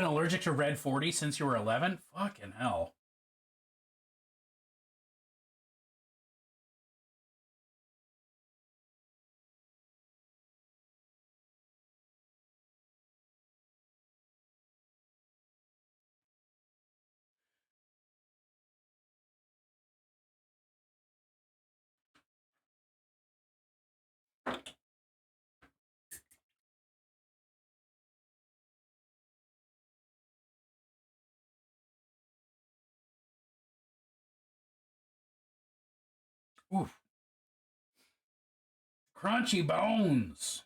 been allergic to Red 40 since you were 11? Fucking hell. Oof. Crunchy bones.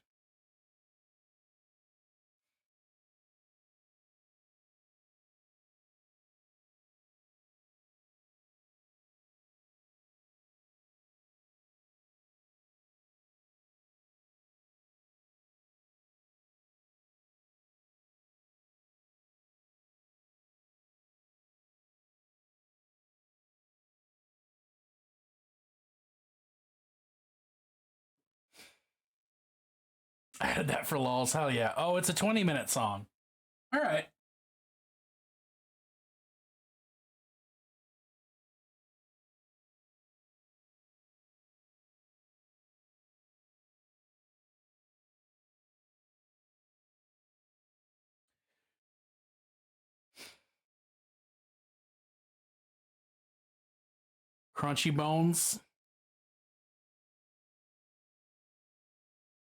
I had that for lols. Hell yeah. Oh, it's a 20-minute song. All right. Crunchy bones.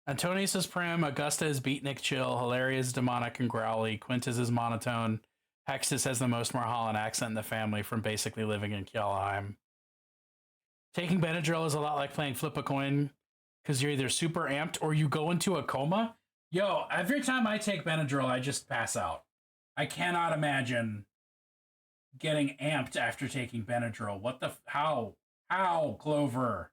Antonius is prim, Augusta is beatnik chill, Hilaria is demonic and growly, Quintus is monotone, Hextus has the most Marholland accent in the family from basically living in Kjellheim. Taking Benadryl is a lot like playing flip a coin, because you're either super amped or you go into a coma. Yo, every time I take Benadryl, I just pass out. I cannot imagine getting amped after taking Benadryl. What the... How, Clover?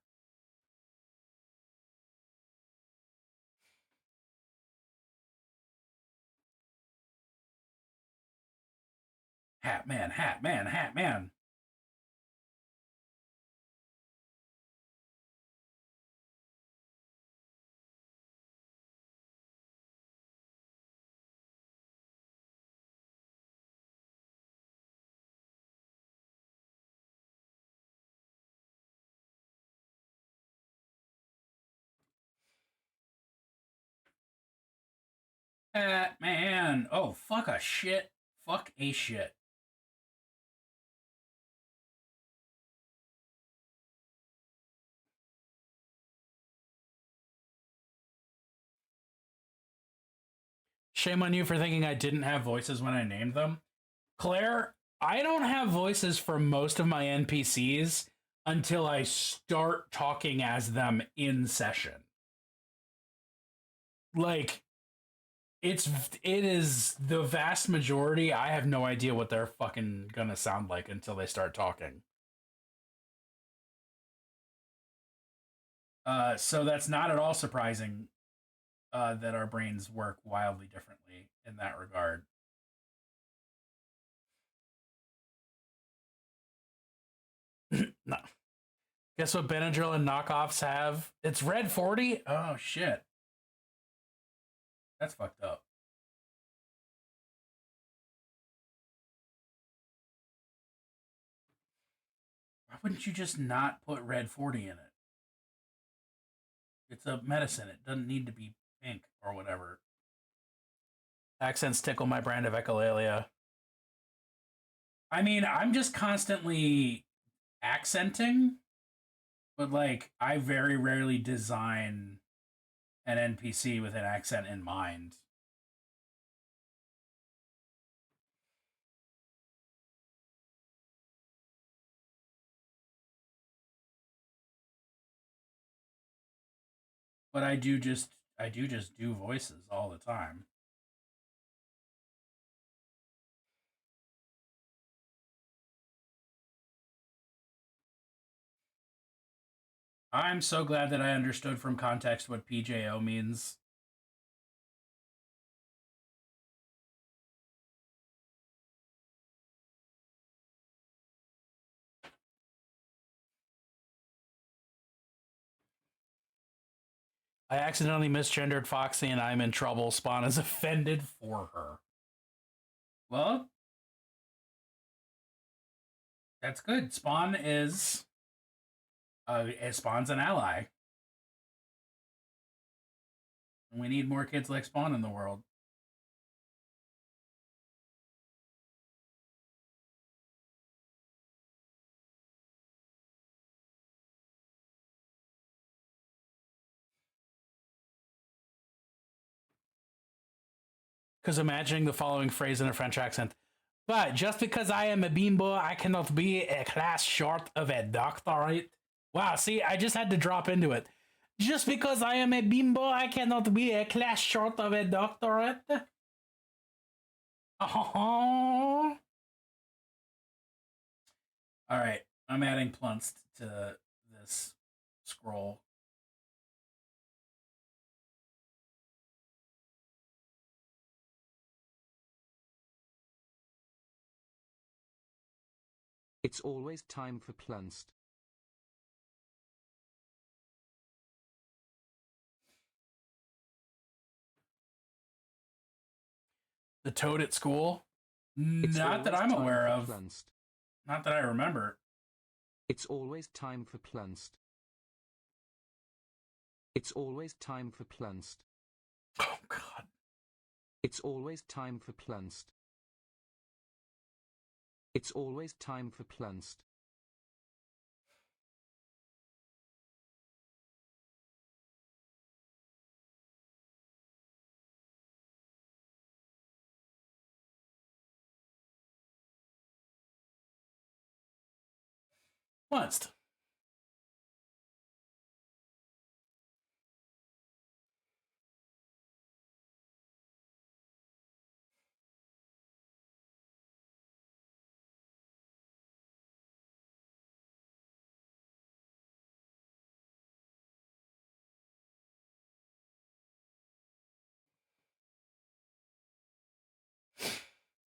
Hat man, hat man, hat man. Hat man. Oh, fuck a shit. Fuck a shit. Shame on you for thinking I didn't have voices when I named them. Claire, I don't have voices for most of my NPCs until I start talking as them in session. Like, it is the vast majority. I have no idea what they're fucking gonna sound like until they start talking. So that's not at all surprising that our brains work wildly differently in that regard. No. Guess what Benadryl and knockoffs have? It's Red 40? Oh, shit. That's fucked up. Why wouldn't you just not put Red 40 in it? It's a medicine. It doesn't need to be pink or whatever. Accents tickle my brand of echolalia. I mean, I'm just constantly accenting, but like, I very rarely design an NPC with an accent in mind. But I do just do voices all the time. I'm so glad that I understood from context what PJO means. I accidentally misgendered Foxy and I'm in trouble. Spawn is offended for her. Well, that's good. Spawn is Spawn's an ally. We need more kids like Spawn in the world. Because imagining the following phrase in a French accent. But just because I am a bimbo, I cannot be a class short of a doctorate. Wow, see, I just had to drop into it. Just because I am a bimbo, I cannot be a class short of a doctorate. All right, I'm adding Plunst to this scroll. It's always time for Plunst. The toad at school? It's Not that always I'm time aware for of. Plunst. Not that I remember. It's always time for Plunst. It's always time for Plunst. Oh, God. It's always time for Plunst. It's always time for Plunst. Plunst.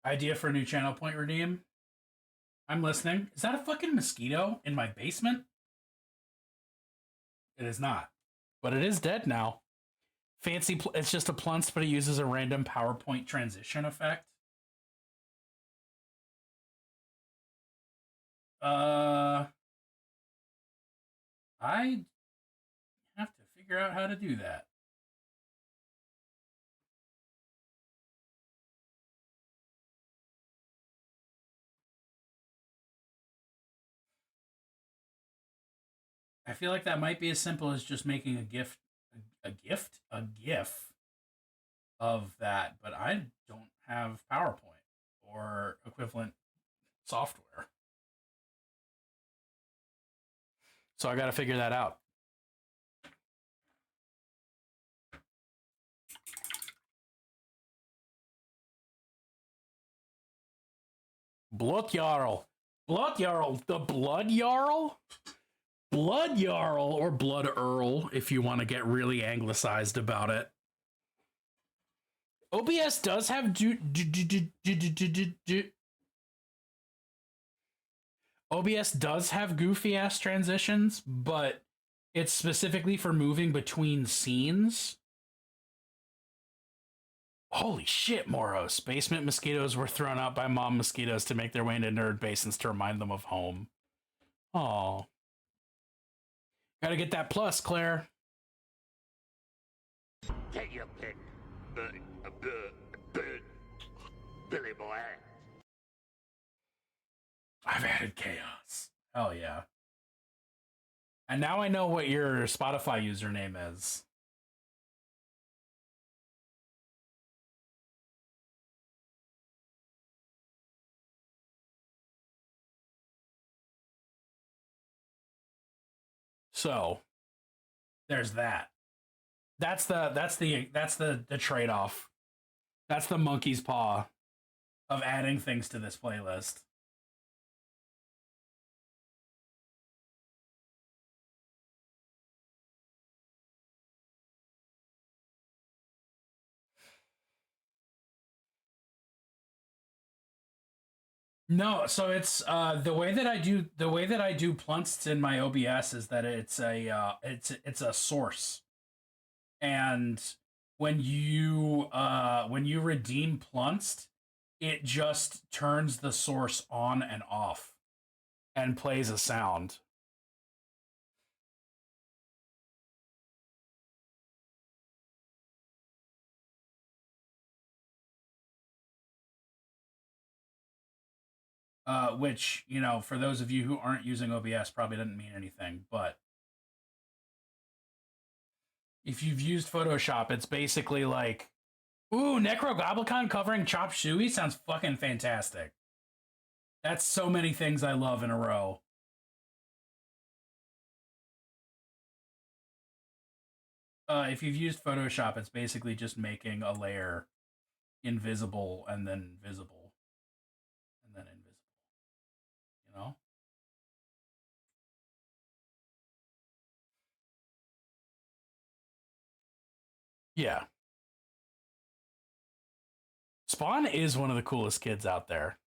Idea for a new channel point redeem. I'm listening. Is that a fucking mosquito in my basement? It is not. But it is dead now. Fancy, it's just a Plunst, but it uses a random PowerPoint transition effect. I have to figure out how to do that. I feel like that might be as simple as just making a GIF of that, but I don't have PowerPoint or equivalent software. So I got to figure that out. Blood Jarl. Blood Jarl. The Blood Jarl? Blood Jarl or Blood Earl, if you want to get really anglicized about it. OBS does have OBS does have goofy ass transitions, but it's specifically for moving between scenes. Holy shit, Moros. Basement mosquitoes were thrown out by mom mosquitoes to make their way into nerd basins to remind them of home. Oh. Gotta get that plus, Claire. Get your pick, Billy boy. I've added chaos. Hell yeah. And now I know what your Spotify username is. So there's that. That's the trade-off. That's the monkey's paw of adding things to this playlist. No, so it's the way that I do plunsts in my OBS is that it's a source. And when you redeem Plunst, it just turns the source on and off and plays a sound. Which, you know, for those of you who aren't using OBS, probably doesn't mean anything. But if you've used Photoshop, it's basically like, ooh, Necrogoblicon covering Chop Suey sounds fucking fantastic. That's so many things I love in a row. If you've used Photoshop, it's basically just making a layer invisible and then visible and then invisible. You know? Yeah. Spawn is one of the coolest kids out there.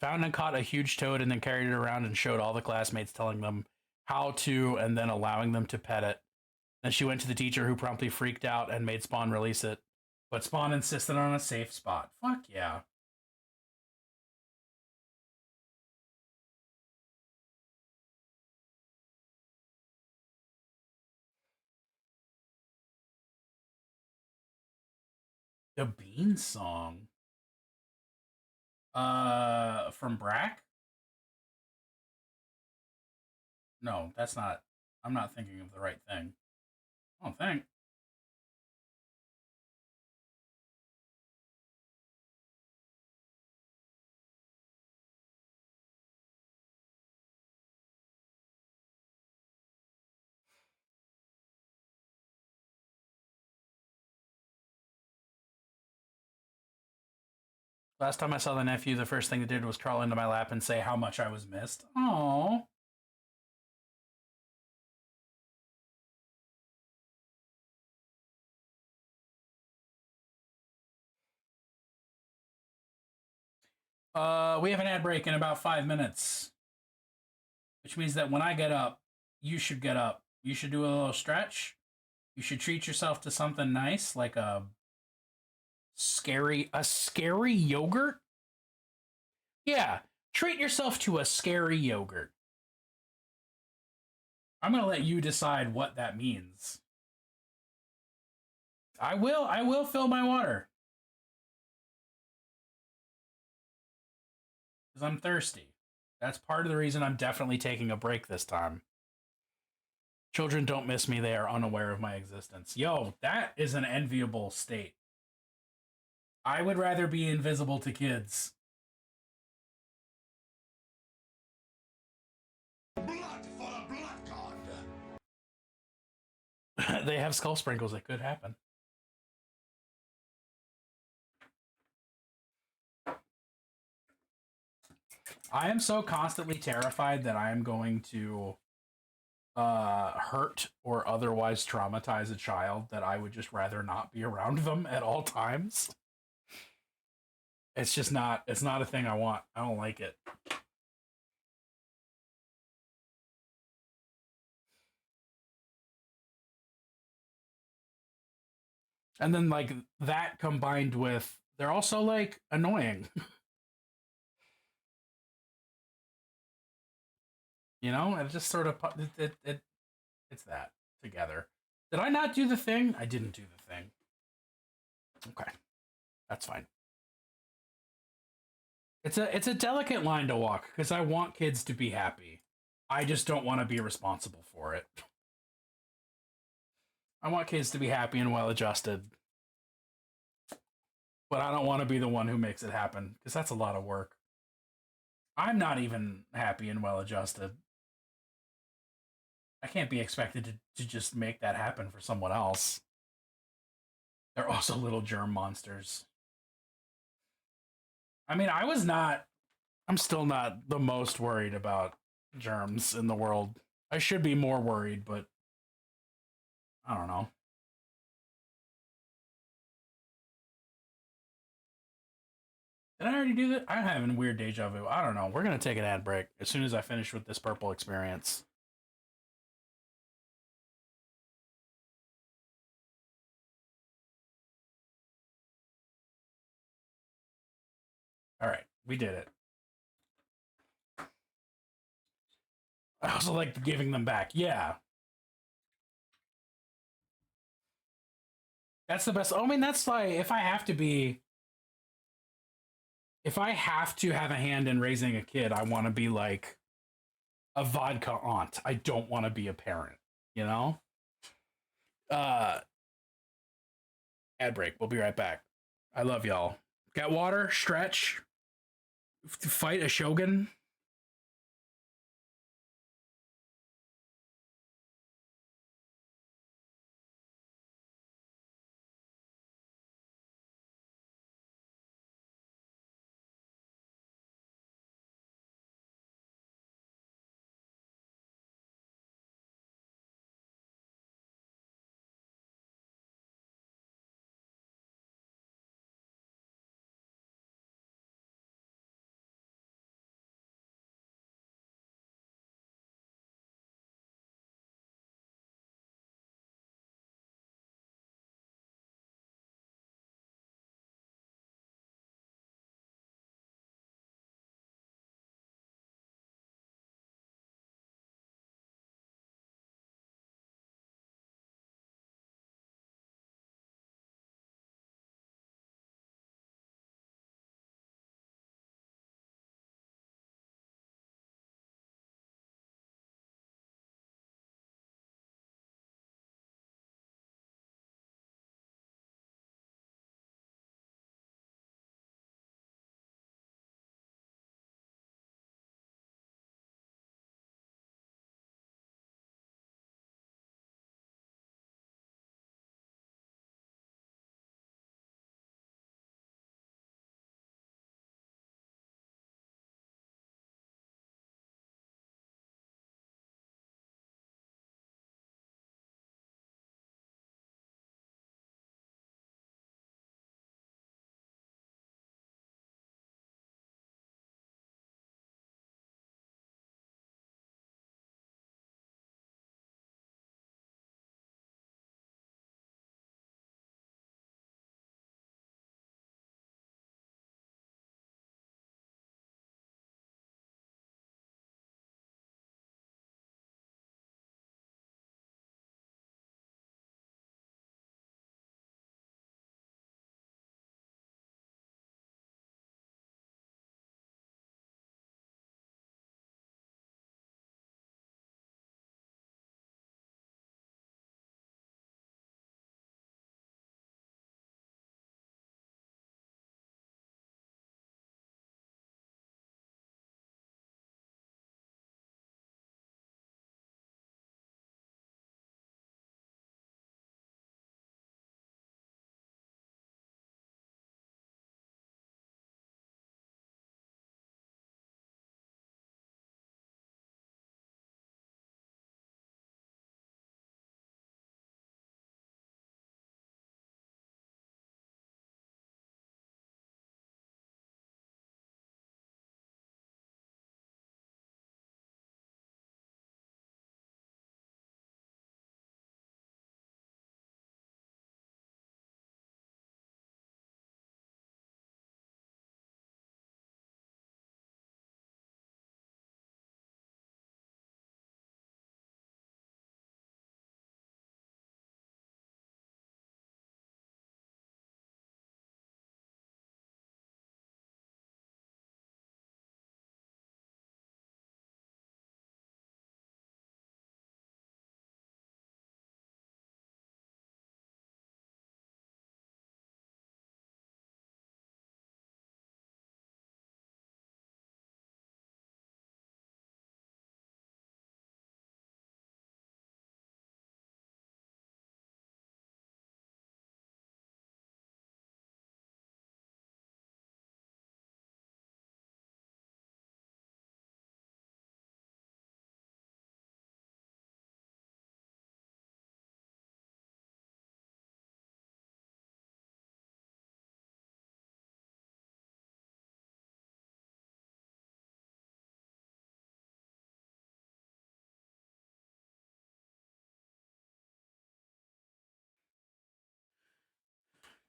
Found and caught a huge toad and then carried it around and showed all the classmates, telling them how to and then allowing them to pet it. Then she went to the teacher, who promptly freaked out and made Spawn release it. But Spawn insisted on a safe spot. Fuck yeah. The Bean song. From Brack? No, that's not. I'm not thinking of the right thing. I don't think. Last time I saw the nephew, the first thing he did was crawl into my lap and say how much I was missed. Aww. We have an ad break in about 5 minutes, which means that when I get up, you should get up. You should do a little stretch. You should treat yourself to something nice, like a scary yogurt. Yeah, treat yourself to a scary yogurt. I'm gonna let you decide what that means. I will fill my water. Because I'm thirsty. That's part of the reason I'm definitely taking a break this time. Children don't miss me. They are unaware of my existence. Yo, that is an enviable state. I would rather be invisible to kids. Blood for the blood god. They have skull sprinkles. It could happen. I am so constantly terrified that I am going to hurt or otherwise traumatize a child that I would just rather not be around them at all times. It's just not, it's not a thing I want. I don't like it. And then like that combined with, they're also like annoying. You know, it just sort of it's that together. Did I not do the thing? I didn't do the thing. Okay, that's fine. It's a delicate line to walk because I want kids to be happy. I just don't want to be responsible for it. I want kids to be happy and well adjusted, but I don't want to be the one who makes it happen because that's a lot of work. I'm not even happy and well adjusted. I can't be expected to just make that happen for someone else. They're also little germ monsters. I mean, I'm still not the most worried about germs in the world. I should be more worried, but I don't know. Did I already do that? I'm having weird deja vu. I don't know. We're going to take an ad break as soon as I finish with this purple experience. We did it. I also like giving them back. Yeah. That's the best. I mean, that's like, if I have to have a hand in raising a kid, I want to be like a vodka aunt. I don't want to be a parent, you know? Ad break. We'll be right back. I love y'all. Got water? Stretch? Fight a shogun?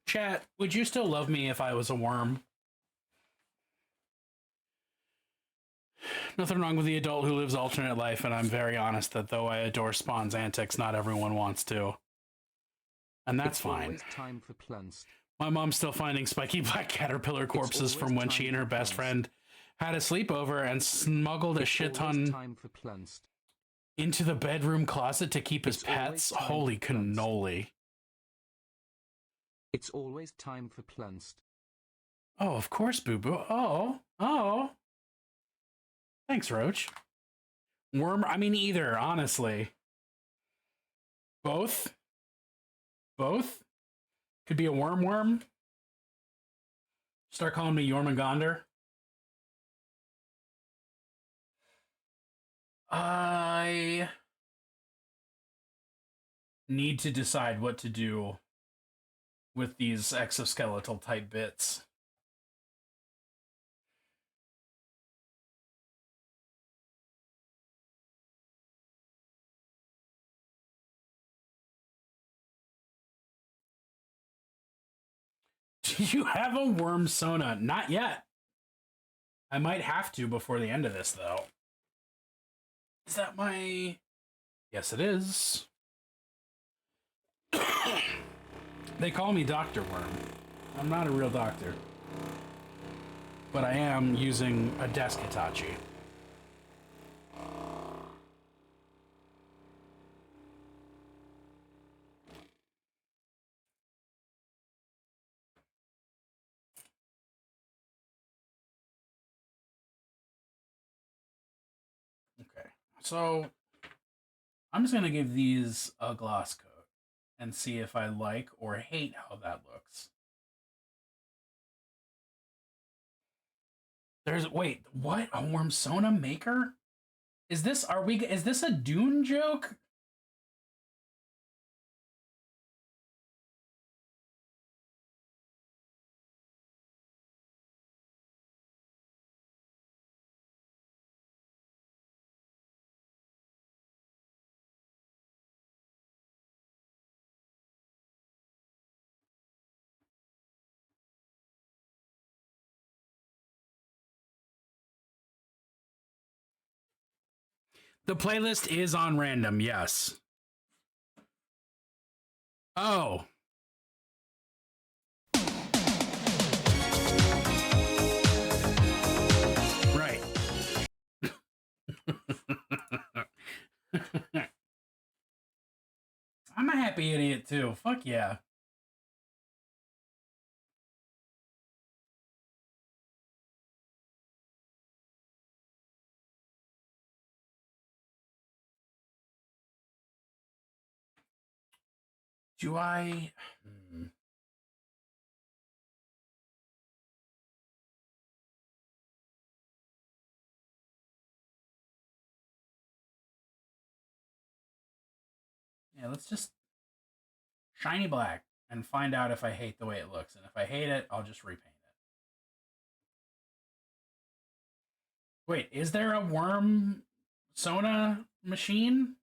Chat, would you still love me if I was a worm? Nothing wrong with the adult who lives alternate life, and I'm very honest that though I adore Spawn's antics, not everyone wants to. And that's It's fine. always time for plans. My mom's still finding spiky black caterpillar corpses from when she and her best friend had a sleepover and smuggled a shit ton Time for plans. into the bedroom closet to keep his pets. Holy cannoli. It's always time for plans. Oh, of course, Boo Boo. Oh. Thanks, Roach. I mean, either, honestly. Both? Could be a worm. Start calling me Jormungandr. I need to decide what to do with these exoskeletal type bits. Do you have a worm Sona? Not yet. I might have to before the end of this, though. Is that my... Yes, it is. They call me Dr. Worm. I'm not a real doctor. But I am using a desk Hitachi. Okay, so I'm just going to give these a gloss coat and see if I like or hate how that looks. Wait, what? A Worm Sona maker? Is this a Dune joke? The playlist is on random, yes. Oh. Right. I'm a happy idiot too. Fuck yeah. Do I... Yeah, let's just shiny black and find out if I hate the way it looks. And if I hate it, I'll just repaint it. Wait, is there a Worm Sona machine?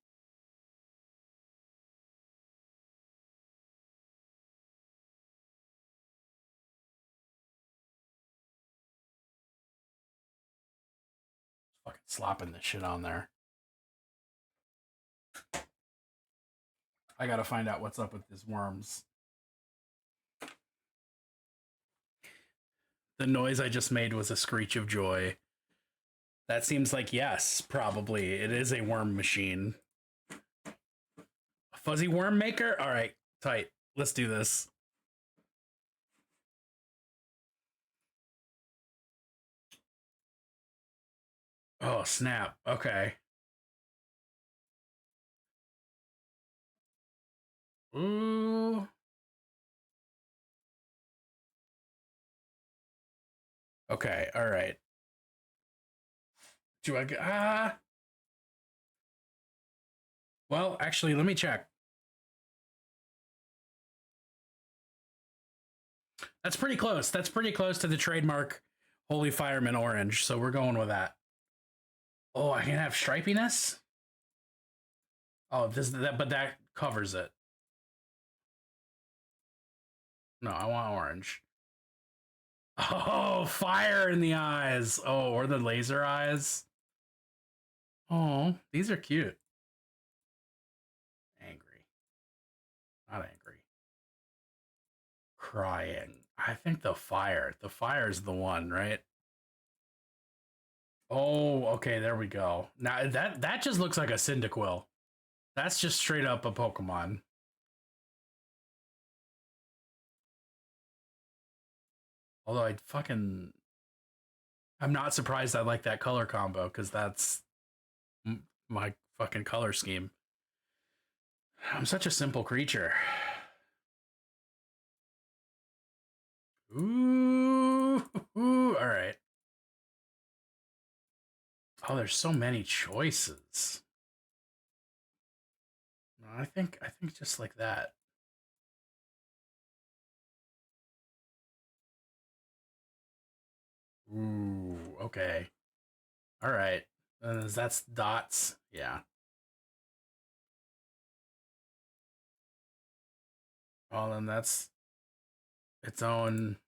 Fucking slopping this shit on there. I gotta find out what's up with these worms. The noise I just made was a screech of joy. That seems like yes, probably. It is a worm machine. A fuzzy worm maker? All right, tight. Let's do this. Oh, snap. Okay. Ooh. Okay, all right. Do I... Well, actually, let me check. That's pretty close. That's pretty close to the trademark Holy Fireman Orange, so we're going with that. Oh, I can have stripiness? Oh, but that covers it. No, I want orange. Oh, fire in the eyes. Oh, or the laser eyes. Oh, these are cute. Angry. Not angry. Crying. I think the fire. The fire's the one, right? Oh, okay, there we go. Now that just looks like a Cyndaquil. That's just straight up a Pokemon. Although I'm not surprised I like that color combo because that's my fucking color scheme. I'm such a simple creature. Ooh, all right. Oh, there's so many choices. I think just like that. Ooh, okay. All right. That's dots. Yeah. Well, then that's its own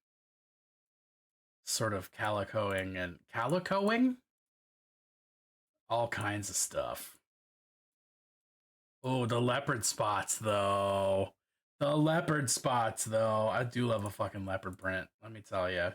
sort of calicoing all kinds of stuff. Oh, the leopard spots though. The leopard spots though. I do love a fucking leopard print. Let me tell you.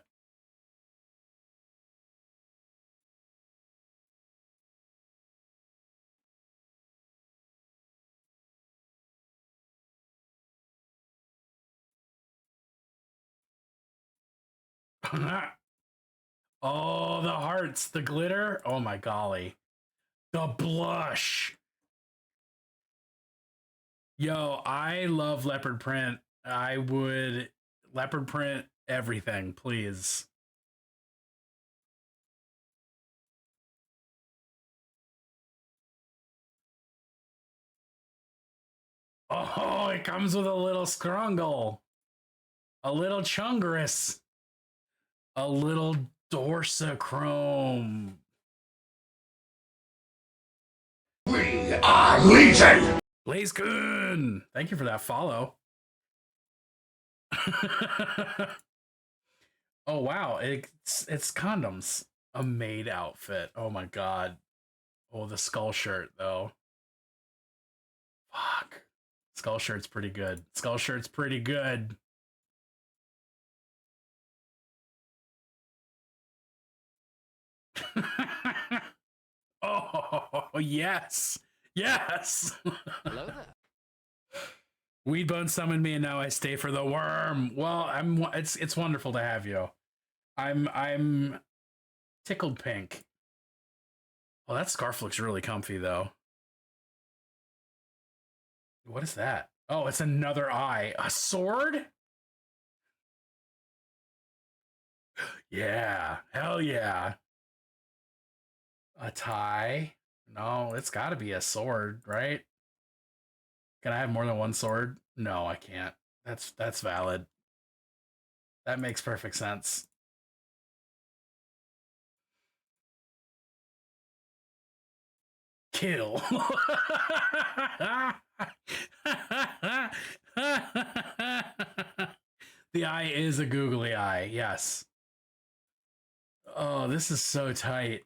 Oh, the hearts, the glitter. Oh my golly. The blush. Yo, I love leopard print. I would leopard print everything, please. Oh, it comes with a little scrungle, a little chungress, a little dorsachrome. We are Legion! Blazegoon! Thank you for that follow. Oh wow, it's condoms. A maid outfit. Oh my god. Oh, the skull shirt though. Fuck. Skull shirt's pretty good. Skull shirt's pretty good. Oh yes. Yes. Hello there. Weedbone summoned me and now I stay for the worm. Well, it's wonderful to have you. I'm tickled pink. Oh, that scarf looks really comfy though. What is that? Oh, it's another eye. A sword? Yeah. Hell yeah. A tie? No, it's got to be a sword, right? Can I have more than one sword? No, I can't. That's valid. That makes perfect sense. Kill. The eye is a googly eye. Yes. Oh, this is so tight.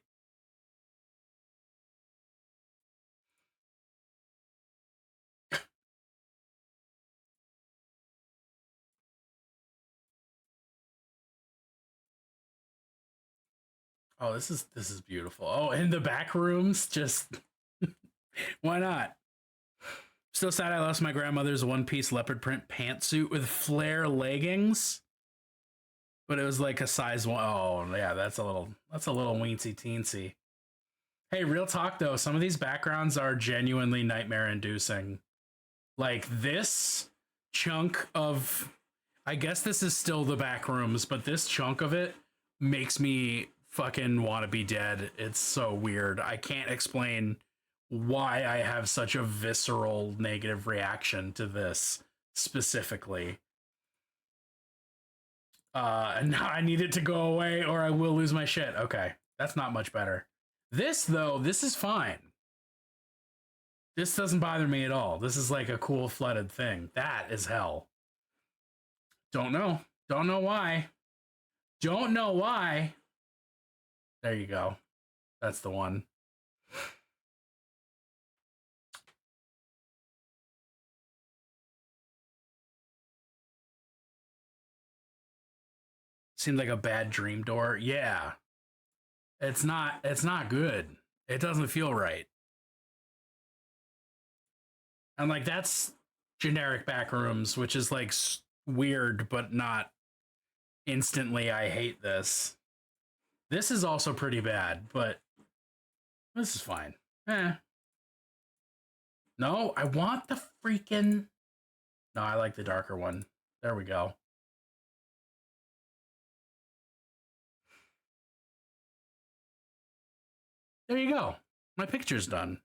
Oh, this is beautiful. Oh, and the back rooms, just why not? Still sad I lost my grandmother's one-piece leopard print pantsuit with flare leggings, but it was like a size one. Oh yeah, that's a little weensy teensy. Hey, real talk though, some of these backgrounds are genuinely nightmare-inducing. Like this chunk of, I guess this is still the back rooms, but this chunk of it makes me fucking want to be dead. It's so weird. I can't explain why I have such a visceral negative reaction to this specifically. And now I need it to go away or I will lose my shit. Okay, that's not much better. This though, this is fine. This doesn't bother me at all. This is like a cool flooded thing. That is hell. Don't know. Don't know why. Don't know why. There you go. That's the one. Seemed like a bad dream door. Yeah. It's not good. It doesn't feel right. And like that's generic backrooms, which is like weird, but not instantly I hate this. This is also pretty bad, but this is fine. No, I want the freaking... No, I like the darker one. There we go. There you go. My picture's done.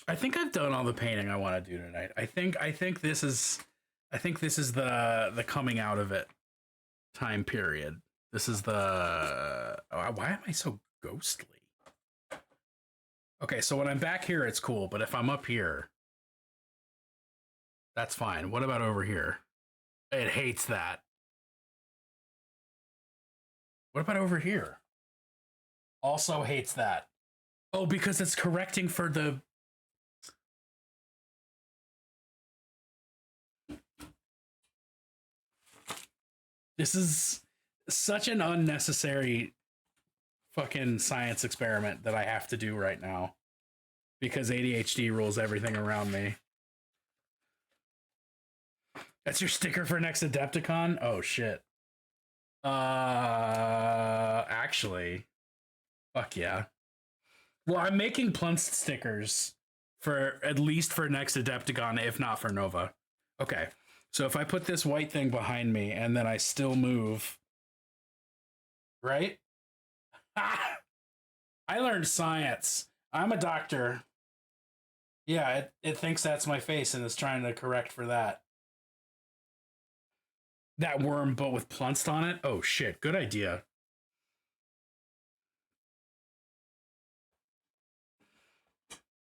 I think I've done all the painting I want to do tonight. I think this is the coming out of it time period. This is the... Oh, why am I so ghostly? Okay, so when I'm back here, it's cool, but if I'm up here, that's fine. What about over here? It hates that. What about over here? Also hates that. Oh, because it's correcting for the... This is such an unnecessary fucking science experiment that I have to do right now because ADHD rules everything around me. That's your sticker for next Adepticon? Oh shit. Actually, fuck yeah. Well, I'm making Plunst stickers for at least for next Adepticon, if not for Nova. Okay. So if I put this white thing behind me and then I still move, right? Ah! I learned science. I'm a doctor. Yeah, it thinks that's my face and is trying to correct for that. That worm, but with Plunst on it? Oh shit, good idea.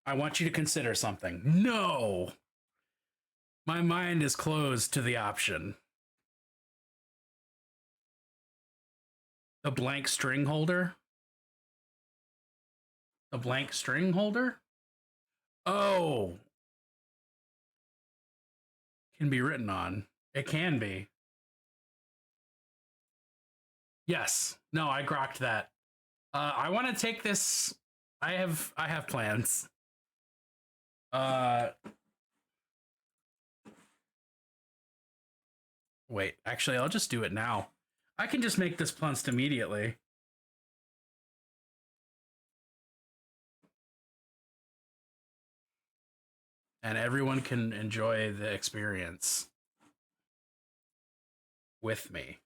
I want you to consider something. No! My mind is closed to the option. The blank string holder? The blank string holder? Oh! Can be written on. It can be. Yes. No, I grokked that. I want to take this. I have plans. Wait, actually, I'll just do it now. I can just make this Plunst immediately. And everyone can enjoy the experience with me.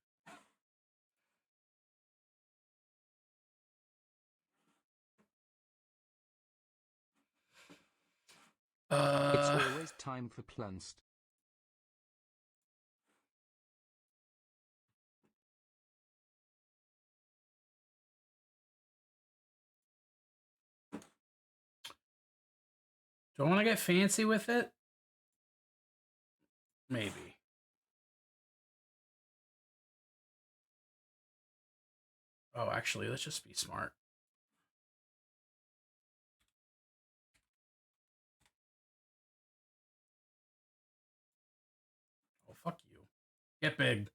It's always time for Plunst. Do I want to get fancy with it? Maybe. Oh, actually, let's just be smart. Oh, fuck you. Get big.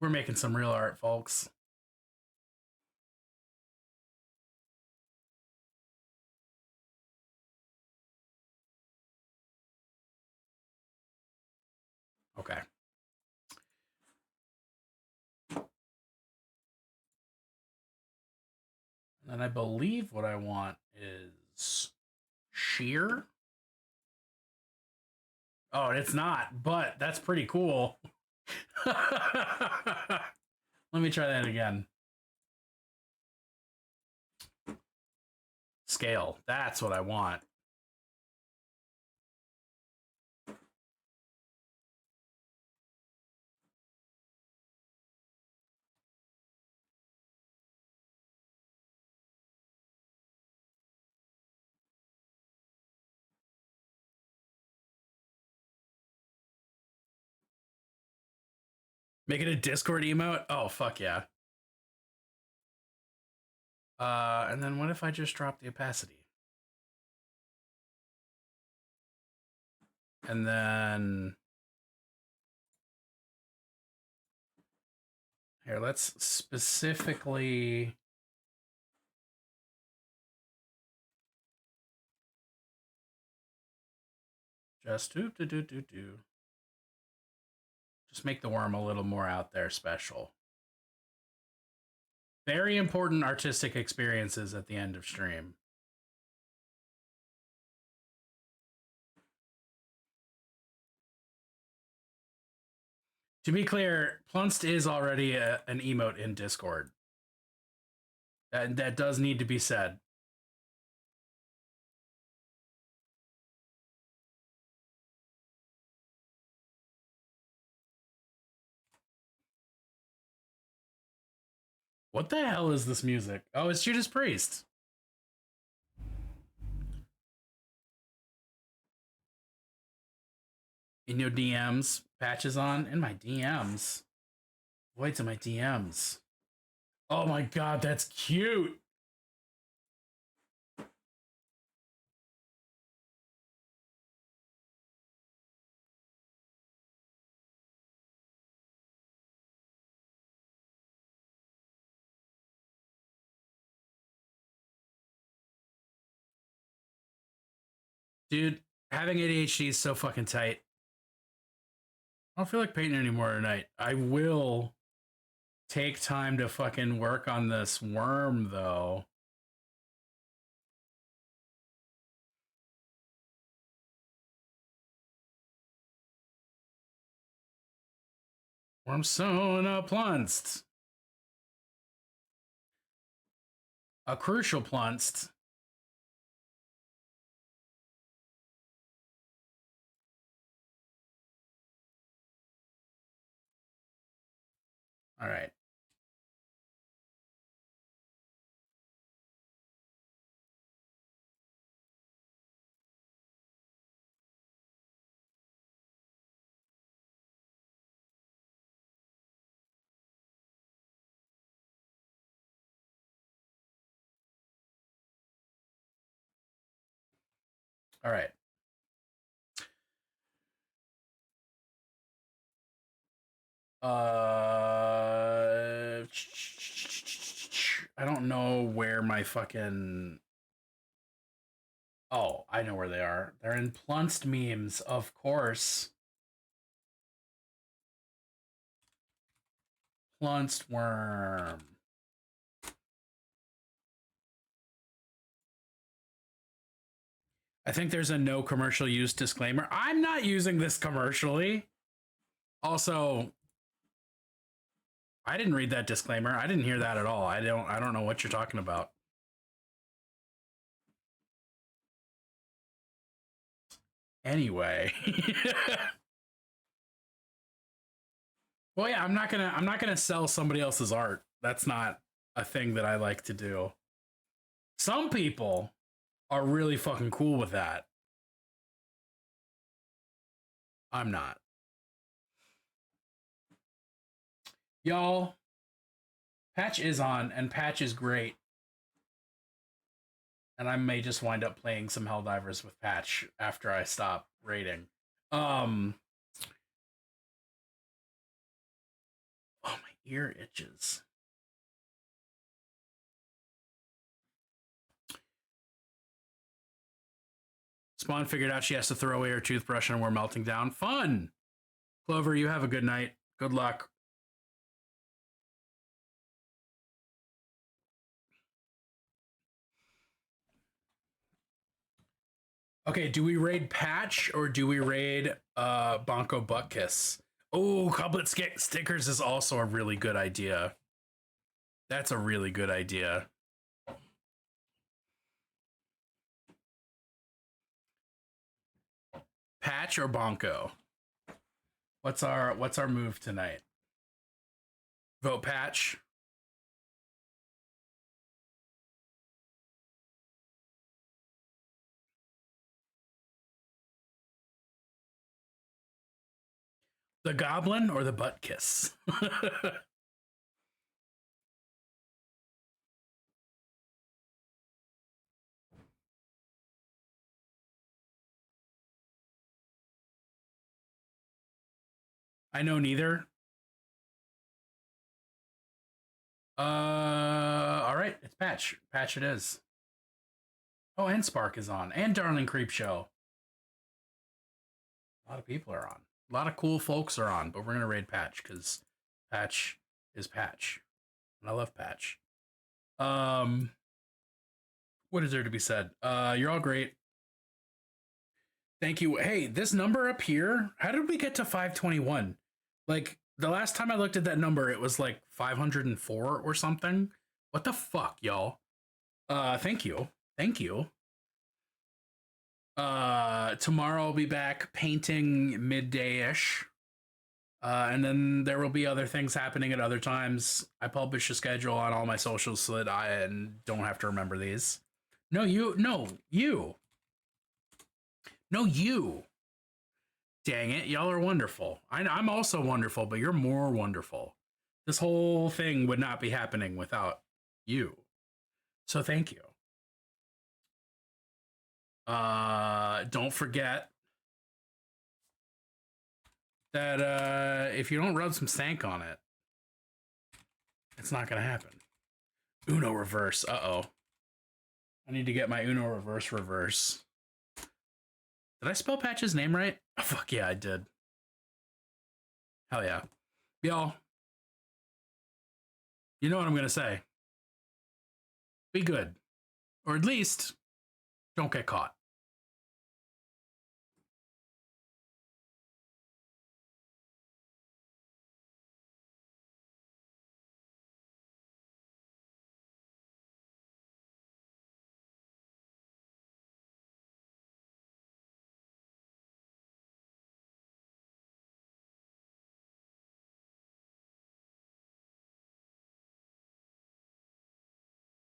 We're making some real art, folks. Okay. And I believe what I want is sheer. Oh, it's not, but that's pretty cool. Let me try that again. Scale. That's what I want. Make it a Discord emote? Oh, fuck yeah. And then what if I just drop the opacity? And then... Here, let's specifically... Just Just make the worm a little more out there special. Very important artistic experiences at the end of stream. To be clear, Plunst is already an emote in Discord. That does need to be said. What the hell is this music? Oh, it's Judas Priest. In your DMs, patches on in my DMs. Voids in my DMs. Oh my god, that's cute. Dude, having ADHD is so fucking tight. I don't feel like painting anymore tonight. I will take time to fucking work on this worm, though. Worm Sona Plunst. A crucial Plunst. All right. All right. I don't know where my fucking... Oh, I know where they are. They're in Plunst memes, of course. Plunst worm. I think there's a no commercial use disclaimer. I'm not using this commercially. Also, I didn't read that disclaimer. I didn't hear that at all. I don't know what you're talking about. Anyway. Well, yeah, I'm not gonna sell somebody else's art. That's not a thing that I like to do. Some people are really fucking cool with that. I'm not. Y'all, Patch is on, and Patch is great. And I may just wind up playing some Helldivers with Patch after I stop raiding. Oh, my ear itches. Spawn figured out she has to throw away her toothbrush and we're melting down. Fun! Clover, you have a good night. Good luck. Okay, do we raid Patch or do we raid Bonko Buttkiss? Oh, Coblet Stickers is also a really good idea. That's a really good idea. Patch or Bonko? What's our move tonight? Vote Patch. The goblin or the butt kiss? I know neither. All right, it's Patch. Patch it is. Oh, and Spark is on, and Darling Creep Show. A lot of people are on. A lot of cool folks are on, but we're gonna raid Patch because Patch is Patch, and I love Patch. What is there to be said? You're all great. Thank you. Hey, this number up here, how did we get to 521? Like, the last time I looked at that number, it was like 504 or something. What the fuck, y'all? Thank you. Thank you. Tomorrow I'll be back painting midday-ish. And then there will be other things happening at other times. I publish a schedule on all my socials so that I don't have to remember these. No, you. Dang it, y'all are wonderful. I'm also wonderful, but you're more wonderful. This whole thing would not be happening without you. So thank you. Don't forget that if you don't rub some stank on it, it's not gonna happen. Uno reverse. Uh-oh. I need to get my Uno reverse. Did I spell Patch's name right? Oh, fuck yeah, I did. Hell yeah. Y'all, you know what I'm gonna say. Be good. Or at least, don't get caught.